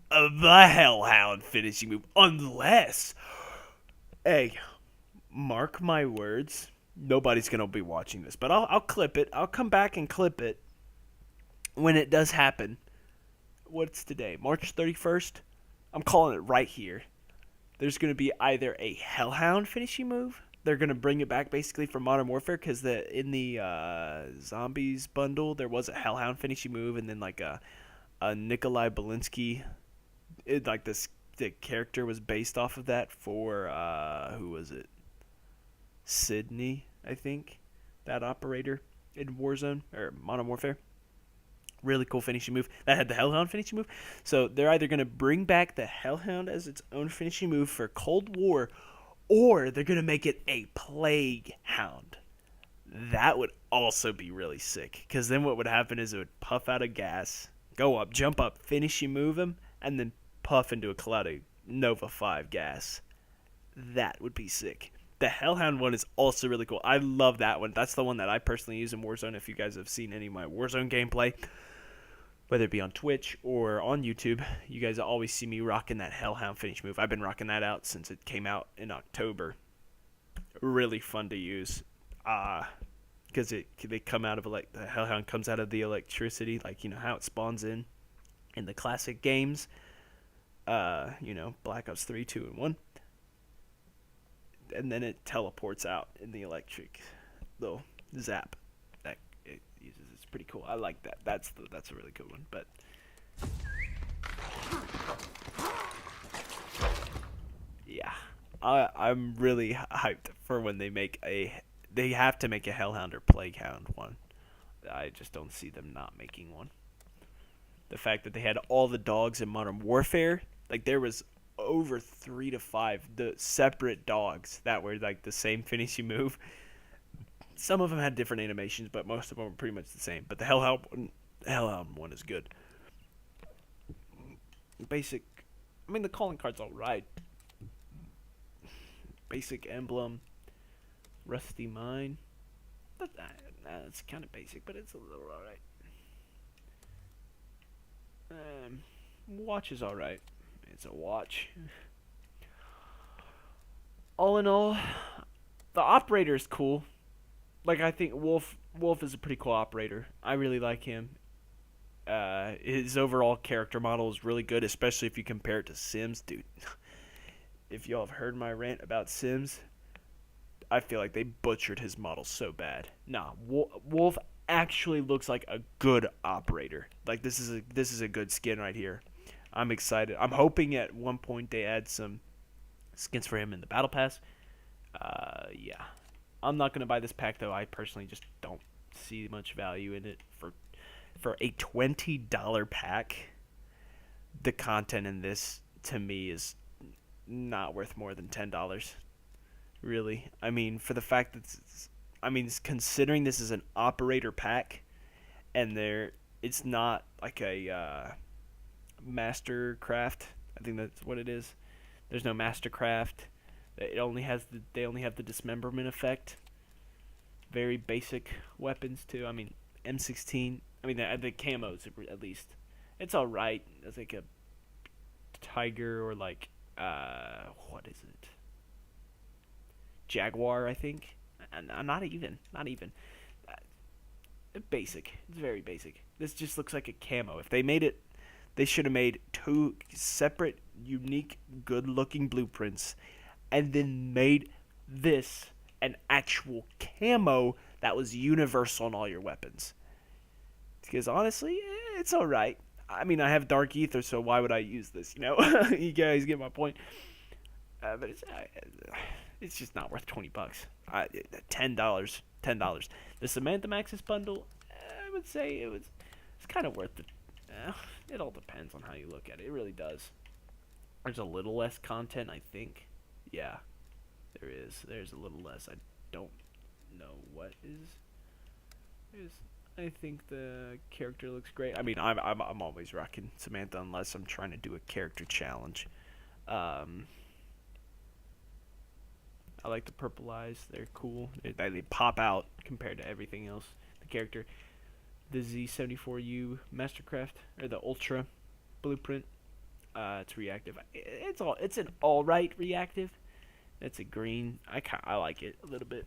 S1: The Hellhound finishing move. Unless, hey, mark my words, nobody's going to be watching this, but I'll clip it. I'll come back and clip it when it does happen. What's today? March 31st? I'm calling it right here. There's going to be either a Hellhound finishing move. They're going to bring it back basically from Modern Warfare, because in the Zombies bundle, there was a Hellhound finishing move, and then like a Nikolai Belinsky, the character was based off of that for, who was it? Sydney, I think, that operator in Warzone, or Modern Warfare. Really cool finishing move. That had the Hellhound finishing move. So they're either going to bring back the Hellhound as its own finishing move for Cold War, or they're going to make it a Plague Hound. That would also be really sick, because then what would happen is it would puff out of gas, go up, jump up, finishing move him, and then puff into a cloud of Nova 5 gas. That would be sick. The Hellhound one is also really cool. I love that one. That's the one that I personally use in Warzone. If you guys have seen any of my Warzone gameplay, whether it be on Twitch or on YouTube, you guys always see me rocking that Hellhound finish move. I've been rocking that out since it came out in October. Really fun to use, because they come out of the Hellhound comes out of the electricity, like you know how it spawns in the classic games. Black Ops 3, 2, and 1, and then it teleports out in the electric little zap that it uses. It's pretty cool. I like that. That's a really good one. But yeah, I'm really hyped for when they make they have to make a Hellhound or Plague Hound one. I just don't see them not making one. The fact that they had all the dogs in Modern Warfare, like there was over 3 to 5 the separate dogs that were like the same finishing move. Some of them had different animations, but most of them were pretty much the same. But the Hellhound one is good. Basic, I mean the calling card's alright. Basic emblem, Rusty Mine. That's kind of basic, but it's a little alright. Watch is alright. It's a watch. All in all, the operator is cool. Like, I think Wolf is a pretty cool operator. I really like him. His overall character model is really good, especially if you compare it to Sims. Dude, if y'all have heard my rant about Sims, I feel like they butchered his model so bad. Nah, Wolf actually looks like a good operator. Like, this is a good skin right here. I'm excited. I'm hoping at one point they add some skins for him in the Battle Pass. Yeah. I'm not going to buy this pack, though. I personally just don't see much value in it. For a $20 pack, the content in this, to me, is not worth more than $10. Really. I mean, for the fact that considering this is an operator pack, and it's not like a Mastercraft. I think that's what it is. There's no Mastercraft. They only have the dismemberment effect. Very basic weapons too. I mean, M16. I mean, the camos at least. It's all right. It's like a tiger or like what is it? Jaguar, I think. And not even. Basic. It's very basic. This just looks like a camo. If they made it, they should have made 2 separate, unique, good-looking blueprints, and then made this an actual camo that was universal on all your weapons. Because honestly, it's alright. I mean, I have Dark Ether, so why would I use this, you know? You guys get my point. But it's just not worth $20. $10. The Samantha Maxis bundle, I would say it's kind of worth it. It all depends on how you look at it. It really does. There's a little less content, I think. Yeah, there is. There's a little less. I don't know what is. I think the character looks great. I mean, I'm always rocking Samantha unless I'm trying to do a character challenge. I like the purple eyes. They're cool. They pop out compared to everything else. The character, the Z74U Mastercraft or the Ultra blueprint. It's reactive. It's an all right reactive. It's a green. I like it a little bit.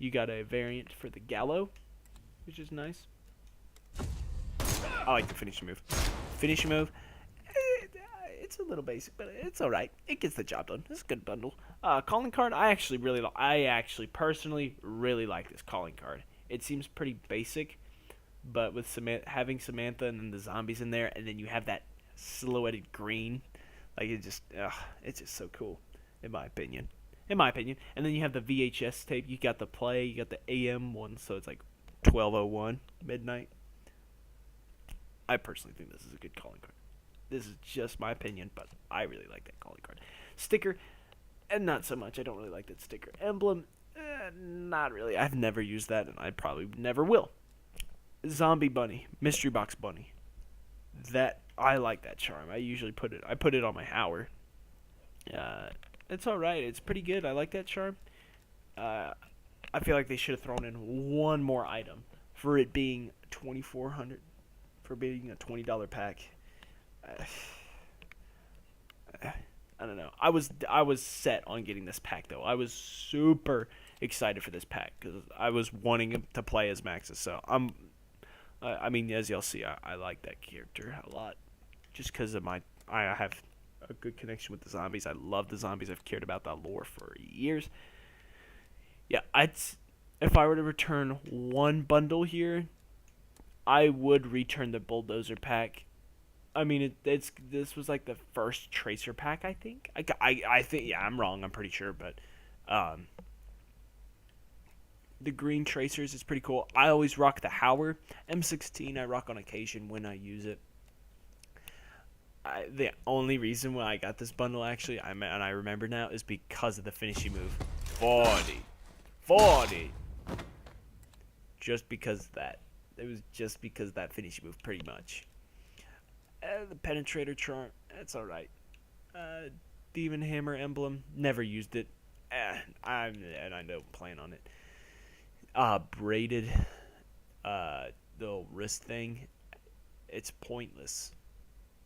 S1: You got a variant for the Gallo, which is nice. I like the finishing move. Finishing move. It's a little basic, but it's all right. It gets the job done. It's a good bundle. Calling card. I actually personally really like this calling card. It seems pretty basic, but with having Samantha and then the zombies in there, and then you have that silhouetted green, like it's just so cool, in my opinion. And then you have the VHS tape. You got the play. You got the AM one, so it's like 12:01 midnight. I personally think this is a good calling card. This is just my opinion, but I really like that calling card. Sticker, and not so much. I don't really like that sticker. Emblem, not really. I've never used that, and I probably never will. Zombie bunny, mystery box bunny. That I like that charm. I usually put it on my Howler. It's all right. It's pretty good. I like that charm. I feel like they should have thrown in one more item for it being $2,400, for being a $20 pack. I don't know. I was set on getting this pack though. I was super excited for this pack because I was wanting to play as Maxis. So I mean, as y'all see, I like that character a lot, just because of I have a good connection with the zombies. I love the zombies. I've cared about that lore for years. Yeah, if I were to return one bundle here, I would return the Bulldozer pack. I mean, this was like the first Tracer pack, I think. I think, yeah, I'm wrong. I'm pretty sure, but the green Tracers is pretty cool. I always rock the Howler. M16 I rock on occasion when I use it. The only reason why I got this bundle, actually, and I remember now, is because of the finishing move. 40. Just because of that. It was just because of that finishing move, pretty much. The Penetrator charm, that's alright. Demon Hammer emblem, never used it. I don't plan on it. Braided, the wrist thing, it's pointless.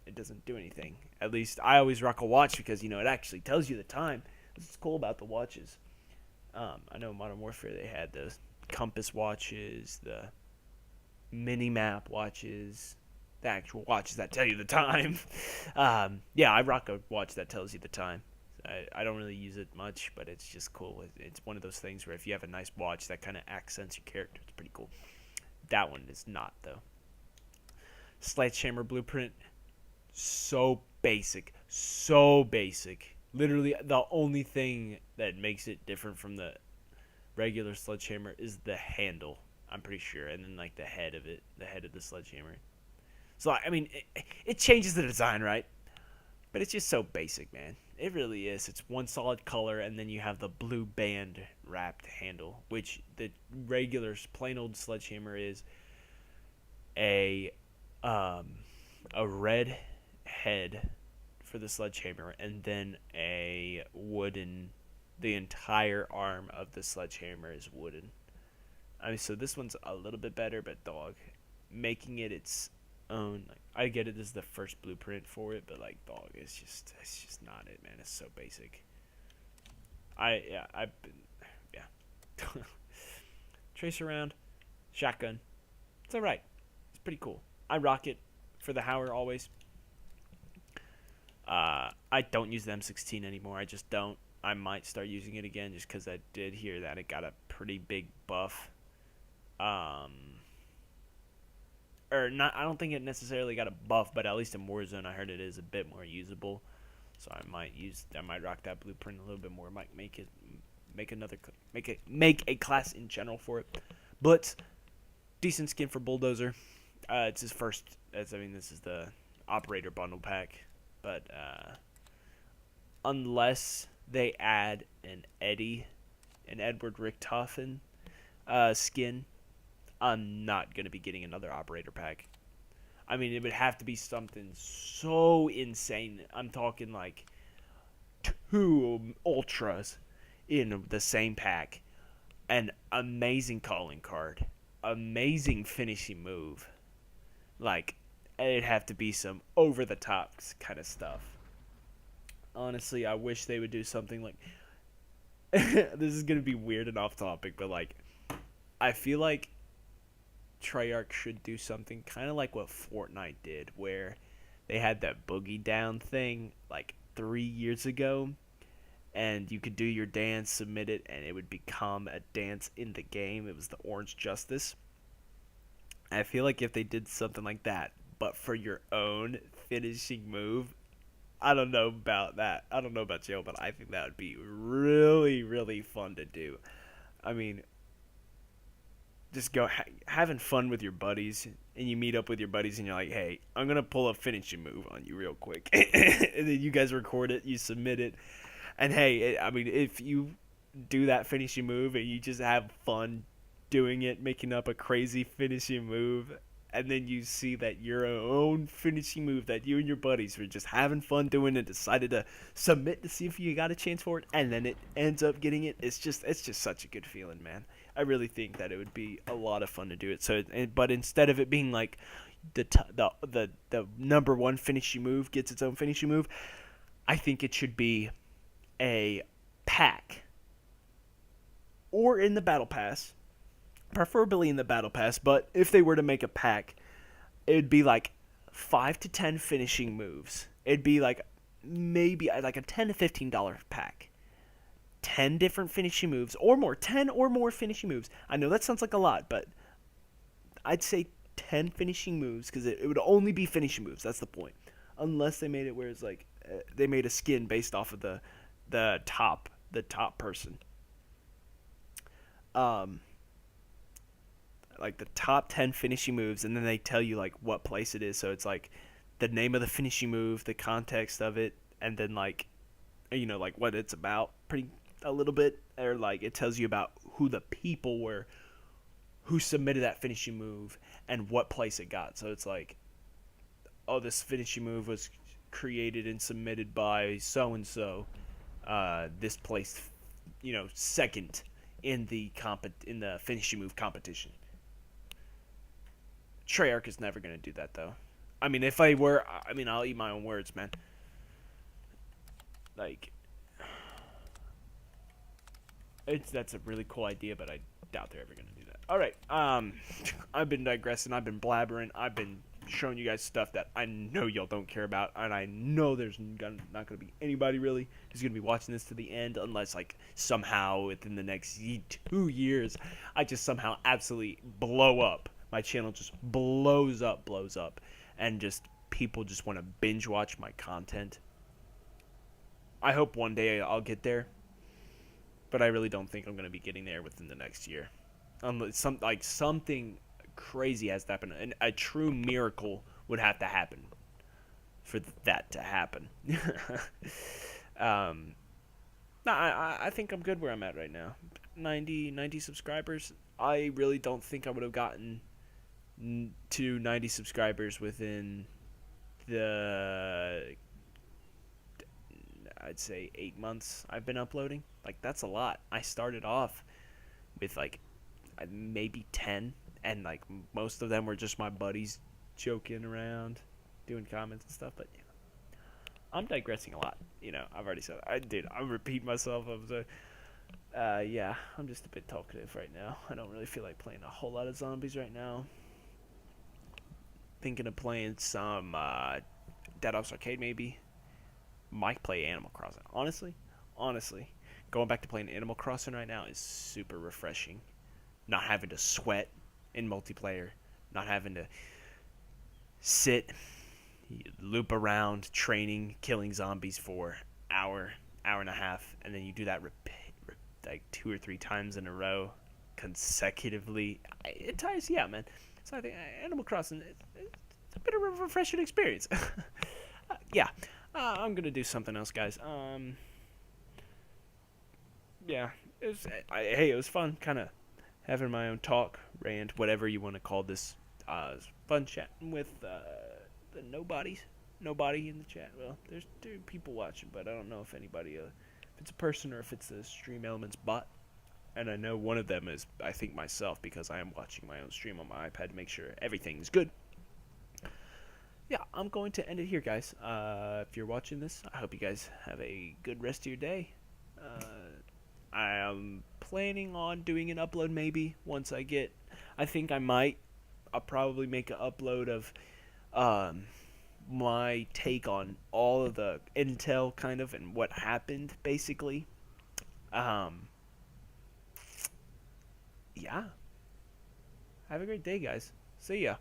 S1: It doesn't do anything. At least I always rock a watch because, it actually tells you the time. This is cool about the watches. I know in Modern Warfare they had the compass watches, the mini-map watches, the actual watches that tell you the time. Yeah, I rock a watch that tells you the time. I don't really use it much, but it's just cool. It's one of those things where if you have a nice watch that kind of accents your character, it's pretty cool. That one is not, though. Sledgehammer blueprint, so basic. Literally, the only thing that makes it different from the regular sledgehammer is the handle, I'm pretty sure, and then like the head of the sledgehammer. So I mean, it changes the design, right? But it's just so basic, man. It really is. It's one solid color, and then you have the blue band wrapped handle, which the regular plain old sledgehammer is a red head for the sledgehammer, and then a wooden. The entire arm of the sledgehammer is wooden. I mean, so this one's a little bit better, but dog, making it its own. Like, I get it. This is the first blueprint for it, but like, dog, it's just not it, man. It's so basic. I've been, yeah. Tracer round, shotgun. It's alright. It's pretty cool. I rock it for the Howler always. I don't use the M16 anymore. I just don't. I might start using it again just because I did hear that it got a pretty big buff. Or not. I don't think it necessarily got a buff, but at least in Warzone, I heard it is a bit more usable. So I might rock that blueprint a little bit more. Might make a class in general for it. But decent skin for Bulldozer. It's his first. This is the operator bundle pack. But unless they add an Edward Richtofen skin, I'm not going to be getting another operator pack. I mean, it would have to be something so insane. I'm talking like 2 ultras in the same pack. An amazing calling card. Amazing finishing move. Like, it'd have to be some over-the-top kind of stuff. Honestly, I wish they would do something like... This is going to be weird and off-topic, but, like, I feel like Treyarch should do something kind of like what Fortnite did, where they had that boogie down thing, like, 3 years ago, and you could do your dance, submit it, and it would become a dance in the game. It was the Orange Justice. I feel like if they did something like that, but for your own finishing move, I don't know about that. I don't know about you, but I think that would be really, really fun to do. I mean, just go having fun with your buddies, and you meet up with your buddies, and you're like, hey, I'm going to pull a finishing move on you real quick. And then you guys record it, you submit it. And hey, I mean, if you do that finishing move and you just have fun doing it, making up a crazy finishing move, and then you see that your own finishing move that you and your buddies were just having fun doing and decided to submit to see if you got a chance for it, and then it ends up getting it. It's just such a good feeling, man. I really think that it would be a lot of fun to do it. So, but instead of it being like the number one finishing move gets its own finishing move, I think it should be a pack or in the battle pass. Preferably in the battle pass, but if they were to make a pack, it would be like 5 to 10 finishing moves. It'd be like maybe like a $10 to $15 pack. 10 different finishing moves or more. 10 or more finishing moves. I know that sounds like a lot, but I'd say 10 finishing moves because it would only be finishing moves. That's the point. Unless they made it where it's like they made a skin based off of the top person. Like the top 10 finishing moves, and then they tell you like what place it is. So it's like the name of the finishing move, the context of it, and then like, you know, like what it's about a little bit, or like it tells you about who the people were who submitted that finishing move and what place it got. So it's like, oh, this finishing move was created and submitted by so and so. This place, you know, second in the finishing move competition. Treyarch is never going to do that, though. I mean, if I were, I'll eat my own words, man. Like, that's a really cool idea, but I doubt they're ever going to do that. All right, I've been digressing, I've been blabbering, I've been showing you guys stuff that I know y'all don't care about, and I know there's not going to be anybody really who's going to be watching this to the end, unless, like, somehow within the next 2 years, I just somehow absolutely blow up. My channel just blows up, and just people just want to binge watch my content. I hope one day I'll get there, but I really don't think I'm going to be getting there within the next year. Something crazy has to happen, and a true miracle would have to happen for that to happen. I think I'm good where I'm at right now. 90 subscribers. I really don't think I would have gotten to 90 subscribers within the, I'd say 8 months I've been uploading. Like, that's a lot. I started off with like maybe 10, and like most of them were just my buddies joking around, doing comments and stuff. But yeah, I'm digressing a lot. you know, I've already said I'm repeating myself. Yeah, I'm just a bit talkative right now. I don't really feel like playing a whole lot of zombies right now. Thinking of playing some Dead Ops Arcade maybe. Might play Animal Crossing. Honestly, going back to playing Animal Crossing right now is super refreshing. Not having to sweat in multiplayer, not having to sit, loop around, training, killing zombies for hour and a half, and then you do that like 2 or 3 times in a row consecutively. It tires you out, man. So I think Animal Crossing it's a bit of a refreshing experience. Yeah, I'm gonna do something else, guys. Yeah, it was fun, kind of having my own talk, rant, whatever you want to call this. It was fun chatting with the nobody in the chat. Well, there's 2 people watching, but I don't know if anybody, if it's a person or if it's the Stream Elements bot. And I know one of them is, I think, myself, because I am watching my own stream on my iPad to make sure everything's good. Yeah, I'm going to end it here, guys. If you're watching this, I hope you guys have a good rest of your day. I am planning on doing an upload maybe once I get... I think I'll probably make an upload of my take on all of the intel, kind of, and what happened, basically. Yeah. Have a great day, guys. See ya.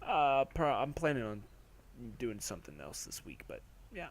S1: I'm planning on doing something else this week, but yeah.